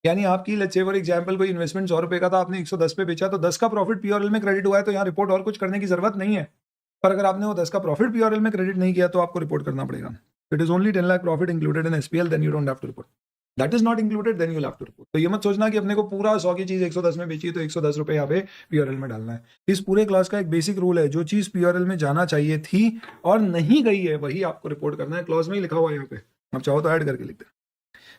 यानी आपकी लेट्स से फॉर एग्जांपल कोई इन्वेस्टमेंट 100 रुपए का था, आपने 110 पे बेचा, तो 10 का प्रॉफिट पीआरएल में क्रेडिट हुआ है, तो यहाँ रिपोर्ट और कुछ करने की जरूरत नहीं है। पर अगर आपने वो 10 का प्रॉफिट पीआरएल में क्रेडिट नहीं किया तो आपको रिपोर्ट करना पड़ेगा। It is only 10 lakh profit included in SPL, then you don't have to report. That is not included, then you have to report. तो ये मत सोचना कि अपने को पूरा 100 की चीज 110 में बेची है तो 110 रुपए यहाँ पे पीआरएल में डालना है। इस पूरे क्लास का एक बेसिक रूल है, जो चीज पीआरएल में जाना चाहिए थी और नहीं गई है वही आपको रिपोर्ट करना है। क्लॉज में ही लिखा हुआ है यहाँ पे, आप चाहो तो ऐड करके लिख दे।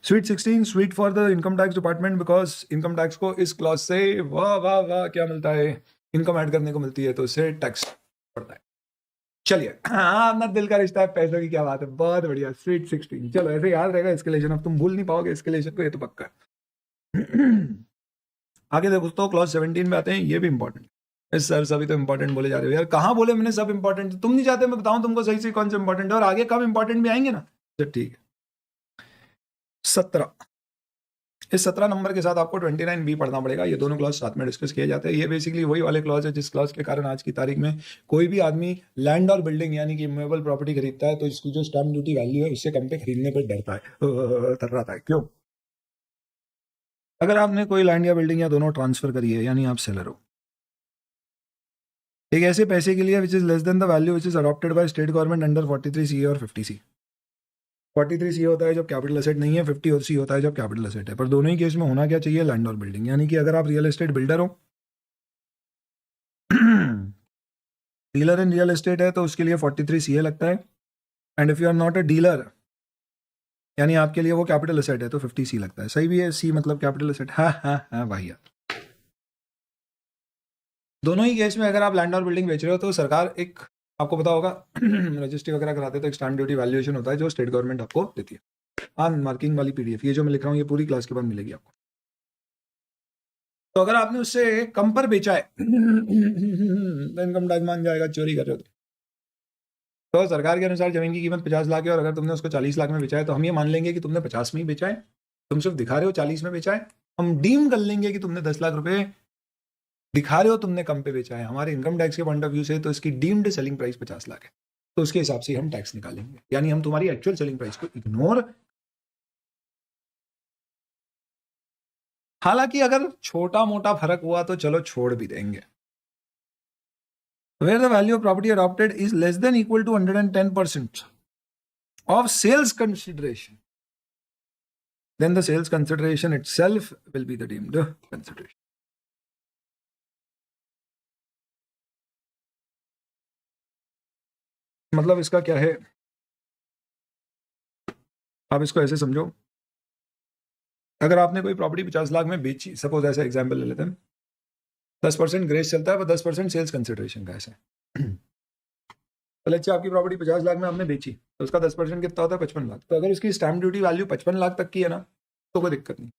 Sweet 16, sweet for the income tax department, because income tax को इस क्लॉज से वाह वाह वाह क्या मिलता है, इनकम ऐड करने को मिलती है, तो उससे टैक्स पड़ता है। चलिए, हाँ अपना दिल का रिश्ता है, पैसों की क्या बात है, बहुत बढ़िया। स्वीट 16, चलो ऐसे याद रहेगा एस्केलेशन, अब तुम भूल नहीं पाओगे एस्केलेशन को, ये तो पक्का। आगे देखो दोस्तों, क्लॉज 17 में आते हैं, ये भी इंपॉर्टेंट। सर सभी तो इंपॉर्टेंट बोले जा रहे हो यार, कहाँ बोले मैंने सब इंपॉर्टेंट? तुम नहीं चाहते मैं बताऊं तुमको सही से कौन से इंपॉर्टेंट है, और आगे कब इंपॉर्टेंट भी आएंगे ना। तो ठीक है, 17, इस 17 नंबर के साथ आपको 29B पढ़ना पड़ेगा। ये दोनों क्लॉज साथ में डिस्कस किए जाते हैं। ये बेसिकली वही वाले क्लॉज है जिस क्लॉज के कारण आज की तारीख में कोई भी आदमी लैंड और बिल्डिंग यानी कि मूवेबल प्रॉपर्टी खरीदता है तो इसकी जो स्टैम्प ड्यूटी वैल्यू है उससे कम पे खरीदने पर डरता है, थर्राता है। क्यों? अगर आपने कोई लैंड या बिल्डिंग या दोनों ट्रांसफर करी है यानी आप सेलर हो एक ऐसे पैसे के लिए which is less than the value which is adopted by state government under 43C और 50C। 43C होता है जब कैपिटल एसेट नहीं है, 50C होता है जब कैपिटल एसेट है। पर दोनों ही केस में होना क्या चाहिए? लैंड और बिल्डिंग। यानी कि अगर आप रियल एस्टेट बिल्डर हो, डीलर इन रियल एस्टेट है, तो उसके लिए 43CA लगता है। And if you are not a dealer यानी आपके लिए वो कैपिटल एसेट है तो 50C लगता है। सही भी है, सी मतलब कैपिटल एसेट। हाँ भाई यार, दोनों ही केस में अगर आप लैंड और बिल्डिंग बेच रहे हो तो सरकार एक, आपको पता होगा रजिस्ट्री वगैरह कराते तो एक स्टैम्प ड्यूटी वैल्यूएशन होता है जो स्टेट गवर्नमेंट आपको देती है। हाँ, मार्किंग वाली PDF, ये जो मैं लिख रहा हूँ ये पूरी क्लास के बाद मिलेगी आपको। तो अगर आपने उससे कम पर बेचा है तो इनकम टैक्स मान जाएगा, चोरी कर रहे हो तो सरकार के अनुसार जमीन की कीमत 50 लाख है और अगर तुमने उसको 40 लाख में बेचा है तो हम ये मान लेंगे कि तुमने 50 में ही बेचा है, तुम सिर्फ दिखा रहे हो 40 में बेचा है। हम डीम कर लेंगे कि तुमने 10 लाख रुपए दिखा रहे हो तुमने कम पे बेचा है। हमारे इनकम टैक्स के पॉइंट ऑफ व्यू से तो इसकी डीम्ड सेलिंग प्राइस 50 लाख है, तो उसके हिसाब से हम टैक्स निकालेंगे। यानी हम तुम्हारी एक्चुअल सेलिंग प्राइस को इग्नोर, हालांकि अगर छोटा मोटा फर्क हुआ तो चलो छोड़ भी देंगे। Where the value of property adopted is less than equal to 110% of sales consideration, then the sales consideration itself will be the deemed consideration. मतलब इसका क्या है, आप इसको ऐसे समझो, अगर आपने कोई प्रॉपर्टी 50 लाख में बेची, सपोज ऐसा एग्जांपल ले लेते हैं, 10% ग्रेस चलता है, पर 10% सेल्स कंसिडरेशन का ऐसा तो लेट्स से आपकी प्रॉपर्टी 50 लाख में आपने बेची तो उसका 10% कितना होता है? 55 लाख। तो अगर उसकी स्टैम्प ड्यूटी वैल्यू 55 लाख तक की है ना तो कोई दिक्कत नहीं।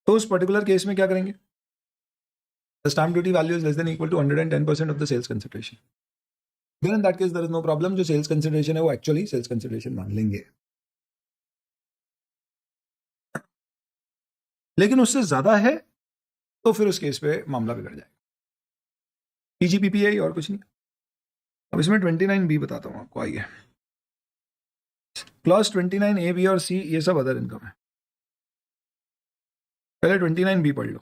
तो उस पर्टिकुलर केस में क्या करेंगे? The stamp duty value is less than equal to 110% of the sales consideration. Then in that case there is no problem, जो sales consideration है वो actually sales consideration मान लेंगे। लेकिन उससे ज्यादा है तो फिर उस केस पे मामला बिगड़ जाएगा। PGPPA और कुछ नहीं। अब इसमें 29B बताता हूँ आपको, आइए। क्लॉज 29A, B और C ये सब अदर इनकम है। पहले 29B पढ़ लो।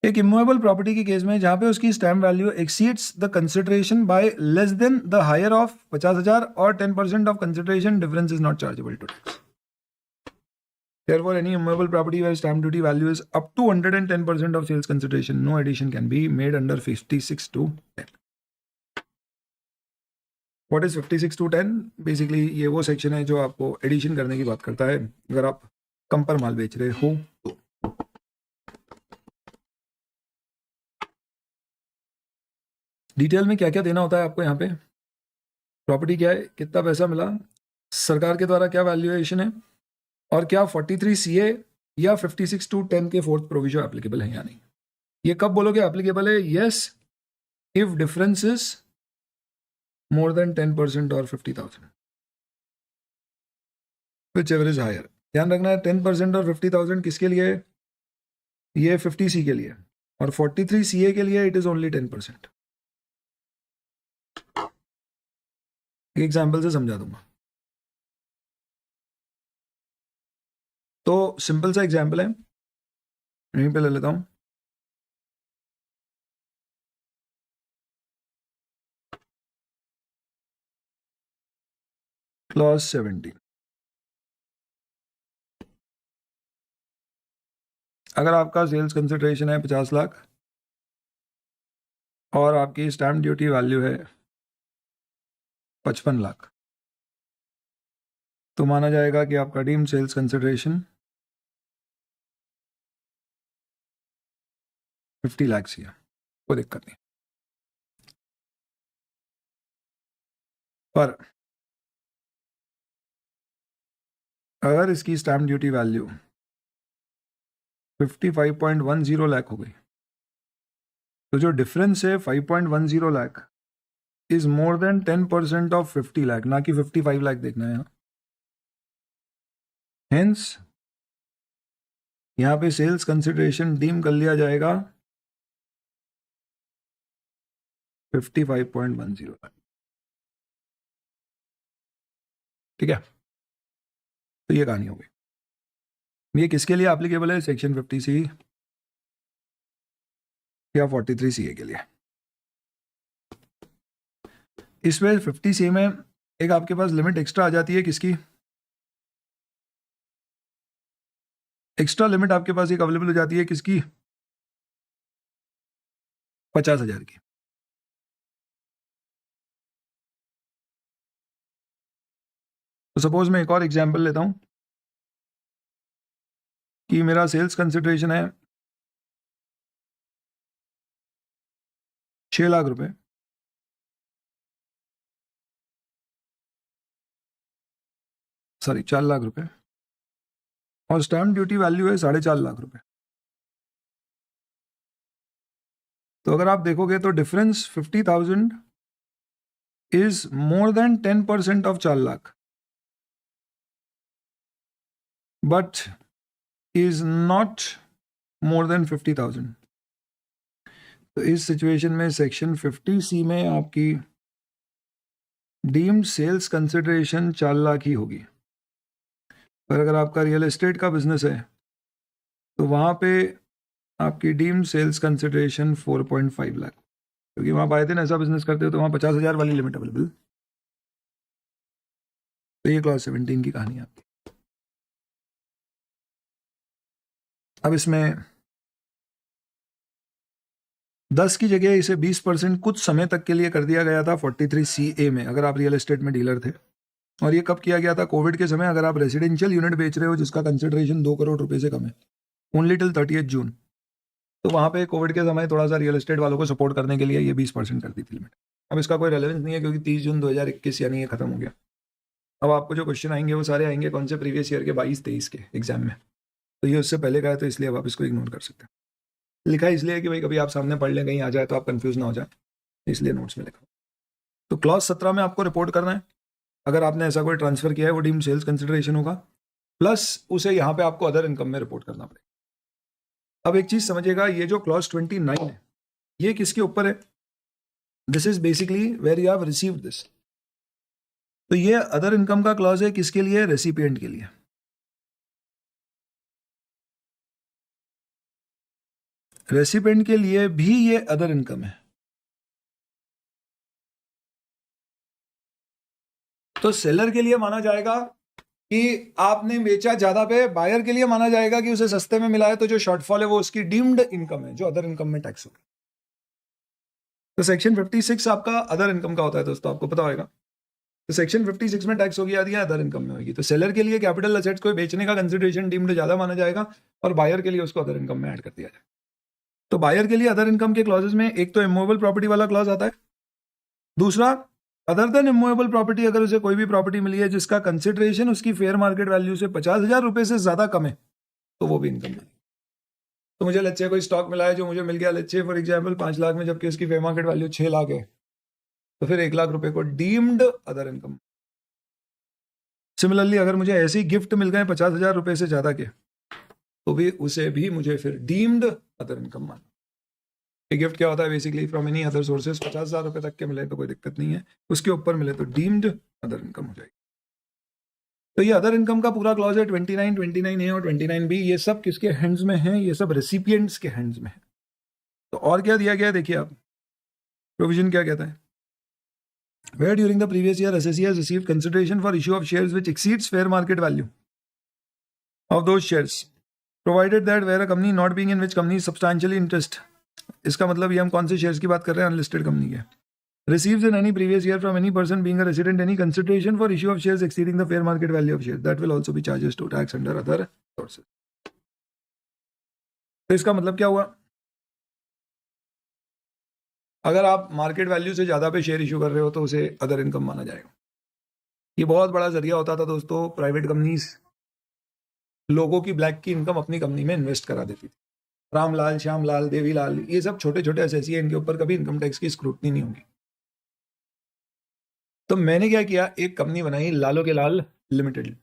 एक इमूवेबल प्रॉपर्टी के केस में जहां पे उसकी stamp value exceeds the consideration by less than the higher of 50,000 और 10% of consideration difference is not chargeable to tax. Therefore, any immovable property where stamp duty value is up to 110% of sales consideration, no addition can be made under 56(2)(10). What is 56(2)(10)? Basically, ये वो सेक्शन है जो आपको एडिशन करने की बात करता है अगर आप कम पर माल बेच रहे हो तो। डिटेल में क्या क्या देना होता है आपको यहाँ पे, प्रॉपर्टी क्या है, कितना पैसा मिला, सरकार के द्वारा क्या वैल्यूएशन है, और क्या 43CA या 56(2)(10) के फोर्थ प्रोविजन एप्लीकेबल है या नहीं। ये कब बोलोगे एप्लीकेबल है? Yes, if difference is more than 10% और 50,000, व्हिचएवर इज हायर। ध्यान रखना है 10% और 50,000 किसके लिए? ये 50C के लिए, और 43CA के लिए इट इज ओनली 10%। एग्जाम्पल से समझा दूंगा। तो सिंपल सा एग्जाम्पल है, यहीं पे ले लेता हूं। क्लॉज 70, अगर आपका सेल्स कंसिडरेशन है 50 लाख और आपकी स्टैम्प ड्यूटी वैल्यू है 55 लाख, तो माना जाएगा कि आपका डीम्ड सेल्स कंसिडरेशन 50 लाख ही है, कोई दिक्कत नहीं। पर अगर इसकी स्टैम्प ड्यूटी वैल्यू 55.10 लाख हो गई तो जो डिफरेंस है 5.10 lakh is more than 10% of 50 lakh, ना कि 55 लाख देखना है यहाँ। हेंस यहाँ पे सेल्स कंसिडरेशन डीम कर लिया जाएगा 55.10 लाख। ठीक है, तो ये कहानी हो गई। ये किसके लिए एप्लीकेबल है? सेक्शन 50C या 43CA के लिए। इसमें 50C में एक आपके पास लिमिट एक्स्ट्रा आ जाती है, किसकी? एक्स्ट्रा लिमिट आपके पास एक अवेलेबल हो जाती है, किसकी? 50,000 की। तो सपोज मैं एक और एग्जांपल लेता हूं कि मेरा सेल्स कंसिडरेशन है 6 लाख रुपए, सॉरी 4 लाख रुपए, और स्टैम्प ड्यूटी वैल्यू है 4.5 लाख रुपए। तो अगर आप देखोगे तो difference 50,000 is more than 10% of 4 lakh, but is not more than 50,000। तो इस सिचुएशन में सेक्शन 50C में आपकी डीम्ड सेल्स कंसिडरेशन 4 लाख ही होगी। पर अगर आपका रियल एस्टेट का बिजनेस है तो वहां पे आपकी डीम्ड सेल्स कंसिडरेशन 4.5 लाख, क्योंकि वहां आए थे ना ऐसा बिजनेस करते हो तो वहां 50,000 वाली लिमिट अवेलेबल। तो ये क्लॉज 17 की कहानी है आपकी। अब इसमें 10 की जगह इसे 20% कुछ समय तक के लिए कर दिया गया था 43CA में, अगर आप रियल एस्टेट में डीलर थे। और ये कब किया गया था? कोविड के समय। अगर आप रेजिडेंशियल यूनिट बेच रहे हो जिसका कंसिडरेशन 2 करोड़ रुपए से कम है, ओनली टिल 30 जून, तो वहां पे कोविड के समय थोड़ा सा रियल एस्टेट वालों को सपोर्ट करने के लिए ये 20% कर दी थी लिमिट। अब इसका कोई रेलेवेंस नहीं है क्योंकि 30 जून 2021 यानी ये खत्म हो गया। अब आपको जो क्वेश्चन आएंगे वो सारे आएंगे कौन से? प्रीवियस ईयर के 22-23 के एग्जाम में। तो ये उससे पहले का है, तो इसलिए अब आप इसको इग्नोर कर सकते हैं। लिखा है इसलिए कि भाई कभी आप सामने पढ़ लें, कहीं आ जाए तो आप कंफ्यूज ना हो जाए, इसलिए नोट्स में लिखा। तो क्लॉज 17 में आपको रिपोर्ट करना है अगर आपने ऐसा कोई ट्रांसफर किया है, वो डीम सेल्स कंसिडरेशन होगा, प्लस उसे यहाँ पे आपको अदर इनकम में रिपोर्ट करना पड़ेगा। अब एक चीज समझिएगा, ये जो क्लॉज 29 है ये किसके ऊपर है? This is basically where you have received this. तो ये अदर इनकम का क्लॉज है, किसके लिए? रेसिपिएंट के लिए। रेसिपिएंट के लिए भी ये अदर इनकम है। तो सेलर के लिए माना जाएगा कि आपने बेचा ज्यादा पे, बायर के लिए माना जाएगा कि उसे सस्ते में मिला है, तो जो शॉर्टफॉल है वो उसकी डीम्ड इनकम है, जो अदर इनकम में टैक्स होगा। तो सेक्शन 56 आपका अदर इनकम का होता है दोस्तों, आपको पता होगा। तो सेक्शन 56 में टैक्स होगी आदि अदर इनकम में होगी। तो सेलर के लिए कैपिटल असेट्स को बेचने का कंसिडरेशन डीम्ड ज्यादा माना जाएगा और बायर के लिए उसको अदर इनकम में ऐड कर दिया जाएगा। तो बायर के लिए अदर इनकम के क्लॉजेस में एक तो इमूवेबल प्रॉपर्टी वाला क्लॉज आता है, दूसरा अदर देन इमूवेबल प्रॉपर्टी, अगर उसे कोई भी प्रॉपर्टी मिली है जिसका कंसिडरेशन उसकी फेयर मार्केट वैल्यू से 50,000 रुपए से ज्यादा कम है, तो वो भी इनकम है। तो मुझे लेट्स से कोई स्टॉक मिला है जो मुझे मिल गया let's say for example 5 lakh में, जबकि उसकी फेयर मार्केट वैल्यू 6 लाख है, तो फिर 1 लाख रुपए को डीम्ड अदर इनकम। सिमिलरली अगर मुझे ऐसे ही गिफ्ट मिल गए 50,000 रुपए से ज्यादा के, तो भी उसे भी मुझे फिर डीम्ड अदर इनकम मानना। गिफ्ट क्या होता है? Basically from any other sources 50,000 रुपए तक के मिले तो कोई दिक्कत नहीं है, उसके ऊपर मिले तो डीम्ड अदर इनकम हो जाएगी। तो ये अदर इनकम का पूरा क्लॉज है 29, 29A और 29B। ये सब किसके हैंड्स में है? ये सब रेसिपिएंट्स के हैंड्स में है। तो और क्या दिया गया है देखिए आप, प्रोविजन क्या कहता है? Where during the previous year SSE has received consideration for issue of shares which exceeds fair market value of those shares, provided that where a company not being in which company is substantially interest, इसका मतलब ये हम कौन से शेयर्स की बात कर रहे हैं? अनलिस्टेड कंपनी के। Receives in any previous year from any person being a resident any consideration for issue of shares exceeding the fair market value of shares, that will also be charges to tax under other sources. तो इसका मतलब क्या हुआ? अगर आप मार्केट वैल्यू से ज्यादा पे शेयर इशू कर रहे हो तो उसे अदर इनकम माना जाएगा। ये बहुत बड़ा जरिया होता था दोस्तों, प्राइवेट कंपनीज लोगों की ब्लैक की इनकम अपनी कंपनी में इन्वेस्ट करा देती थी। रामलाल, श्यामलाल, देवीलाल, ये सब छोटे छोटे एसएससी है, इनके ऊपर कभी इनकम टैक्स की स्क्रूटनी नहीं होगी। तो मैंने क्या किया, एक कंपनी बनाई लालो के लाल लिमिटेड,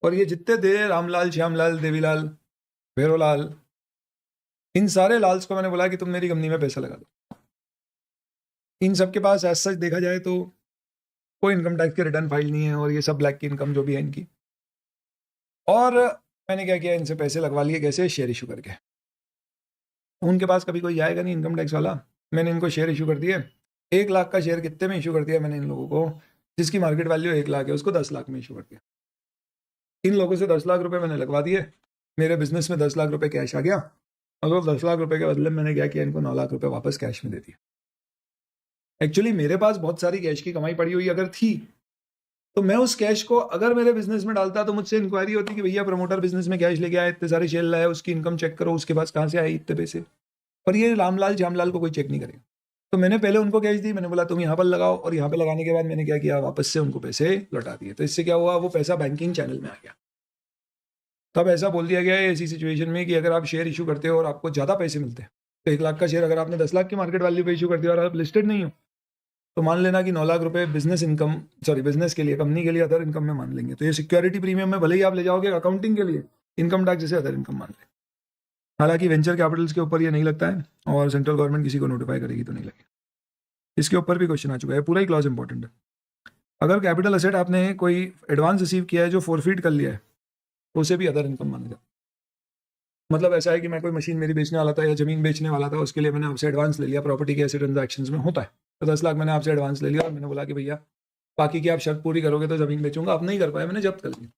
और ये जितने थे रामलाल, श्यामलाल, देवीलाल, भैरोलाल, इन सारे लाल्स को मैंने बोला कि तुम मेरी कंपनी में पैसा लगा दो। इन सब के पास एज सच देखा जाए तो कोई इनकम टैक्स के रिटर्न फाइल नहीं है, और ये सब ब्लैक की इनकम जो भी है इनकी। और मैंने क्या किया, इनसे पैसे लगवा लिए, कैसे, शेयर इशू करके। उनके पास कभी कोई आएगा नहीं इनकम टैक्स वाला, मैंने इनको शेयर इशू कर दिए। 1 लाख का शेयर कितने में इशू कर दिया मैंने इन लोगों को, जिसकी मार्केट वैल्यू 1 लाख है, उसको 10 लाख में इशू कर दिया। इन लोगों से 10 लाख रुपए मैंने लगवा दिए, मेरे बिजनेस में 10 लाख रुपए कैश आ गया, और वो 10 लाख रुपए के बदले मैंने क्या किया, इनको 9 लाख रुपए वापस कैश में दे दिया। एक्चुअली मेरे पास बहुत सारी कैश की कमाई पड़ी हुई अगर थी, तो मैं उस कैश को अगर मेरे बिजनेस में डालता, तो मुझसे इंक्वायरी होती कि भैया प्रमोटर बिजनेस में कैश लेके आए, इतने सारे शेयर लाए, उसकी इनकम चेक करो, उसके पास कहाँ से आए इतने पैसे। पर ये रामलाल श्यामलाल को कोई चेक नहीं करेगा। तो मैंने पहले उनको कैश दी, मैंने बोला तुम यहाँ पर लगाओ, और यहाँ पे लगाने के बाद मैंने क्या किया, वापस से उनको पैसे लौटा दिए। तो इससे क्या हुआ, वो पैसा बैंकिंग चैनल में आ गया। तब ऐसा बोल दिया गया है ऐसी सिचुएशन में कि अगर आप शेयर इशू करते हो और आपको ज़्यादा पैसे मिलते हैं, तो 1 लाख का शेयर अगर आपने 10 लाख की मार्केट वैल्यू पे इशू कर दिया और आप लिस्टेड नहीं हो, तो मान लेना कि 9 लाख रुपए बिजनेस इनकम, सॉरी बिजनेस के लिए, कंपनी के लिए अदर इनकम में मान लेंगे। तो ये सिक्योरिटी प्रीमियम में भले ही आप ले जाओगे अकाउंटिंग के लिए, इनकम टैक्स जैसे अदर इनकम मान लें। हालांकि वेंचर कैपिटल्स के ऊपर ये नहीं लगता है, और सेंट्रल गवर्नमेंट किसी को नोटिफाई करेगी तो नहीं लगेगा। इसके ऊपर भी क्वेश्चन आ चुका है, पूरा ही क्लॉज इंपॉर्टेंट है। अगर कैपिटल एसेट आपने कोई एडवांस रिसीव किया है जो फोरफीट कर लिया है, तो उसे भी अदर इनकम मानेगा। मतलब ऐसा है कि मैं कोई मशीन मेरी बेचने वाला था या जमीन बेचने वाला था, उसके लिए मैंने आपसे एडवांस ले लिया, प्रॉपर्टी के ऐसे ट्रांजैक्शंस में होता है। तो 10 लाख मैंने आपसे एडवांस ले लिया और मैंने बोला कि भैया बाकी की आप शर्त पूरी करोगे तो जमीन बेचूंगा, आप नहीं कर पाए, मैंने जब्त कर लिया,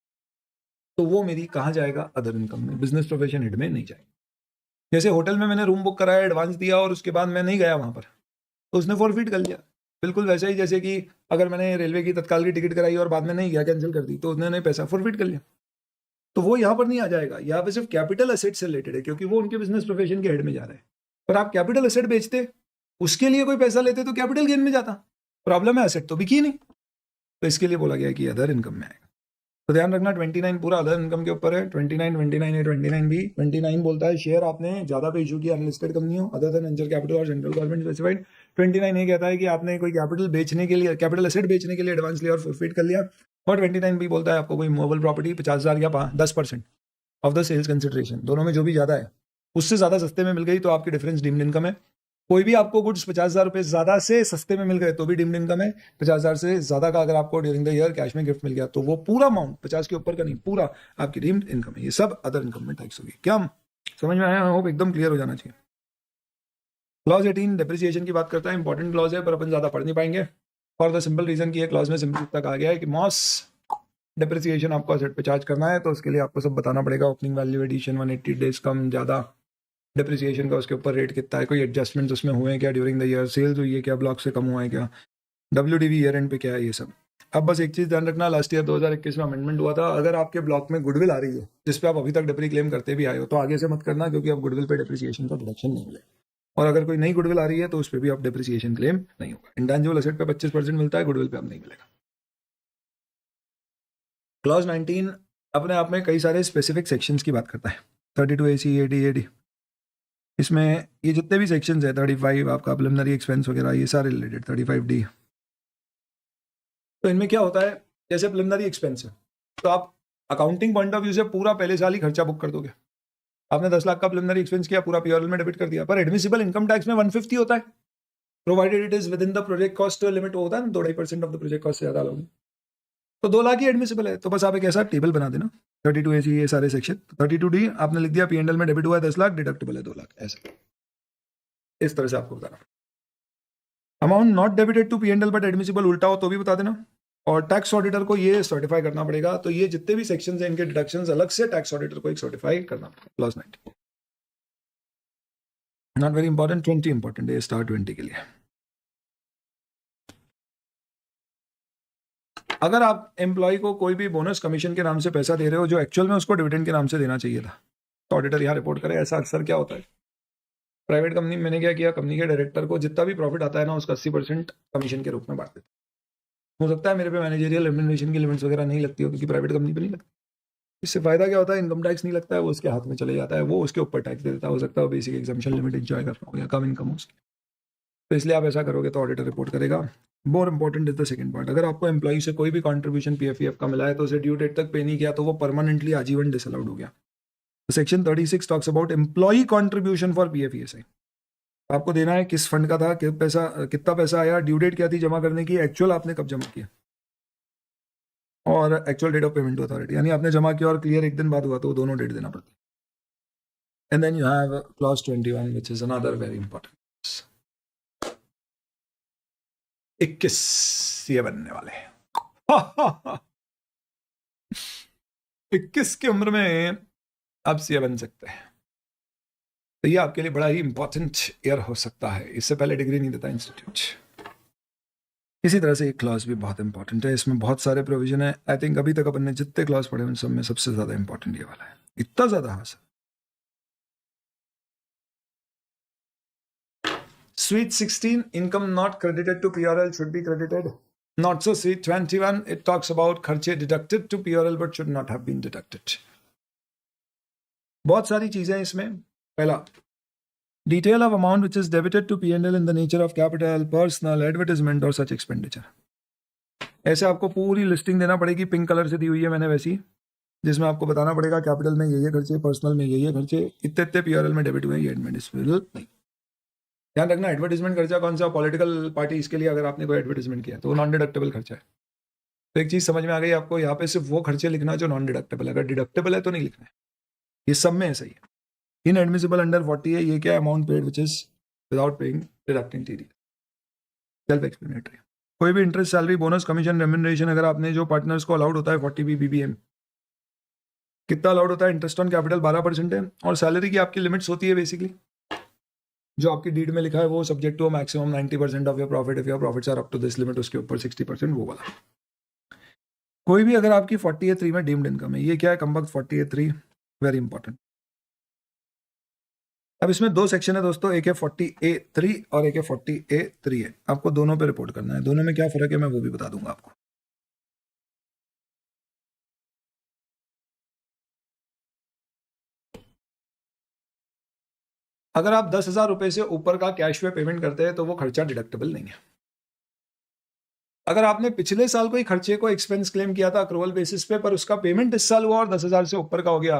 तो वो मेरी कहाँ जाएगा, अदर इनकम में, बिजनेस प्रोफेशन हेड में नहीं जाएगा। जैसे होटल में मैंने रूम बुक कराया, एडवांस दिया, और उसके बाद मैं नहीं गया वहाँ पर, तो उसने फॉरफिट कर लिया। बिल्कुल वैसे ही जैसे कि अगर मैंने रेलवे की तत्काल की टिकट कराई और बाद में नहीं गया, कैंसिल कर दी, तो उन्होंने पैसा फॉरफिट कर लिया। तो वो यहाँ पर नहीं आ जाएगा, यहाँ पे सिर्फ कैपिटल एसेट से रिलेटेड है, क्योंकि वो उनके बिजनेस प्रोफेशन के हेड में जा रहा है। पर आप कैपिटल एसेट बेचते, उसके लिए कोई पैसा लेते, तो कैपिटल गेन में जाता। प्रॉब्लम है एसेट तो बिकी नहीं, तो इसके लिए बोला गया कि अदर इनकम में आएगा। तो ध्यान रखना 29 पूरा अदर इनकम के ऊपर है। 29 है, 29 भी 29 बोलता है शेयर आपने ज्यादा पे इशू किया अनलिस्टेड कंपनियों अदर देन वेंचर कैपिटल और सेंट्रल गवर्नमेंट स्पेसिफाइड। 29 ये कहता है कि आपने कोई कैपिटल बेचने के लिए, कैपिटल एसेट बेचने के लिए एडवांस लिया और फॉरफिट कर लिया। और 29 भी बोलता है आपको कोई मूवेबल प्रॉपर्टी 50,000 या 10% ऑफ द सेल्स कंसिडरेशन, दोनों में जो भी ज्यादा है उससे ज्यादा सस्ते में मिल गई तो आपकी डिफरेंस डीम्ड इनकम है। कोई भी आपको गुड्स 50,000 रुपए ज्यादा से सस्ते में मिल गए तो भी डीम्ड इनकम है। 50,000 से ज्यादा का अगर आपको ड्यूरिंग द ईयर कैश में गिफ्ट मिल गया तो वो पूरा अमाउंट, 50 के ऊपर का नहीं, पूरा आपकी डीम्ड इनकम है। ये सब अदर इनकम में टैक्स होगी। क्या समझ में आया? होप एकदम क्लियर हो जाना चाहिए। क्लॉज 18 डेप्रिसिएशन की बात करता है, इंपॉर्टेंट क्लॉज है पर अपन ज्यादा पढ़ नहीं पाएंगे फॉर द सिंपल रीजन की क्लॉज में सिंपल तक आ गया है कि मॉस डेप्रिसिएशन आपको असेट पे चार्ज करना है, तो उसके लिए आपको सब बताना पड़ेगा। ओपनिंग वैल्यू एडिशन, 180 डेज कम ज्यादा, डेप्रिसिएशन का उसके ऊपर रेट कितना है, कोई एडजस्टमेंट्स उसमें हुए हैं क्या ड्यूरिंग द ईयर, सेल्स हुई है क्या, ब्लॉक से कम हुआ है क्या, WDV ईयर एंड पे क्या है, ये सब। अब बस एक चीज ध्यान रखना, लास्ट ईयर 2021 में अमेंडमेंट हुआ था, अगर आपके ब्लॉक में गुडविल आ रही है जिसपे आप अभी तक डेप्री क्लेम करते भी आए हो तो आगे से मत करना, क्योंकि अब गुडविल पे डेप्रिसिएशन का डिडक्शन नहीं मिलेगा। और अगर कोई नई गुडविल आ रही है तो उस पर भी आप डेप्रिसिएशन क्लेम नहीं होगा। इंटेंजिबल एसेट पे 25% मिलता है, गुडविल पे अब नहीं मिलेगा। क्लॉज 19 अपने आप में कई सारे स्पेसिफिक सेक्शंस की बात करता है। 32AC, AD, इसमें ये जितने भी सेक्शंस है, 35 आपका प्रिलिमिनरी एक्सपेंस वगैरह, ये सारे रिलेटेड, 35D। तो इनमें क्या होता है, जैसे प्रिलिमिनरी एक्सपेंस है तो आप अकाउंटिंग पॉइंट ऑफ व्यू से पूरा पहले साल ही खर्चा बुक कर दोगे। आपने 10 लाख का प्रिलिमिनरी एक्सपेंस किया, पूरा पीआरएल में डेबिट कर दिया, पर एडमिसिबल इनकम टैक्स में 150 होता है, provided it is with in the project cost limit. होता है ना 2.5% ऑफ द प्रोजेक्ट कॉस्ट से ज्यादा लोगे तो 2 लाख ही एडमिसिबल है। तो बस आप एक ऐसा टेबल बना देना, 32AC ये सारे सेक्शन, 32D आपने लिख दिया P&L में डेबिट हुआ है 10 लाख, डिडक्टेबल है 2 लाख, ऐसा इस तरह से आपको बताना। Amount not debited to P&L but admissible उल्टा हो तो भी बता देना। और टैक्स ऑडिटर को ये सर्टिफाई करना पड़ेगा। तो ये जितने भी सेक्शंस हैं इनके डिडक्शंस अलग से टैक्स ऑडिटर को एक सर्टिफाई करना पड़ेगा। Clause 19 not very important, 20 important है, स्टार 20 के लिए। अगर आप एम्प्लॉय को कोई भी बोनस कमीशन के नाम से पैसा दे रहे हो जो एक्चुअल में उसको डिविडेंड के नाम से देना चाहिए था, तो ऑडिटर यहाँ रिपोर्ट करे। ऐसा अक्सर क्या होता है, प्राइवेट कंपनी मैंने क्या किया, कंपनी के डायरेक्टर को जितना भी प्रॉफिट आता है ना उसका 80% कमीशन के रूप में बांट देते। हो सकता है मेरे पे मैनेजरियल रेम्यूनरेशन की लिमिट्स वगैरह नहीं लगती हो, क्योंकि प्राइवेट कंपनी पे नहीं लगती, इससे फायदा क्या होता है, इनकम टैक्स नहीं लगता है, वो उसके हाथ में चले जाता है, वो उसके ऊपर टैक्स दे देता है, हो सकता है बेसिक एग्जाम्पशन लिमिट एंजॉय कर रहा हो या कम इनकम हो उसकी। तो इसलिए आप ऐसा करोगे तो ऑडिटर रिपोर्ट करेगा। More important is the second point, अगर आपको एम्प्लॉई से कोई भी कंट्रीब्यूशन पीएफ का मिला है तो उसे ड्यू डेट तक पे नहीं किया तो वो परमानेंटली आजीवन डिसअलाउड हो गया। तो section 36 talks about employee contribution for PF. आपको देना है किस फंड का था, कितना पैसा आया, ड्यू डेट क्या थी जमा करने की, एक्चुअल आपने कब जमा किया, और actual date of payment to authority, यानी आपने जमा किया और क्लियर एक दिन बाद हुआ तो वो दोनों डेट देना पड़ता है। And then you have clause 21 which is another very important. 21 ये बनने वाले 21 की उम्र में आप सीए बन सकते हैं, तो ये आपके लिए बड़ा ही इंपॉर्टेंट ईयर हो सकता है। इससे पहले डिग्री नहीं देता इंस्टीट्यूट। इसी तरह से एक क्लॉज भी बहुत इंपॉर्टेंट है, इसमें बहुत सारे प्रोविजन है। आई थिंक अभी तक अपन ने जितने क्लॉज पढ़े उन सब में सबसे ज्यादा इंपॉर्टेंट ये वाला है। इतना ज्यादा? हाँ sir. Suite 16, income not credited to PRL should be credited. Not so. Suite 21, it talks about खर्चे deducted to PRL but should not have been deducted. बहुत सारी चीजें इसमें। पहला, detail of amount which is debited to P&L in the nature of capital, personal, advertisement और such expenditure. ऐसे आपको पूरी लिस्टिंग देना पड़ेगी, पिंक कलर से दी हुई है मैंने वैसी, जिसमें आपको बताना पड़ेगा कैपिटल में ये खर्चे, पर्सनल में ये खर्चे, इतने PRL में डेबिट हुए, ये एडमिनिस्ट्रेटिव नहीं। ध्यान रखना, एडवर्टीजमेंट खर्चा कौन सा, पॉलिटिकल पार्टी, इसके लिए अगर आपने कोई एडवर्टीजमेंट किया तो वो नॉन डिडक्टेबल खर्चा है। तो एक चीज समझ में आ गई आपको, यहाँ पे सिर्फ वो खर्चे लिखना जो नॉन डिडक्टेबल है, अगर डिडक्टेबल है तो नहीं लिखना है। ये सब में ऐसा ही है। इन एडमिसिबल अंडर 40 है, ये क्या, amount paid which is without paying deducting TD, self explanatory. कोई भी interest, salary, bonus, commission, remuneration अगर आपने जो पार्टनर्स को अलाउड होता है 40B BBM, कितना अलाउड होता है, इंटरेस्ट ऑन कैपिटल 12% है, और सैलरी की आपकी लिमिट्स होती है बेसिकली, जो आपकी डीड में लिखा है वो subject to maximum 90% of your profit, if your profits are up to this limit, उसके ऊपर 60% वो वाला। कोई भी अगर आपकी 40A3 में डीम्ड इनकम है, ये क्या है, कमबख्त 40A3, वेरी इंपॉर्टेंट। अब इसमें दो सेक्शन है दोस्तों, एक है 40A3 और एक है 40A3 है। आपको दोनों पे रिपोर्ट करना है, दोनों में क्या फर्क है मैं वो भी बता दूंगा आपको। अगर आप 10,000 रुपए से ऊपर का कैश पे पेमेंट करते हैं तो वो खर्चा डिडक्टेबल नहीं है। अगर आपने पिछले साल कोई खर्चे को एक्सपेंस क्लेम किया था अक्रूवल बेसिस पे, पर उसका पेमेंट इस साल हुआ और 10,000 से ऊपर का हो गया,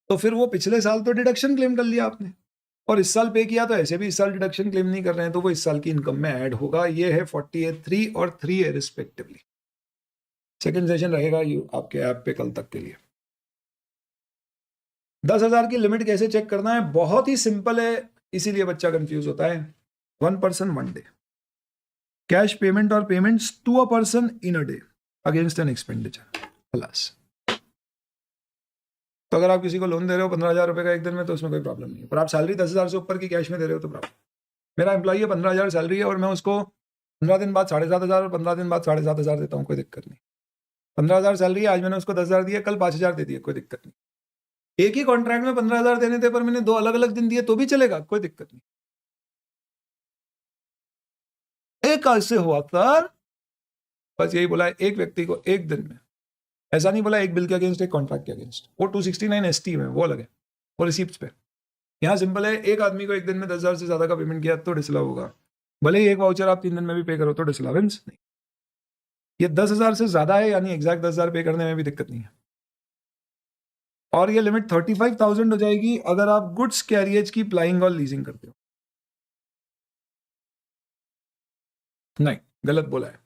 तो फिर वो पिछले साल तो डिडक्शन क्लेम कर लिया आपने, और इस साल पे किया तो ऐसे भी इस साल डिडक्शन क्लेम नहीं कर रहे हैं, तो वो इस साल की इनकम में ऐड होगा। ये है 40A3 और 3A रिस्पेक्टिवली। सेकेंड सेशन रहेगा आपके ऐप पे कल तक के लिए। 10,000 की लिमिट कैसे चेक करना है, बहुत ही सिंपल है, इसीलिए बच्चा कंफ्यूज होता है। 1 person 1 day कैश पेमेंट और payments to a person in a day against an expenditure plus. तो अगर आप किसी को लोन दे रहे हो 15,000 रुपए का एक दिन में तो उसमें कोई प्रॉब्लम नहीं है, पर आप सैलरी 10,000 से ऊपर की कैश में दे रहे हो तो प्रॉब्लम। मेरा एम्प्लॉई है, 15,000 सैलरी है और मैं उसको 15 दिन बाद 7,500 और 15 दिन बाद 7,500 देता हूँ, कोई दिक्कत नहीं। 15,000 सैलरी है, आज मैंने उसको 10,000 दिया, कल 5,000 दे दिया, कोई दिक्कत नहीं। एक ही कॉन्ट्रैक्ट में 15,000 देने थे पर मैंने 2 अलग अलग दिन दिए तो भी चलेगा, कोई दिक्कत नहीं। एक ऐसे हुआ सर, बस यही बोला है, एक व्यक्ति को एक दिन में, ऐसा नहीं बोला एक बिल के अगेंस्ट एक कॉन्ट्रैक्ट के अगेंस्ट, वो 269 ST में वो अलग है, वो रिसीप्ट पे। यहाँ सिंपल है, एक आदमी को एक दिन में 10,000 से ज्यादा का पेमेंट किया तो डिसअलाउ होगा, भले ही एक वाउचर आप 3 दिन में भी पे करो तो डिसअलावेंस नहीं। ये 10,000 से ज्यादा है, यानी एग्जैक्ट 10,000 पे करने में भी दिक्कत नहीं है। और ये लिमिट 35,000 हो जाएगी अगर आप गुड्स कैरियज की प्लाइंग और लीजिंग करते हो। नहीं, गलत बोला है।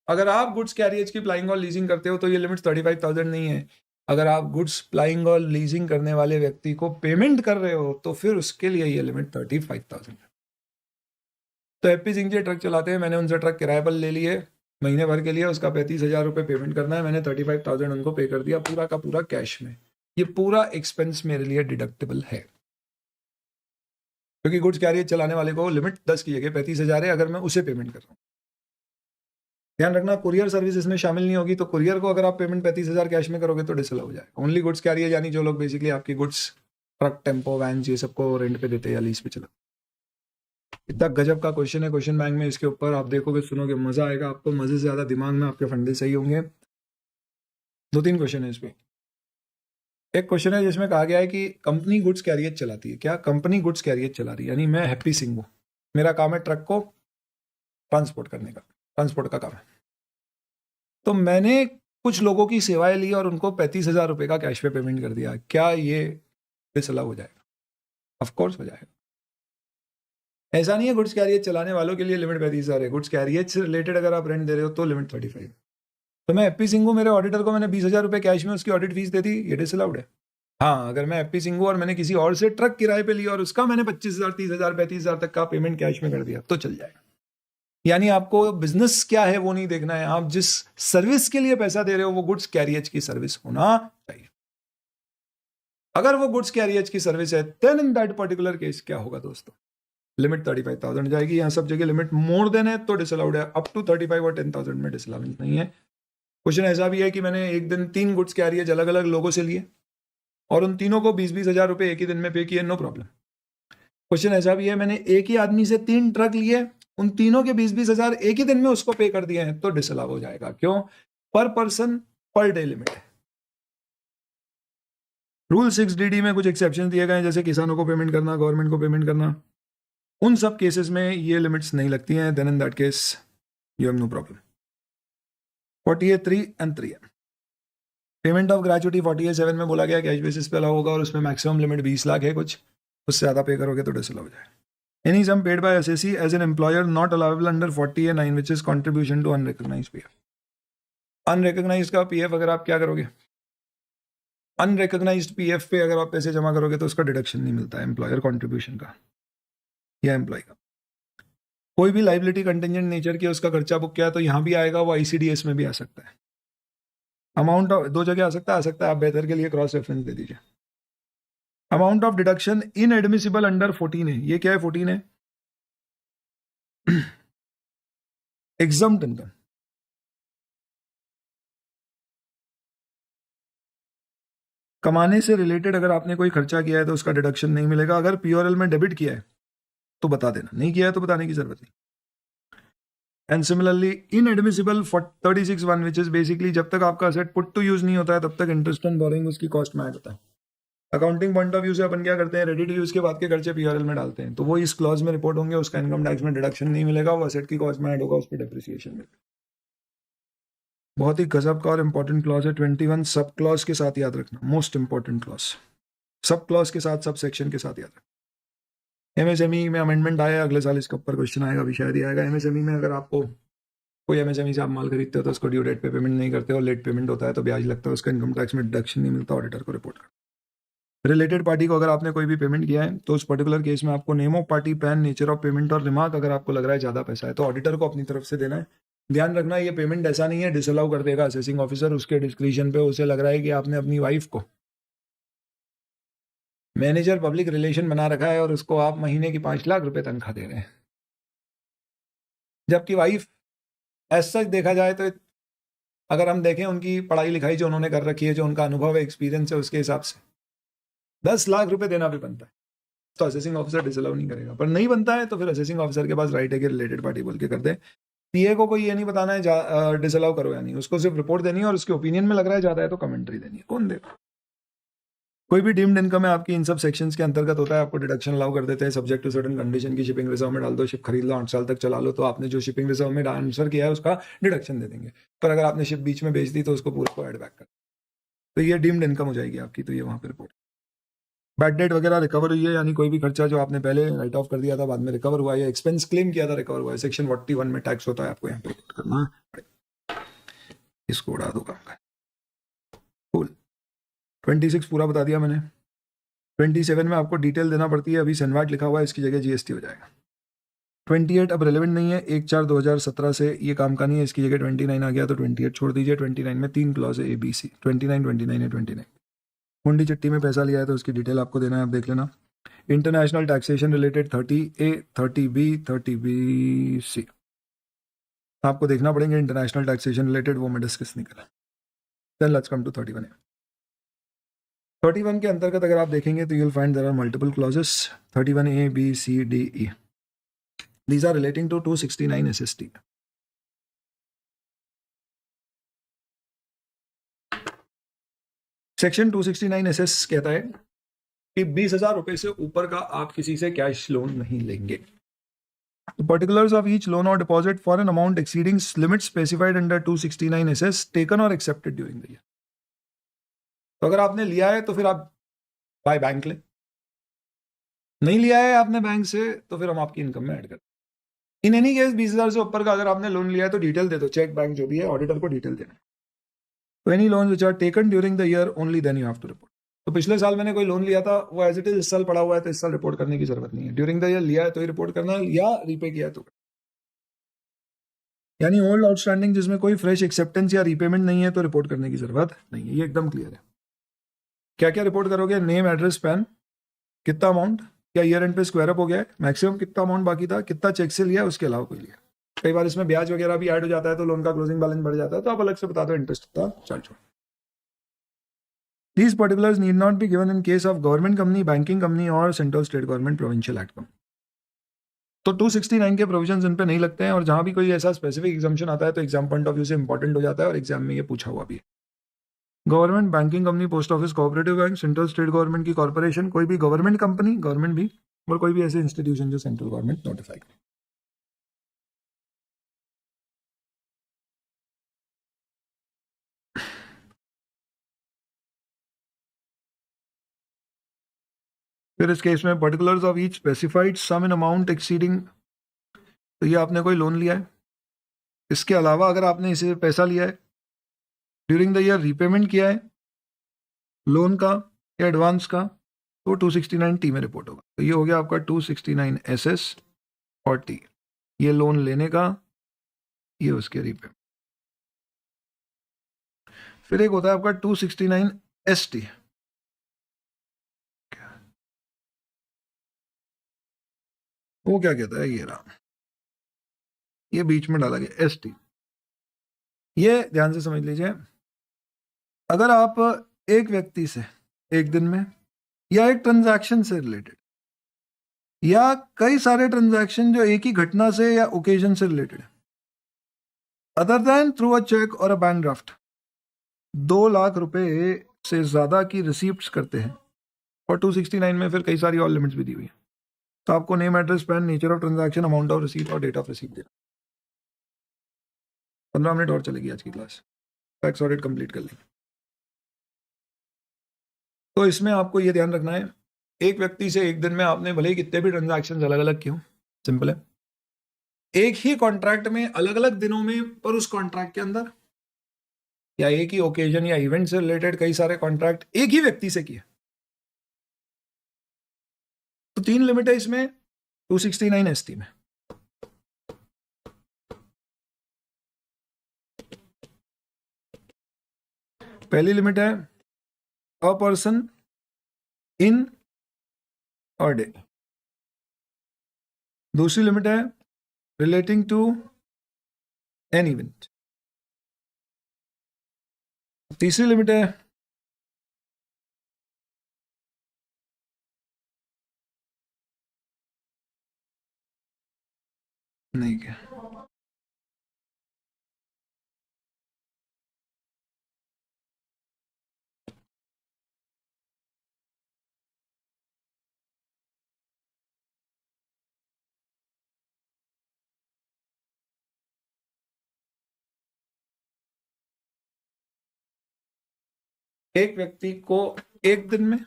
अगर आप गुड्स कैरियज की प्लाइंग और लीजिंग करते हो तो ये लिमिट 35,000 नहीं है। अगर आप गुड्स प्लाइंग और लीजिंग करने वाले व्यक्ति को पेमेंट कर रहे हो तो फिर उसके लिए ये लिमिट 35,000 है। तो एपी सिंह जी ट्रक चलाते हैं, मैंने उनसे ट्रक किराए पर ले लिए महीने भर के लिए, उसका 35,000 रुपये पेमेंट करना है, मैंने 35,000 उनको पे कर दिया पूरा का पूरा कैश में। ये पूरा एक्सपेंस मेरे लिए डिडक्टेबल है, क्योंकि गुड्स कैरियर चलाने वाले को लिमिट 10 की जगह 35,000 है अगर मैं उसे पेमेंट कर रहा हूँ। ध्यान रखना, कुरियर सर्विस इसमें शामिल नहीं होगी, तो कुरियर को अगर आप पेमेंट 35,000 कैश में करोगे तो डिसअलाउ हो जाएगा। ओनली गुड्स कैरियर, यानी जो लोग बेसिकली आपकी गुड्स ट्रक, टेम्पो, वैन ये सबको रेंट पे देते हैं या लीज पे चला। इतना गजब का क्वेश्चन है क्वेश्चन बैंक में, इसके ऊपर आप देखोगे सुनोगे मजा आएगा आपको, मजे से ज्यादा दिमाग में आपके फंडे सही होंगे। 2-3 क्वेश्चन है इसमें। एक क्वेश्चन है जिसमें कहा गया है कि कंपनी गुड्स कैरियर चलाती है, क्या कंपनी गुड्स कैरियर चला रही है? यानी मैं हैप्पी सिंह हूँ, मेरा काम है ट्रक को ट्रांसपोर्ट करने का, ट्रांसपोर्ट का काम है, तो मैंने कुछ लोगों की सेवाएं ली और उनको 35,000 रुपए का कैश पे पेमेंट कर दिया, क्या ये डिसअलाउ हो जाएगा? ऑफ कोर्स हो जाएगा। ऐसा नहीं है गुड्स कैरियर चलाने वालों के लिए लिमिट 35,000 है, गुड्स कैरियर से रिलेटेड अगर आप रेंट दे रहे हो तो लिमिट 35। तो मैं हैप्पी सिंह हूँ, मेरे ऑडिटर को मैंने 20,000 रुपए कैश में उसकी ऑडिट फीस दे दी, ये डिसअलाउड है। हाँ, अगर मैं हैप्पी सिंह हूँ और मैंने किसी और से ट्रक किराए पे लिया और उसका मैंने 25,000, 30,000, 35,000 तक का पेमेंट कैश में कर दिया तो चल जाएगा। यानी आपको बिजनेस क्या है वो नहीं देखना है, आप जिस सर्विस के लिए पैसा दे रहे हो वो गुड्स कैरियज की सर्विस होना चाहिए। अगर वो गुड्स कैरियज की सर्विस है then in that particular case क्या होगा दोस्तों, लिमिट 35,000 जाएगी। यहां सब जगह लिमिट मोर देन है तो डिसअलाउड है, अप टू 35 और 10,000 में डिसअलाउड नहीं है। क्वेश्चन ऐसा भी है कि मैंने एक दिन 3 गुड्स कैरियज अलग अलग लोगों से लिए और उन तीनों को 20-20 हजार रुपए एक ही दिन में पे किए, नो प्रॉब्लम। क्वेश्चन ऐसा भी है मैंने एक ही आदमी से 3 ट्रक लिए, उन तीनों के 20-20 हजार एक ही दिन में उसको पे कर दिए हैं तो डिसअलाउ हो जाएगा। क्यों? पर पर्सन पर डे लिमिट है। रूल 6DD में कुछ एक्सेप्शन दिए गए हैं, जैसे किसानों को पेमेंट करना, गवर्नमेंट को पेमेंट करना, उन सब केसेस में ये लिमिट्स नहीं लगती हैं, then in that case you have no problem. 48(3) and 3 payment of gratuity 48(7) में बोला गया कैश बेसिस पे अलाउ होगा और उसमें मैक्सिमम लिमिट 20 लाख है, कुछ उससे ज़्यादा पे करोगे तो डिसअलाउ हो जाएगा। Any sum paid by assessee as an employer not allowable under 40(9) which is contribution to unrecognised PF. Unrecognised का पीएफ अगर आप क्या करोगे, अनरिकॉग्नाइज्ड पीएफ पे अगर आप पैसे जमा करोगे तो उसका डिडक्शन नहीं मिलता है एम्प्लॉयर कॉन्ट्रीब्यूशन का या एम्प्लॉय का। कोई भी लाइबिलिटी कंटेंजेंट नेचर की उसका खर्चा बुक किया तो यहाँ भी आएगा, वो आईसीडीएस में भी आ सकता है। अमाउंट ऑफ 2 जगह आ सकता है, आप बेहतर के लिए क्रॉस रेफरेंस दे दीजिए। Amount of deduction inadmissible under 14 है, ये क्या है 14 है? Exempt income. कमाने से रिलेटेड अगर आपने कोई खर्चा किया है तो उसका डिडक्शन नहीं मिलेगा। अगर पीओएल में डेबिट किया है तो बता देना, नहीं किया है तो बताने की जरूरत नहीं। And similarly inadmissible 36(1) which is basically जब तक आपका असेट पुट टू यूज नहीं होता है तब तक इंटरेस्ट ऑन बोरिंग उसकी कॉस्ट में ऐड होता है। अकाउंटिंग पॉइंट ऑफ व्यू से अपन क्या करते हैं, रेडी टू यूज के बाद के खर्चे पीआरएल में डालते हैं, तो वो इस क्लॉज में रिपोर्ट होंगे, उसका इनकम टैक्स में डिडक्शन नहीं मिलेगा, वो असेट की कॉस्ट में ऐड होगा, उस पर डेप्रिसिएशन मिलेगा। बहुत ही गजब का और इंपॉर्टेंट क्लॉज है 21, सब क्लॉज के साथ याद रखना, most important clause, sub clause के साथ, सब सेक्शन के साथ याद रखना। एमएसएमई में अमेंडमेंट आया, अगले साल इसके ऊपर क्वेश्चन आएगा, अभी शायद ही आएगा। एमएसएमई में अगर आपको कोई एमएसएमई से आप माल खरीदते हो तो उसको ड्यू डेट पे पेमेंट नहीं करते हो, लेट पेमेंट होता है तो ब्याज लगता है, उसका इनकम टैक्स में डिडक्शन नहीं मिलता, ऑडिटर को रिपोर्ट कर। रिलेटेड पार्टी को अगर आपने कोई भी पेमेंट किया है तो उस पर्टिकुलर केस में आपको name of party, pan, nature of payment और रिमार्क अगर आपको लग रहा है ज़्यादा पैसा है तो ऑडिटर को अपनी तरफ से देना है। ध्यान रखना ये पेमेंट ऐसा नहीं है डिसअलाउ कर देगा असेसिंग ऑफिसर, उसके डिस्क्रिप्शन पे उसे लग रहा है कि आपने अपनी वाइफ को मैनेजर पब्लिक रिलेशन बना रखा है और उसको आप महीने की 5 लाख रुपए तनख्वाह दे रहे हैं, जबकि वाइफ एज सच देखा जाए तो अगर हम देखें उनकी पढ़ाई लिखाई जो उन्होंने कर रखी है, जो उनका अनुभव है, एक्सपीरियंस है, उसके हिसाब से 10 लाख रुपए देना भी बनता है, तो असेसिंग ऑफिसर डिसअलाउ नहीं करेगा। पर नहीं बनता है तो फिर असेसिंग ऑफिसर के पास राइट है कि रिलेटेड पार्टी बोल के कर दे। पीए को कोई ये नहीं बताना है डिसअलाउ करो या नहीं, उसको सिर्फ रिपोर्ट देनी है और उसके ओपिनियन में लग रहा है ज्यादा है तो कमेंट्री देनी है, कौन देगा। कोई भी डीम्ड इनकम है आपकी इन सब सेक्शंस के अंतर्गत होता है, आपको डिडक्शन अलाउ कर देते हैं सब्जेक्ट टू सर्टेन कंडीशन की। शिपिंग रिजर्व में डाल दो, शिप खरीद लो, 8 साल तक चला लो तो आपने जो शिपिंग रिजर्व में आंसर किया है उसका डिडक्शन दे देंगे, पर अगर आपने शिप बीच में बेच दी तो उसको पूरा को एड बैक कर, तो ये डीम्ड इनकम हो जाएगी आपकी, तो ये वहां पर रिपोर्ट। बैड डेट वगैरह रिकवर हुई है, यानी कोई भी खर्चा जो आपने पहले राइट ऑफ कर दिया था बाद में रिकवर हुआ है, एक्सपेंस क्लेम किया था रिकवर हुआ है, सेक्शन 41 में टैक्स होता है, आपको यहाँ पे रिपोर्ट करना पड़ेगा। इसको उड़ा दो काम का। कूल, 26 पूरा बता दिया मैंने। 27 में आपको डिटेल देना पड़ती है, अभी सनवाट लिखा हुआ है, इसकी जगह जीएसटी हो जाएगा। 28 अब रेलेवेंट नहीं है, 1/4/2017 से ये काम का नहीं है, इसकी जगह 29 आ गया तो 28 छोड़ दीजिए। 29 में 3 क्लॉज है ABC, 29 है 29। हुंडी चिट्ठी में पैसा लिया है तो उसकी डिटेल आपको देना है, आप देख लेना। International taxation related 30A, 30B, 30BC आपको देखना पड़ेंगे, इंटरनेशनल टैक्सेशन रिलेटेड, वो मैं डिस्कस नहीं करा। Then let's come to 31। 31 के अंतर्गत अगर आप देखेंगे तो you'll find there are multiple clauses, 31A, B, C, D, E, these are relating to 269 SST। Section 269 SS कहता है कि 20,000 रुपए से ऊपर का आप किसी से कैश लोन नहीं लेंगे. The particulars of each loan or deposit for an amount exceeding limits specified under 269 SS taken or accepted during the year. तो अगर आपने लिया है तो फिर आप बाय बैंक लें, नहीं लिया है आपने बैंक से तो फिर हम आपकी इनकम में ऐड करें. इन एनी केस 20,000 से ऊपर का अगर आपने लोन लिया है तो डिटेल दे दो, चेक बैंक जो भी है ऑडिटर को डिटेल देना. तो any loan which are taken during the year only then you have to report. तो पिछले साल मैंने कोई लोन लिया था, वो एज इट इज इस साल पड़ा हुआ है तो इस साल रिपोर्ट करने की जरूरत नहीं है. ड्यूरिंग द ईयर लिया है तो ही रिपोर्ट करना है, या रीपे किया है तो. यानी ओल्ड आउटस्टैंडिंग जिसमें कोई फ्रेश एक्सेप्टेंस या रीपेमेंट नहीं है तो रिपोर्ट करने की जरूरत नहीं है. ये एकदम क्लियर है. क्या क्या रिपोर्ट करोगे? नेम, एड्रेस, पैन, कितना अमाउंट, क्या ईयर एंड पे स्क्वायर अप हो गया है, मैक्सिमम कितना अमाउंट बाकी था, कितना चेक से लिया, उसके अलावा कोई लिया. कई बार इसमें ब्याज वगैरह भी ऐड हो जाता है तो लोन का क्लोजिंग बैलेंस बढ़ जाता है, तो आप अलग से बता दो इंटरेस्ट का charge. These particulars need not be given in case of government company, banking company or central state government provincial act company. तो 269 के प्रोविजंस इन पे नहीं लगते हैं, और जहां भी कोई ऐसा स्पेसिफिक एग्जाम्पशन आता है तो एग्जाम पॉइंट ऑफ व्यू से इंपॉर्टेंट हो जाता है और एग्जाम में ये पूछा हुआ भी है. Government, banking company, post office, cooperative bank, central state government की कॉर्पोरेशन, कोई भी गवर्नमेंट कंपनी, गवर्नमेंट भी, और कोई भी ऐसे इंस्टीट्यूशन जो सेंट्रल गवर्नमेंट नोटिफाई करे. फिर इस केस में particulars of each specified sum in amount exceeding, तो ये आपने कोई लोन लिया है, इसके अलावा अगर आपने इसे पैसा लिया है, ड्यूरिंग द ईयर रीपेमेंट किया है लोन का या एडवांस का, तो 269 टी में रिपोर्ट होगा. तो ये हो गया आपका 269 एसएस और टी. ये लोन लेने का, ये उसके रीपेमेंट. फिर एक होता है आपका 269 एसटी. वो क्या कहता है? ये रहा, ये बीच में डाला गया एसटी. ये ध्यान से समझ लीजिए. अगर आप एक व्यक्ति से एक दिन में, या एक ट्रांजैक्शन से रिलेटेड, या कई सारे ट्रांजैक्शन जो एक ही घटना से या ओकेजन से रिलेटेड है, other than through a cheque or a bank draft, 2 lakh रुपए से ज्यादा की रिसीप्ट्स करते हैं, और 269 में फिर कई सारी और लिमिट्स भी दी हुई है, तो आपको name, address, pan, nature of transaction, amount of receipt और डेट ऑफ रिसीप्ट देना. 15 मिनट और चलेगी आज की क्लास, टैक्स ऑडिट कंप्लीट कर लेंगे. तो इसमें आपको ये ध्यान रखना है, एक व्यक्ति से एक दिन में आपने भले ही कितने भी ट्रांजैक्शन अलग अलग किए, सिंपल है, एक ही कॉन्ट्रैक्ट में अलग अलग दिनों में, पर उस कॉन्ट्रैक्ट के अंदर, या एक ही ओकेजन या इवेंट से रिलेटेड कई सारे कॉन्ट्रैक्ट एक ही व्यक्ति से किए, तो 3 लिमिट है इसमें 269 एसटी में. पहली लिमिट है अ पर्सन इन अ डे. दूसरी लिमिट है रिलेटिंग टू एन इवेंट. तीसरी लिमिट है नहीं क्या, एक व्यक्ति को एक दिन में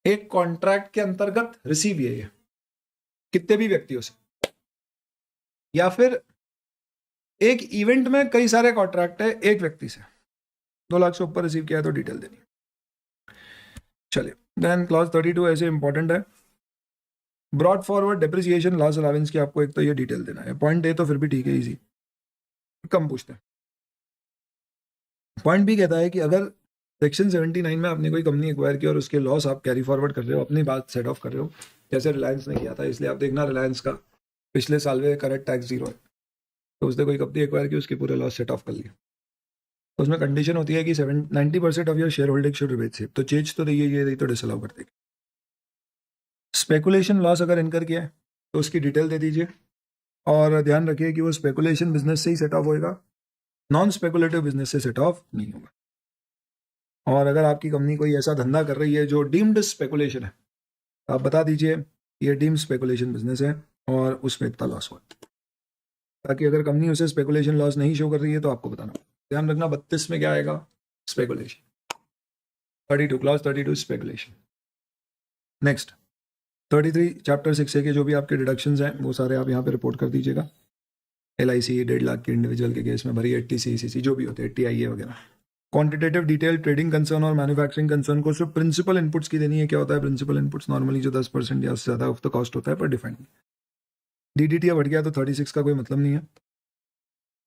एक कॉन्ट्रैक्ट के अंतर्गत रिसीव है ये कितने भी व्यक्तियों से, या फिर एक इवेंट में कई सारे कॉन्ट्रैक्ट है एक व्यक्ति से, 2 लाख से ऊपर रिसीव किया है तो डिटेल देनी. चलिए, देन क्लॉज 32 ऐसे इंपॉर्टेंट है. Brought forward depreciation loss allowance की आपको एक तो ये डिटेल देना है. पॉइंट ए तो फिर भी ठीक है, इजी, कम पूछते हैं. पॉइंट बी कहता है कि अगर सेक्शन 79 में आपने कोई कंपनी एक्वायर की और उसके लॉस आप कैरी फॉरवर्ड कर रहे हो, अपनी बात सेट ऑफ कर रहे हो, जैसे रिलायंस ने किया था, इसलिए आप देखना रिलायंस का पिछले साल में करेक्ट टैक्स 0 है, तो उसने कोई कंपनी एक्वायर की, उसके पूरे लॉस सेट ऑफ कर लिया, तो उसमें कंडीशन होती है कि 90% of your share holding should remain safe. तो चेंज तो रही है, ये रही तो डिसअलाउ कर देगी. स्पेकुलेशन लॉस अगर इनकर किया है तो उसकी डिटेल दे दीजिए. और ध्यान रखिए कि वो स्पेकुलेशन बिजनेस से ही सेट ऑफ होएगा, नॉन स्पेकुलेटिव बिजनेस से सेट ऑफ नहीं होगा। और अगर आपकी कंपनी कोई ऐसा धंधा कर रही है जो डीम्ड स्पेकुलेशन है, आप बता दीजिए ये डीम्ड स्पेकुलेशन बिजनेस है और उसमें इतना लॉस हुआ, ताकि अगर कंपनी उसे स्पेकुलेशन लॉस नहीं शो कर रही है तो आपको बताना। ध्यान रखना 32 में क्या आएगा, speculation. 32 clause 32 speculation. Next 33 chapter 6 के जो भी आपके डिडक्शंस हैं वो सारे आप यहाँ पे रिपोर्ट कर दीजिएगा। LIC 1.5 लाख के इंडिविजुअल के केस में भरी, 80 CCC जो भी होते हैं, 80 IA वगैरह। क्वांटिटेटिव डिटेल ट्रेडिंग कंसर्न और मैन्युफैक्चरिंग कंसर्न को सिर्फ प्रिंसिपल इनपुट्स की देनी है। क्या होता है प्रिंसिपल इनपुट्स? नॉर्मली जो 10% या उससे ज़्यादा ऑफ द कॉस्ट होता है पर डिफाइंड। DDT बढ़ गया तो 36 का कोई मतलब नहीं है।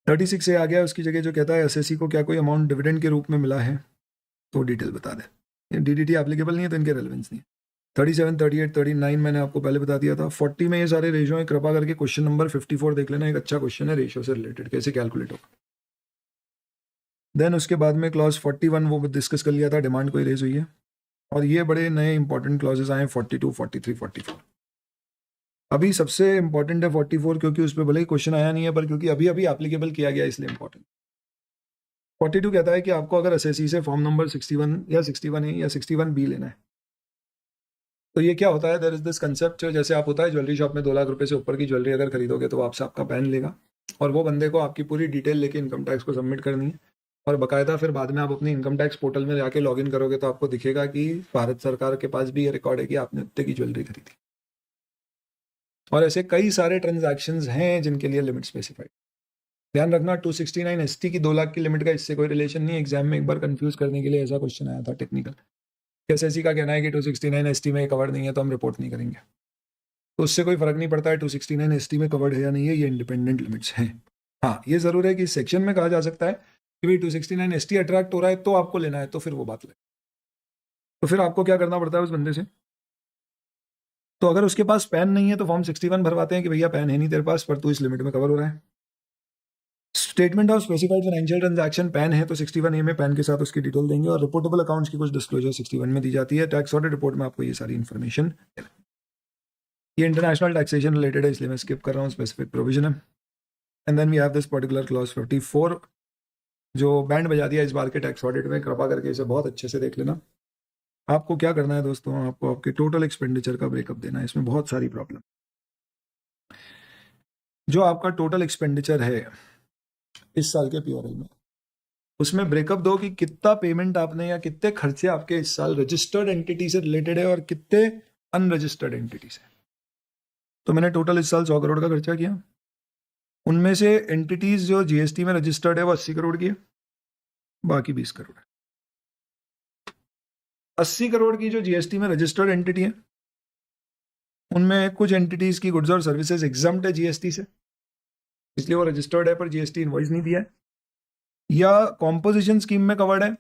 36 से आ गया उसकी जगह जो कहता है SSC को क्या कोई अमाउंट डिविडेंड के रूप में मिला है तो डिटेल बता दें। DDT एप्लीकेबल नहीं है तो इनके रेलेवेंस नहीं है। 37, 38, 39 मैंने आपको पहले बता दिया था। 40 में ये सारे रेशियो हैं, कृपा करके क्वेश्चन नंबर 54 देख लेना, एक अच्छा क्वेश्चन है रेशियो से रिलेटेड, कैसे कैलकुलेट होगा। देन उसके बाद में क्लॉज 41 वो डिस्कस कर लिया था, डिमांड कोई रेज हुई है। और ये बड़े नए इंपॉर्टेंट क्लॉजेस आए 42, 43, 44। अभी सबसे इंपॉर्टेंट है 44, क्योंकि उस पर भले ही क्वेश्चन आया नहीं है पर क्योंकि अभी अभी एप्लीकेबल किया गया इसलिए इंपॉर्टेंट। 42 कहता है कि आपको अगर SSC से फॉर्म नंबर 61 या 61A या 61B लेना है तो ये क्या होता है, देयर इज दिस कंसेप्ट, जैसे आप होता है ज्वेलरी शॉप में 2 लाख रुपए से ऊपर की ज्वेलरी अगर खरीदोगे तो आपसे आपका पैन लेगा और वो बंदे को आपकी पूरी डिटेल लेके इनकम टैक्स को सबमिट करनी है। और बाकायदा फिर बाद में आप अपनी इनकम टैक्स पोर्टल में जाके लॉगिन करोगे तो आपको दिखेगा कि भारत सरकार के पास भी ये रिकॉर्ड है कि आपने उतने की ज्वेलरी खरीदी। और ऐसे कई सारे ट्रांजैक्शंस हैं जिनके लिए लिमिट स्पेसिफाइड। ध्यान रखना 269 ST की 2 लाख की लिमिट का इससे कोई रिलेशन नहीं। एग्जाम में एक बार कंफ्यूज करने के लिए ऐसा क्वेश्चन आया था टेक्निकल। SSC का कहना है कि 269 ST में कवर्ड नहीं है तो हम रिपोर्ट नहीं करेंगे, तो उससे कोई फर्क नहीं पड़ता है 269 ST में कवर्ड है या नहीं है, ये इंडिपेंडेंट लिमिट्स हैं। हाँ ये जरूर है कि इस सेक्शन में कहा जा सकता है कि भाई 269 ST अट्रैक्ट हो रहा है तो आपको लेना है, तो फिर वो बात ले, तो फिर आपको क्या करना पड़ता है उस बंदे से। तो अगर उसके पास पैन नहीं है तो फॉर्म 61 भरवाते हैं कि भैया पैन है नहीं तेरे पास पर तू इस लिमिट में कवर हो रहा है। Statement of specified financial transaction pan है तो 61A में पैन के साथ उसकी डिटेल देंगे और रिपोर्टेबल अकाउंट्स की कुछ डिस्क्लोजर 61 में दी जाती है। टैक्स ऑडिट रिपोर्ट में आपको ये सारी इन्फॉर्मेशन, ये इंटरनेशनल टैक्सेशन रिलेटेड है इसलिए मैं स्किप कर रहा हूँ, स्पेसिफिक प्रोविजन है। And then we have this particular clause 54 जो बैंड बजा दिया इस बार के टैक्स ऑडिट में, कृपा करके इसे बहुत अच्छे से देख लेना। आपको क्या करना है दोस्तों, आपको आपके टोटल एक्सपेंडिचर का ब्रेकअप देना है। इसमें बहुत सारी प्रॉब्लम, जो आपका टोटल एक्सपेंडिचर है इस साल के PRL में, उसमें ब्रेकअप दो कि कितना पेमेंट आपने या कितने खर्चे आपके इस साल रजिस्टर्ड एंटिटी से रिलेटेड है और कितने अनरजिस्टर्ड एंटिटी से। तो मैंने टोटल इस साल 100 करोड़ का खर्चा किया, उनमें से एंटिटीज जो GST में रजिस्टर्ड है वो 80 करोड़ की है, बाकी 20 करोड़ है। 80 करोड़ की जो GST में रजिस्टर्ड एंटिटी है उनमें कुछ एंटिटीज की गुड्स और सर्विसेज एग्जम्प्ट है GST से, इसलिए वो रजिस्टर्ड है पर GST इनवॉइस नहीं दिया है, या कॉम्पोजिशन स्कीम में कवर्ड है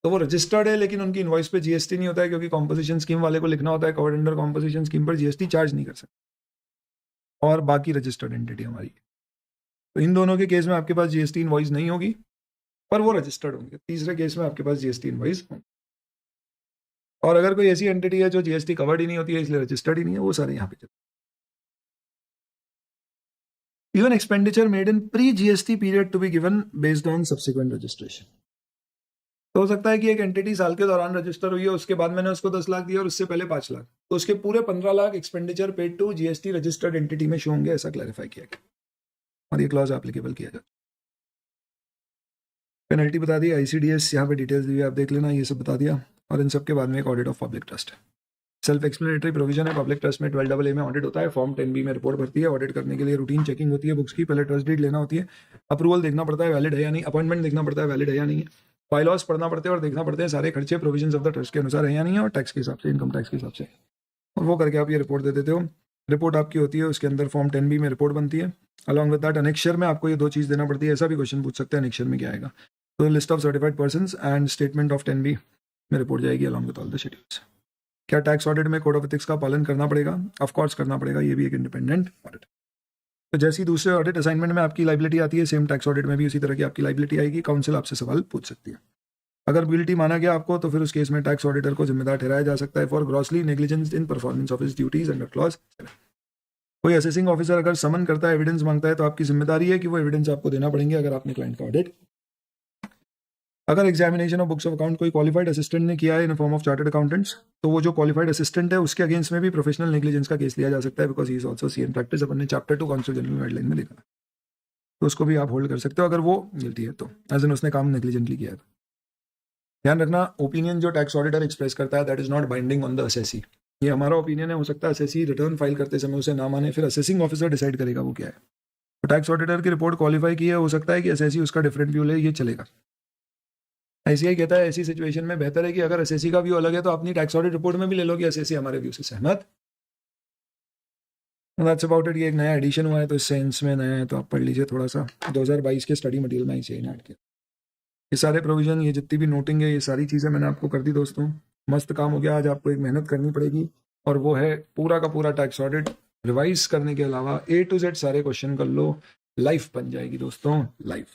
तो वो रजिस्टर्ड है लेकिन उनकी इनवॉइस पे GST नहीं होता है क्योंकि कॉम्पोजिशन स्कीम वाले को लिखना होता है कवर्ड अंडर कॉम्पोजिशन स्कीम पर GST चार्ज नहीं कर सकते। और बाकी रजिस्टर्ड एंटिटी हमारी, तो इन दोनों के केस में आपके पास GST इनवॉइस नहीं होगी पर वो रजिस्टर्ड होंगे। तीसरे केस में आपके पास GST इनवॉइस होंगे। और अगर कोई ऐसी एंटिटी है जो GST कवर्ड ही नहीं होती है इसलिए रजिस्टर्ड ही नहीं है, वो सारे यहाँ पे चलते। Even expenditure made in pre-GST period to be given based on subsequent registration। तो हो सकता है कि एक एंटिटी साल के दौरान रजिस्टर हुई है, उसके बाद मैंने उसको 10 लाख दिया और उससे पहले 5 लाख, तो उसके पूरे 15 lakh expenditure paid to GST registered entity में शो होंगे, ऐसा क्लैरिफाई किया गया और ये क्लॉज एप्लीकेबल किया जाता है। पेनल्टी बता दी, ICDS यहाँ पे डिटेल्स दी आप देख लेना, ये सब बता दिया। और इन सब के बाद में एक ऑडिट ऑफ पब्लिक ट्रस्ट है, सेल्फ एक्सप्लेनेटरी प्रोविजन है। पब्लिक ट्रस्ट में 12AA में ऑडिट होता है, फॉर्म 10B में रिपोर्ट भरती है। ऑडिट करने के लिए रूटीन चेकिंग होती है बुक्स की, पहले ट्रस्ट डीड लेना होती है, अप्रूवल देखना पड़ता है वैलिड है या नहीं, अपॉइंटमेंट देखना पड़ता है वैलिड है या नहीं है, बायलॉज पढ़ना पड़ते हैं और देखना पड़ते हैं सारे खर्चे प्रोविजंस ऑफ द ट्रस्ट के अनुसार है या नहीं है और टैक्स के हिसाब से, इनकम टैक्स के हिसाब से, और वो करके आप ये रिपोर्ट दे देते हो। रिपोर्ट आपकी होती है, उसके अंदर फॉर्म 10B में रिपोर्ट बनती है। अलॉन्ग विद दैट अनेक्शर में आपको ये 2 चीज़ देना पड़ती है। ऐसा भी क्वेश्चन पूछ सकते हैं अनेक्शर में क्या आएगा, तो list of certified persons and statement of 10B में रिपोर्ट जाएगी along with all the schedules. क्या टैक्स ऑडिट में कोड ऑफ एथिक्स का पालन करना पड़ेगा? ऑफ कोर्स करना पड़ेगा, ये भी एक इंडिपेंडेंट ऑडिट। तो जैसी दूसरे ऑडिट असाइनमेंट में आपकी लाइबिलिटी आती है, सेम टैक्स ऑडिट में भी उसी तरह की आपकी लाइबिलिटी आएगी। काउंसिल आपसे सवाल पूछ सकती है। अगर बिलिटी माना गया आपको तो फिर उस केस में टैक्स ऑडिटर को जिम्मेदार ठहराया जा सकता है for grossly negligence in performance of his duties under clause 7। कोई असेसिंग ऑफिसर अगर समन करता है, एविडेंस मांगता है, तो आपकी जिम्मेदारी है कि वो एविडेंस आपको देना पड़ेंगे अगर आपने क्लाइंट का ऑडिट। अगर examination of books of account कोई क्वालिफाइड असिस्टेंट ने किया है in form of chartered accountants, तो वो जो क्वालिफाइड असिस्टेंट है उसके अगेंस्ट में भी प्रोफेशनल नेग्लिजेंस का केस लिया जा सकता है, because he is also see in practice. अपन ने चैप्टर 2 काउंसिल जनरल गाइडलाइन में देखा, तो उसको भी आप होल्ड कर सकते हो अगर वो गिल्टी है तो, एज इन उसने काम नेग्लिजेंटली किया है। ध्यान रखना, ओपिनियन जो टैक्स ऑडिटर एक्सप्रेस करता है that is not binding on the assessee. ये हमारा ओपिनियन है, हो सकता है असेसी रिटर्न फाइल करते समय उसे ना माने, फिर असेसिंग ऑफिसर डिसाइड करेगा वो क्या है। तो टैक्स ऑडिटर की रिपोर्ट क्वालिफाई की है, हो सकता है कि असेसी उसका डिफरेंट व्यू ले, ये चलेगा। ICAI कहता है ऐसी सिचुएशन में बेहतर है कि अगर असेसी का व्यू अलग है तो अपनी टैक्स ऑडिट रिपोर्ट में भी ले लो कि असेसी हमारे व्यू से सहमत। That's about it. ये एक नया एडिशन हुआ है तो इस सेंस में नया है, तो आप पढ़ लीजिए थोड़ा सा। 2022 के स्टडी मटेरियल में ICAI ने ऐड किया ये सारे प्रोविजन, ये जितनी भी नोटिंग है, ये सारी चीज़ें मैंने आपको कर दी दोस्तों। मस्त काम हो गया। आज आपको एक मेहनत करनी पड़ेगी और वो है पूरा का पूरा टैक्स ऑडिट रिवाइज करने के अलावा A to Z सारे क्वेश्चन कर लो, लाइफ बन जाएगी दोस्तों, लाइफ।